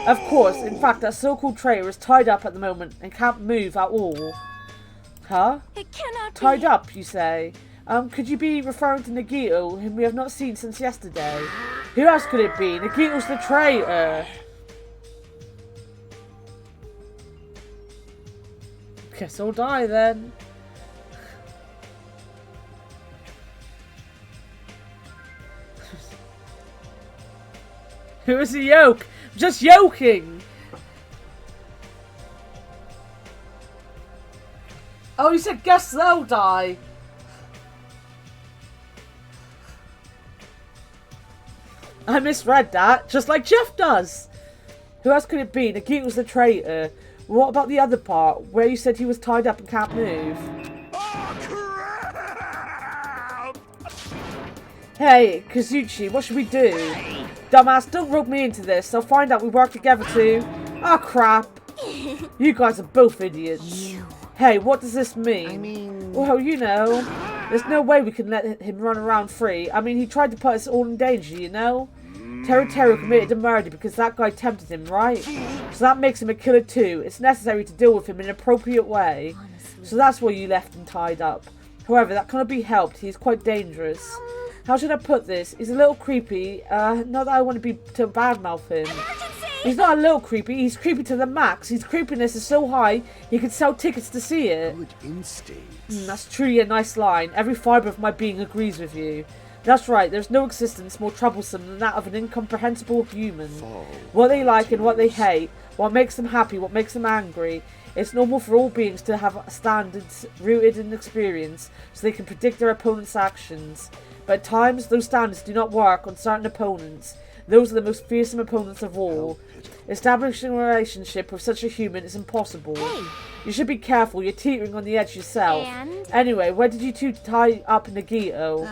A: Of course. In fact, that so-called traitor is tied up at the moment and can't move at all. Huh?
C: It cannot
A: Tied
C: be.
A: up, you say? Could you be referring to Nagito, whom we have not seen since yesterday? Who else could it be? Nagito's the traitor. Guess I'll die then. Who is the yoke? I'm just yoking. Oh, you said guess they'll die. I misread that, just like Jeff does. Who else could it be? Nagito's the traitor. What about the other part, where you said he was tied up and can't move?
D: Oh, crap!
A: Hey, Kazuchi, what should we do? Dumbass, don't rope me into this. I'll find out we work together too. Oh, crap. You guys are both idiots. Hey, what does this mean?
F: I mean...
A: Well, you know, there's no way we can let him run around free. I mean, he tried to put us all in danger, you know? Teru committed a murder because that guy tempted him, right? So that makes him a killer too. It's necessary to deal with him in an appropriate way.
C: Honestly.
A: So that's why you left him tied up. However, that cannot be helped. He's quite dangerous. How should I put this? He's a little creepy. Not that I want to be to badmouth him. He's not a little creepy. He's creepy to the max. His creepiness is so high, he could sell tickets to see it.
D: Good instincts.
A: That's truly a nice line. Every fibre of my being agrees with you. That's right, there's no existence more troublesome than that of an incomprehensible human. What they like and what they hate, what makes them happy, what makes them angry. It's normal for all beings to have standards rooted in experience, so they can predict their opponent's actions. But at times, those standards do not work on certain opponents. Those are the most fearsome opponents of all. Establishing a relationship with such a human is impossible.
C: Hey.
A: You should be careful, you're teetering on the edge yourself.
C: And?
A: Anyway, where did you two tie up Nagito?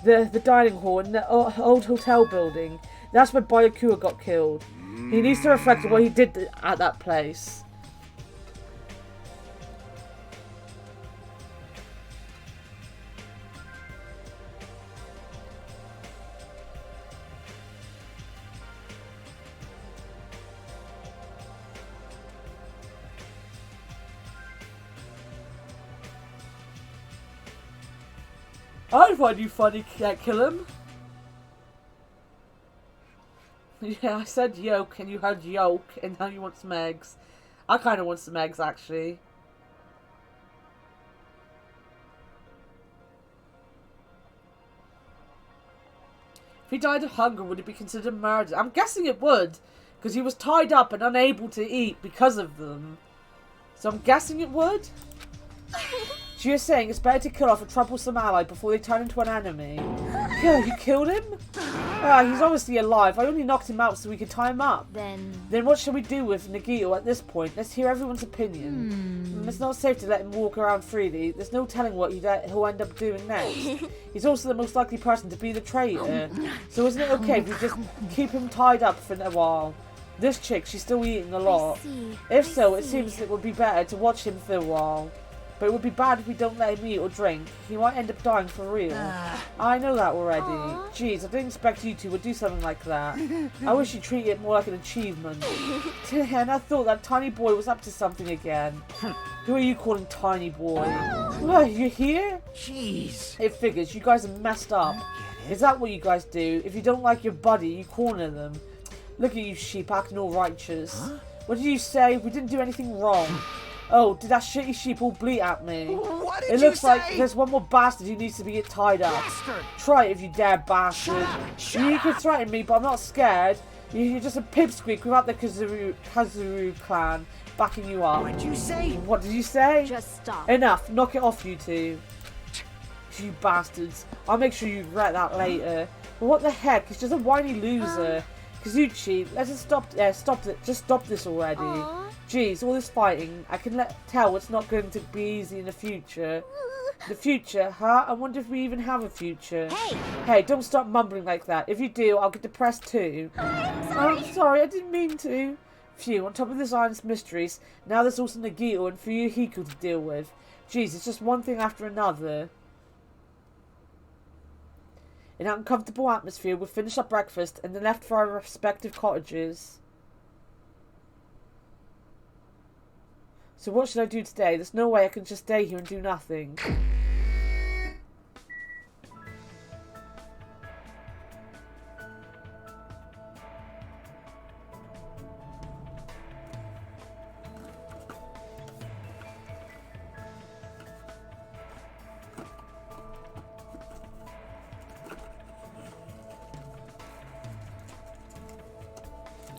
A: The dining hall in the old hotel building. That's where Byakuya got killed. He needs to reflect on what he did at that place. I find you funny, can't kill him. Yeah, I said yoke and you heard yoke and now you want some eggs. I kind of want some eggs actually. If he died of hunger, would it be considered murder? I'm guessing it would, because he was tied up and unable to eat because of them. So I'm guessing it would. So you're saying it's better to kill off a troublesome ally before they turn into an enemy? Yeah, you killed him? He's obviously alive. I only knocked him out so we could tie him up. Then what shall we do with Nagito at this point? Let's hear everyone's opinion. It's not safe to let him walk around freely. There's no telling what he'll end up doing next. He's also the most likely person to be the traitor. So isn't it okay if we just keep him tied up for a while? This chick, she's still eating a lot. If so, it seems it would be better to watch him for a while. But it would be bad if we don't let him eat or drink. He might end up dying for real. I know that already. Jeez, I didn't expect you two would do something like that. I wish you'd treat it more like an achievement. And I thought that tiny boy was up to something again. Who are you calling tiny boy? What, you here?
B: Jeez.
A: It figures, you guys are messed up. Is that what you guys do? If you don't like your buddy, you corner them. Look at you sheep acting all righteous. What did you say? We didn't do anything wrong. Oh, did that shitty sheep all bleat at me?
B: What did
A: It
B: you
A: looks like
B: say?
A: there's one more bastard who needs to be tied up.
B: Bastard!
A: Try it if you dare, bastard.
B: Shut
A: You
B: up!
A: can threaten me, but I'm not scared. You're just a pipsqueak without the Kazuru clan backing you up.
B: What'd you say?
A: What did you say?
C: Just stop.
A: Enough. Knock it off, you two. You bastards. I'll make sure you regret that later. But what the heck? He's just a whiny loser. Kazuchi, let's just stop it. Just stop this already.
C: Aw.
A: Jeez, all this fighting. I can tell it's not going to be easy in the future. The future, huh? I wonder if we even have a future.
C: Hey!
A: Hey, don't stop mumbling like that. If you do, I'll get depressed too. I'm sorry, I didn't mean to. Phew, on top of this island's mysteries, now there's also Nagito and Fuyuhiko to deal with. Jeez, it's just one thing after another. In an uncomfortable atmosphere, we finished our breakfast and then left for our respective cottages. So what should I do today? There's no way I can just stay here and do nothing.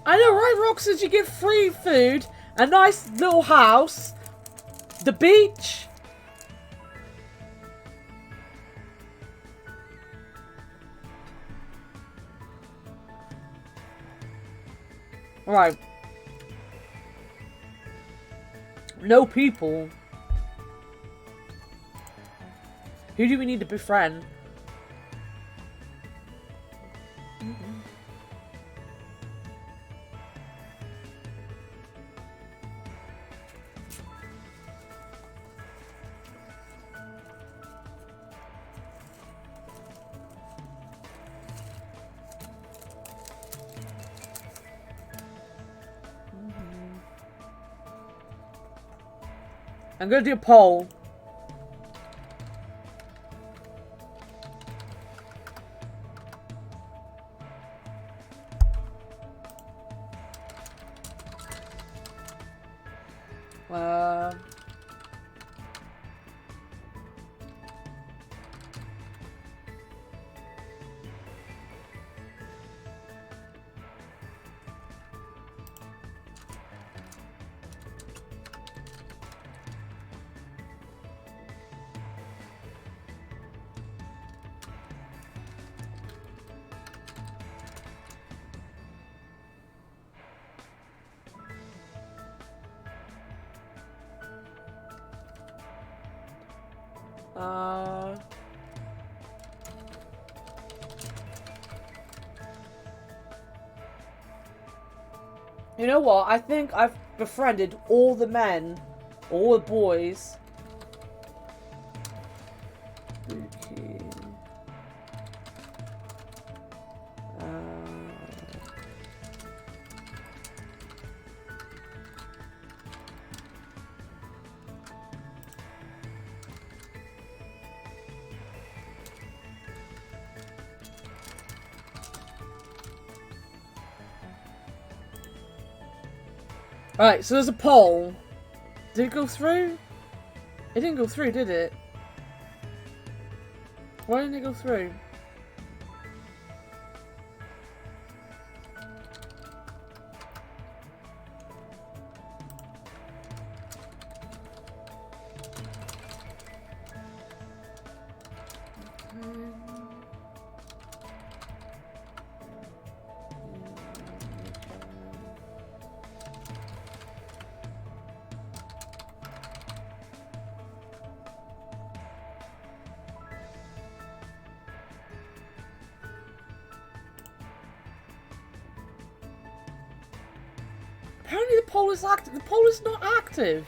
A: I know, right, Roxas? You get free food, a nice little house, the beach. Right. No people. Who do we need to befriend? I'm gonna do a poll. You know what? I think I've befriended all the men, all the boys. Okay. Alright, so there's a poll. Did it go through? It didn't go through, did it? Why didn't it go through? Apparently the poll is active. The poll is not active.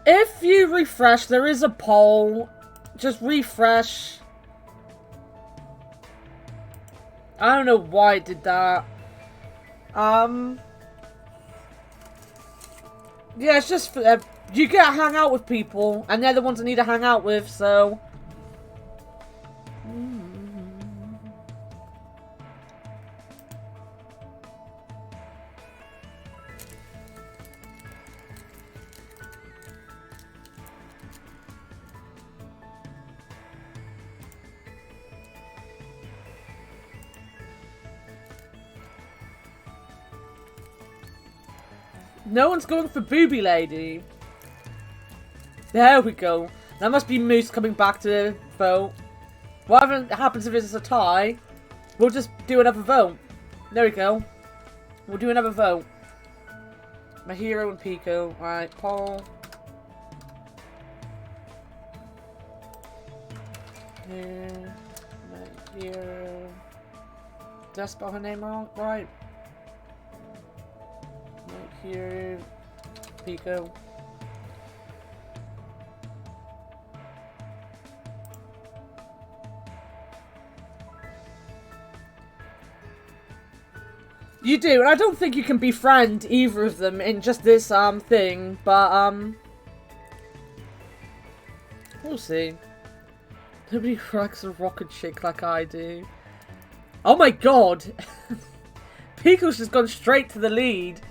A: If you refresh, there is a poll. Just refresh. I don't know why it did that. Yeah, it's just you get to hang out with people, and they're the ones I need to hang out with, so. No one's going for Booby Lady. There we go. That must be Moose coming back to vote. Whatever happens if it's a tie, we'll just do another vote. There we go. We'll do another vote. My hero and Pico. Alright, Paul. Here. My hero. Did I spell her name wrong? Right. Here, Pico. You do, and I don't think you can befriend either of them in just this thing, but we'll see. Nobody likes a rocket chick like I do. Oh my god! Pico's just gone straight to the lead.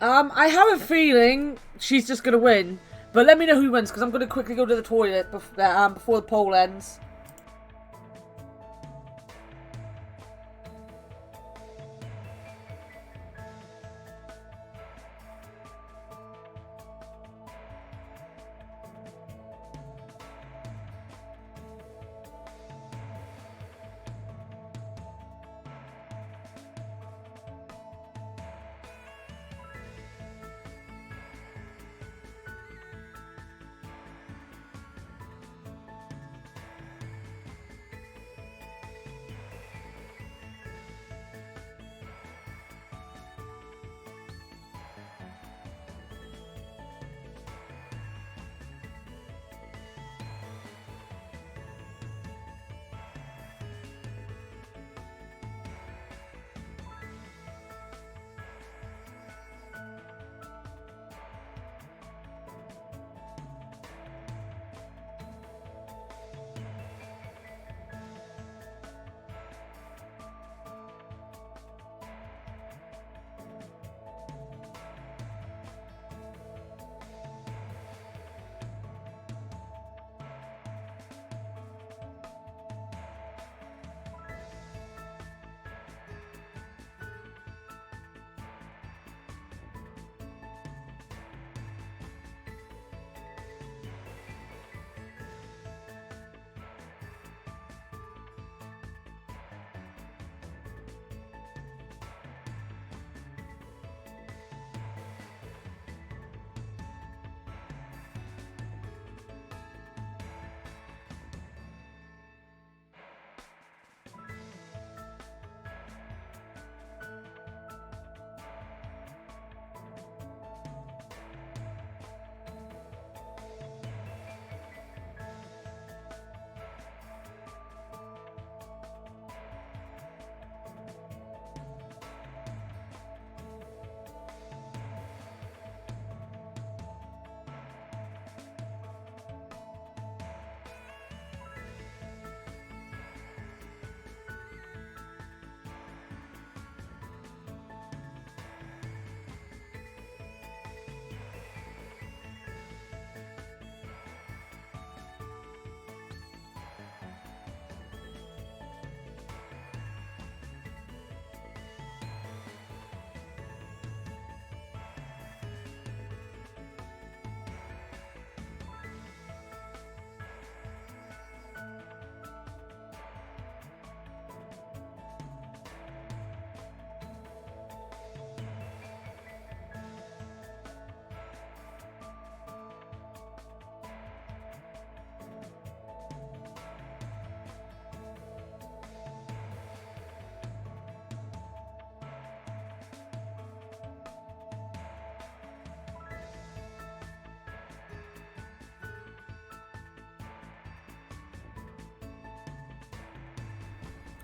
A: I have a feeling she's just gonna win. But let me know who wins, because I'm gonna quickly go to the toilet before the poll ends.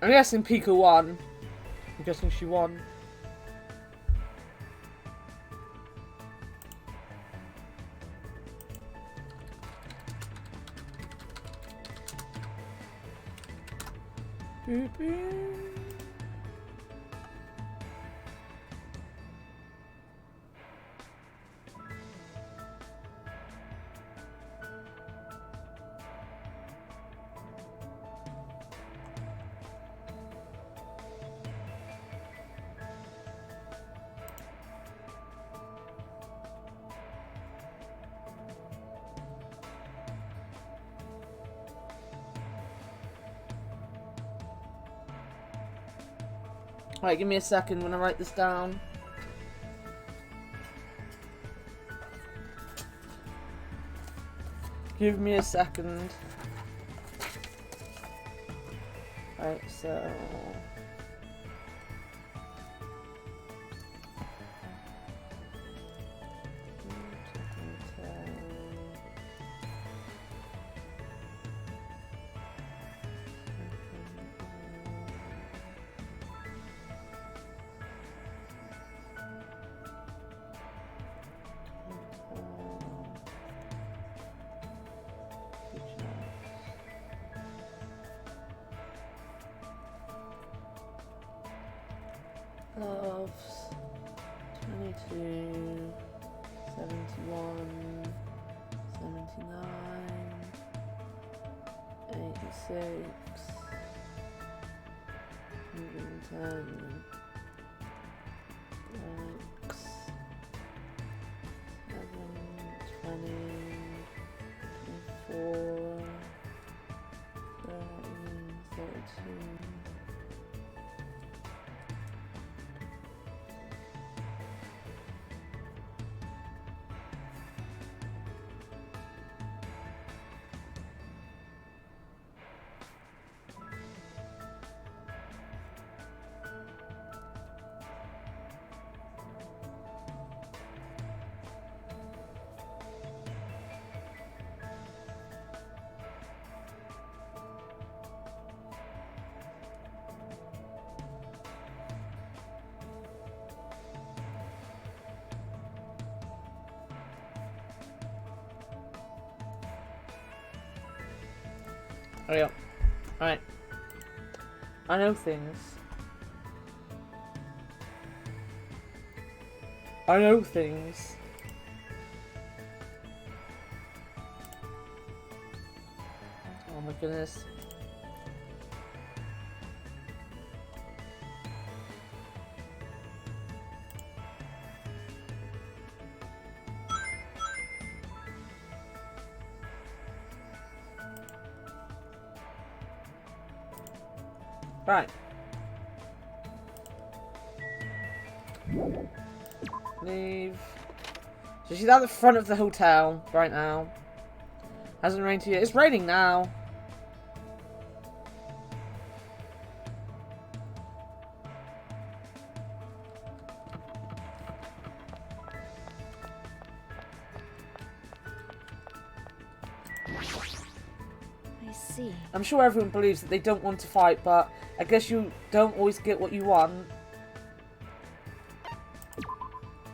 A: I'm guessing Pico won. I'm guessing she won. Alright, give me a second when I write this down. Give me a second. Alright, so... Loves 22, 71, 79, 86, 110, X, 7, 20, 24, 30, 32. Oh yeah. Alright. I know things. I know things. Oh my goodness. Right. Leave. So she's at the front of the hotel right now. Hasn't rained yet. It's raining now.
C: I see.
A: I'm sure everyone believes that they don't want to fight, but I guess you don't always get what you want.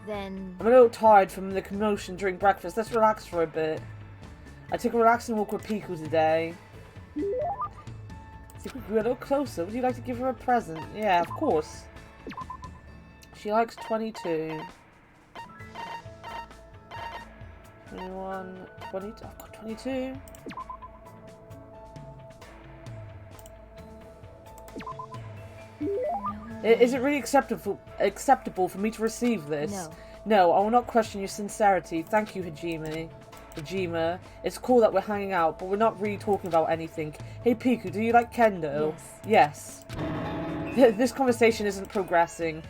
C: Then...
A: I'm a little tired from the commotion during breakfast. Let's relax for a bit. I took a relaxing walk with Pico today. I think we grew a little closer. Would you like to give her a present? Yeah, of course. She likes 22. 21, 22. I've got 22. Is it really acceptable for me to receive this?
C: No.
A: No, I will not question your sincerity. Thank you, Hajime. Hajime. It's cool that we're hanging out, but we're not really talking about anything. Hey, Piku, do you like kendo?
C: Yes.
A: Yes. This conversation isn't progressing.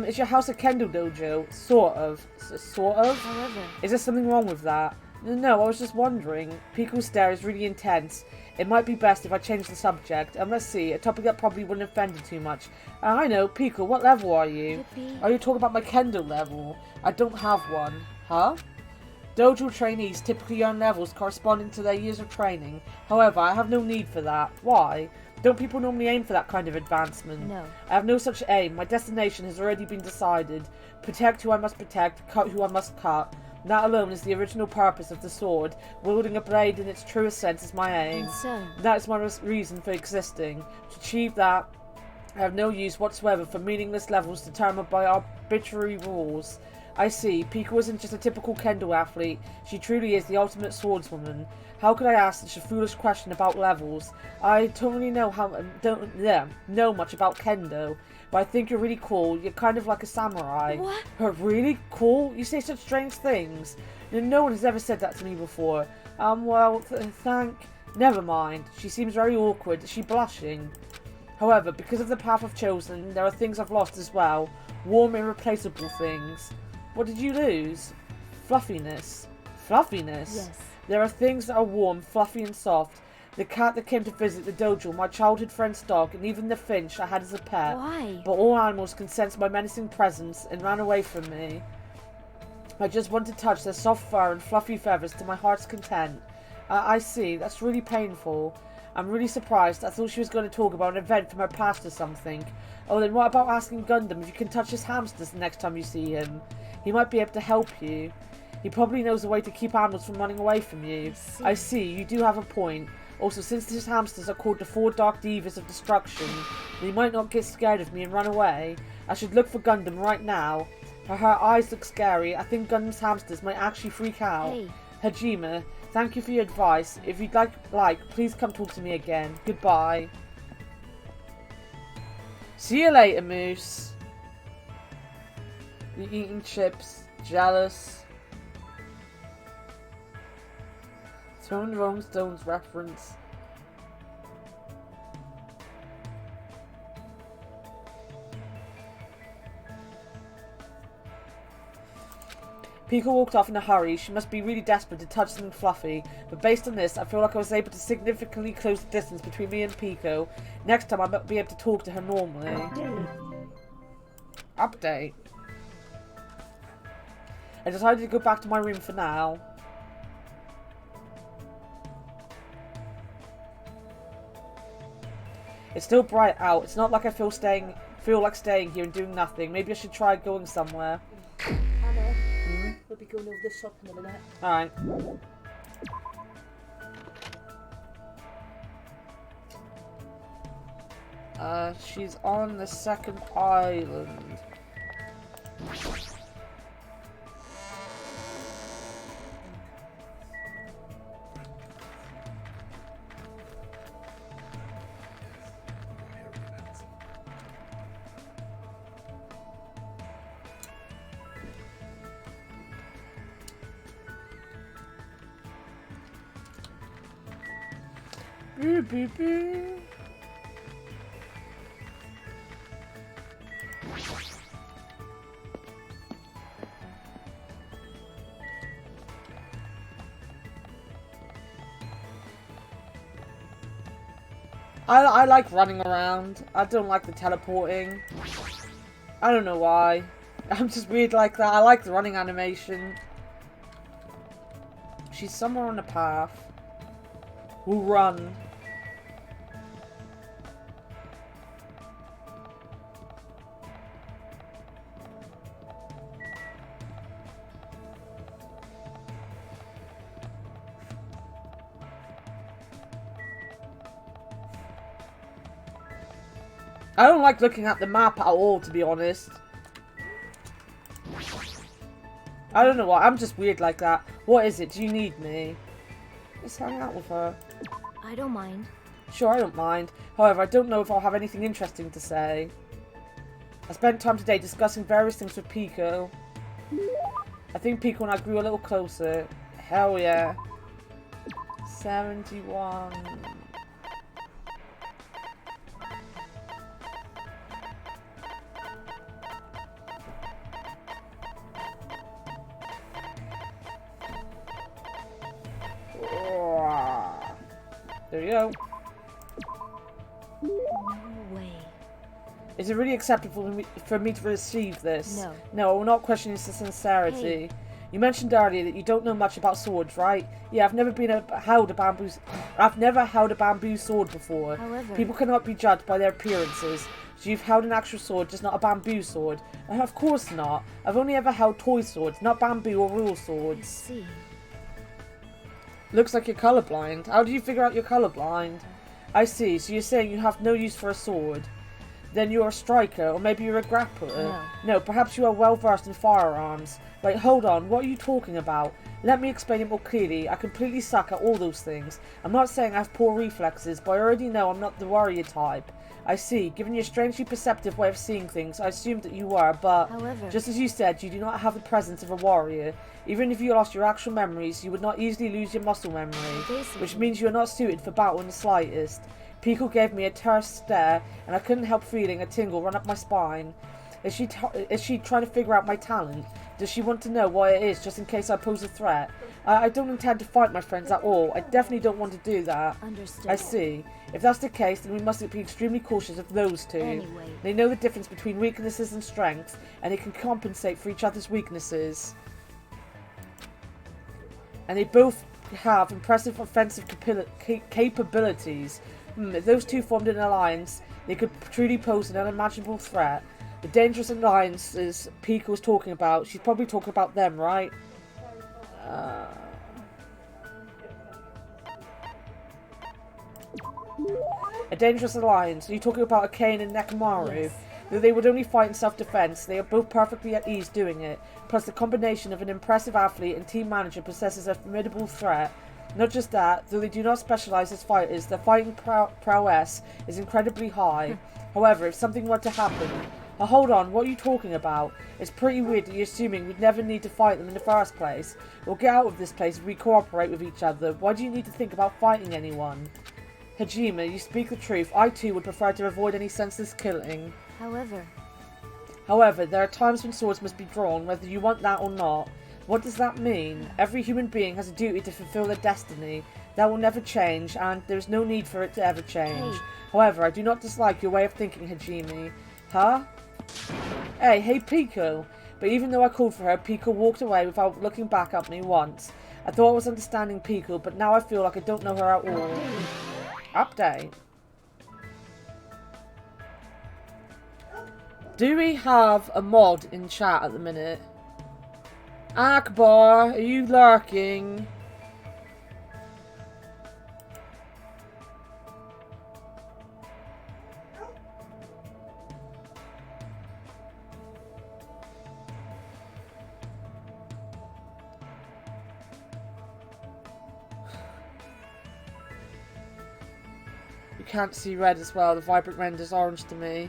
A: Is your house a kendo dojo? Sort of. Sort of?
C: However...
A: Is there something wrong with that? No, I was just wondering. Piku's stare is really intense. It might be best if I change the subject. Let's see, a topic that probably wouldn't offend you too much. I know, Piku, what level are you? Are you talking about my kendo level? I don't have one. Huh? Dojo trainees typically earn levels corresponding to their years of training. However, I have no need for that. Why? Don't people normally aim for that kind of advancement?
I: No.
A: I have no such aim. My destination has already been decided. Protect who I must protect, cut who I must cut. That alone is the original purpose of the sword. Wielding a blade in its truest sense is my aim.
I: And so?
A: That is my reason for existing. To achieve that, I have no use whatsoever for meaningless levels determined by arbitrary rules. I see. Pico isn't just a typical kendo athlete. She truly is the ultimate swordswoman. How could I ask such a foolish question about levels? I don't really know know much about kendo, but I think you're really cool. You're kind of like a samurai.
I: What?
A: Really cool? You say such strange things. No one has ever said that to me before. Well, never mind. She seems very awkward. Is she blushing? However, because of the path I've chosen, there are things I've lost as well. Warm, irreplaceable things. What did you lose? Fluffiness. Fluffiness?
I: Yes.
A: There are things that are warm, fluffy and soft. The cat that came to visit the dojo, my childhood friend's dog, and even the finch I had as a pet.
I: Why?
A: But all animals can sense my menacing presence and ran away from me. I just want to touch their soft fur and fluffy feathers to my heart's content. I see. That's really painful. I'm really surprised. I thought she was going to talk about an event from her past or something. Oh, then what about asking Gundam if you can touch his hamsters the next time you see him? He might be able to help you. He probably knows a way to keep animals from running away from you. I see, you do have a point. Also, since these hamsters are called the 4 Dark Divas of Destruction, they might not get scared of me and run away. I should look for Gundam right now. Her eyes look scary. I think Gundam's hamsters might actually freak out.
I: Hey.
A: Hajime, thank you for your advice. If you'd like, please come talk to me again. Goodbye. See you later, Moose. You eating chips? Jealous? Throwing Rolling Stones reference. Pico walked off in a hurry. She must be really desperate to touch something fluffy. But based on this, I feel like I was able to significantly close the distance between me and Pico. Next time I might be able to talk to her normally. Update. I decided to go back to my room for now. It's still bright out. It's not like I feel like staying here and doing nothing. Maybe I should try going somewhere.
J: Anna, we'll be going over the shop in a minute.
A: Alright. She's on the second island. Beep, beep, beep. I like running around. I don't like the teleporting. I don't know why. I'm just weird like that. I like the running animation. She's somewhere on the path. We'll run. I don't like looking at the map at all, to be honest. I don't know why. I'm just weird like that. What is it? Do you need me? Let's hang out with her.
I: I don't mind.
A: Sure, I don't mind. However, I don't know if I'll have anything interesting to say. I spent time today discussing various things with Pico. I think Pico and I grew a little closer. Hell yeah. 71. There you go.
I: No way.
A: Is it really acceptable for me to receive this?
I: No.
A: No, we're not questioning his sincerity.
I: Hey.
A: You mentioned earlier that you don't know much about swords, right? Yeah, I've never held a bamboo sword before.
I: However,
A: people cannot be judged by their appearances. So you've held an actual sword, just not a bamboo sword? Of course not. I've only ever held toy swords, not bamboo or real
I: I
A: swords.
I: see.
A: Looks like you're colorblind. How did you figure out you're colorblind? I see. So you're saying you have no use for a sword. Then you're a striker, or maybe you're a grappler. No, perhaps you are well versed in firearms. Wait, hold on, what are you talking about? Let me explain it more clearly. I completely suck at all those things. I'm not saying I have poor reflexes, but I already know I'm not the warrior type. I see. Given your strangely perceptive way of seeing things, I assumed that you were, but
I: However,
A: just as you said, you do not have the presence of a warrior. Even if you lost your actual memories, you would not easily lose your muscle memory, which means you are not suited for battle in the slightest. Pico gave me a terse stare, and I couldn't help feeling a tingle run up my spine. Is she trying to figure out my talent? Does she want to know why it is, just in case I pose a threat? I don't intend to fight my friends at all. I definitely don't want to do that.
I: understood.
A: I see. If that's the case, then we must be extremely cautious of those two.
I: Anyway,
A: They know the difference between weaknesses and strengths, and they can compensate for each other's weaknesses. And they both have impressive offensive capabilities. If those two formed an alliance, they could truly pose an unimaginable threat. The dangerous alliances Pico was talking about, she's probably talking about them, right? A dangerous alliance. Are you talking about Akane and Nekomaru?
I: Yes.
A: Though they would only fight in self-defense, they are both perfectly at ease doing it. Plus, the combination of an impressive athlete and team manager possesses a formidable threat. Not just that, though they do not specialize as fighters, their fighting prowess is incredibly high. However, if something were to happen... hold on, what are you talking about? It's pretty weird that you're assuming we'd never need to fight them in the first place. We'll get out of this place if we cooperate with each other. Why do you need to think about fighting anyone? Hajime, you speak the truth. I too would prefer to avoid any senseless killing. However, there are times when swords must be drawn, whether you want that or not. What does that mean? Every human being has a duty to fulfill their destiny. That will never change, and there is no need for it to ever change.
I: Hey.
A: However, I do not dislike your way of thinking, Hajime. Huh? Hey, Pico. But even though I called for her, Pico walked away without looking back at me once. I thought I was understanding Pico, but now I feel like I don't know her at all. Update. Do we have a mod in chat at the minute? Akbar, are you lurking? You can't see red as well. The vibrant renders orange to me.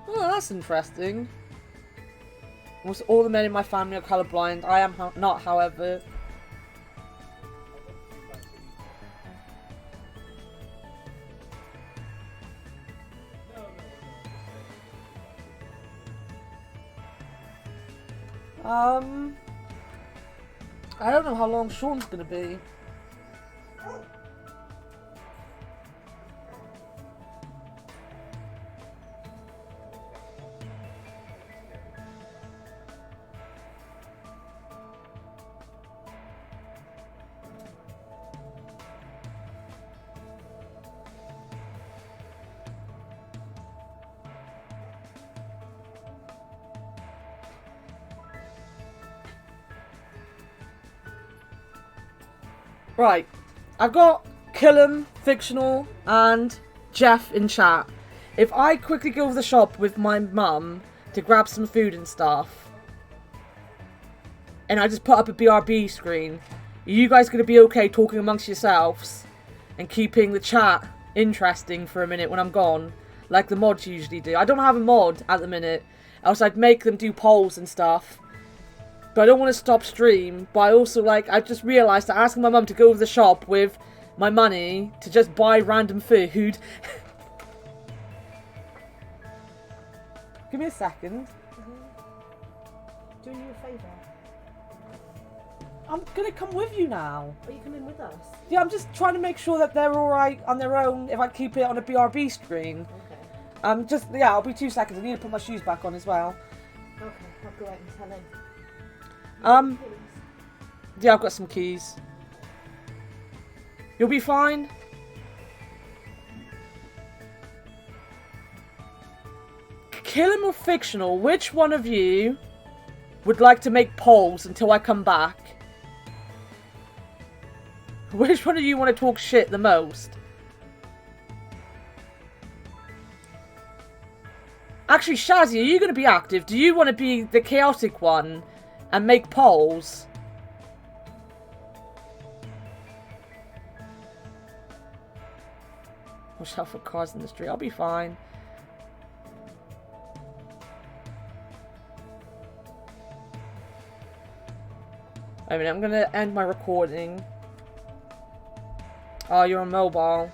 A: Oh, that's interesting. Almost all the men in my family are colorblind. I am not, however. I don't know how long Sean's gonna be. Right, I've got Killam, Fictional, and Jeff in chat. If I quickly go to the shop with my mum to grab some food and stuff, and I just put up a BRB screen, are you guys going to be okay talking amongst yourselves and keeping the chat interesting for a minute when I'm gone, like the mods usually do? I don't have a mod at the minute, else I'd make them do polls and stuff. But I don't want to stop stream, but I also, I just realised that asking my mum to go to the shop with my money to just buy random food. Give me a second.
J: Doing you a favour.
A: I'm gonna come with you now.
J: Are you coming with us?
A: Yeah, I'm just trying to make sure that they're alright on their own if I keep it on a BRB screen.
J: Okay.
A: Yeah, I'll be 2 seconds. I need to put my shoes back on as well.
J: Okay, I'll go out and tell him.
A: Yeah, I've got some keys. You'll be fine. Canon or fictional? Which one of you would like to make polls until I come back? Which one of you want to talk shit the most? Actually, Shazzy, are you going to be active? Do you want to be the chaotic one and make polls? Watch out for cars in the street. I'll be fine. I mean, I'm going to end my recording. Oh, you're on mobile.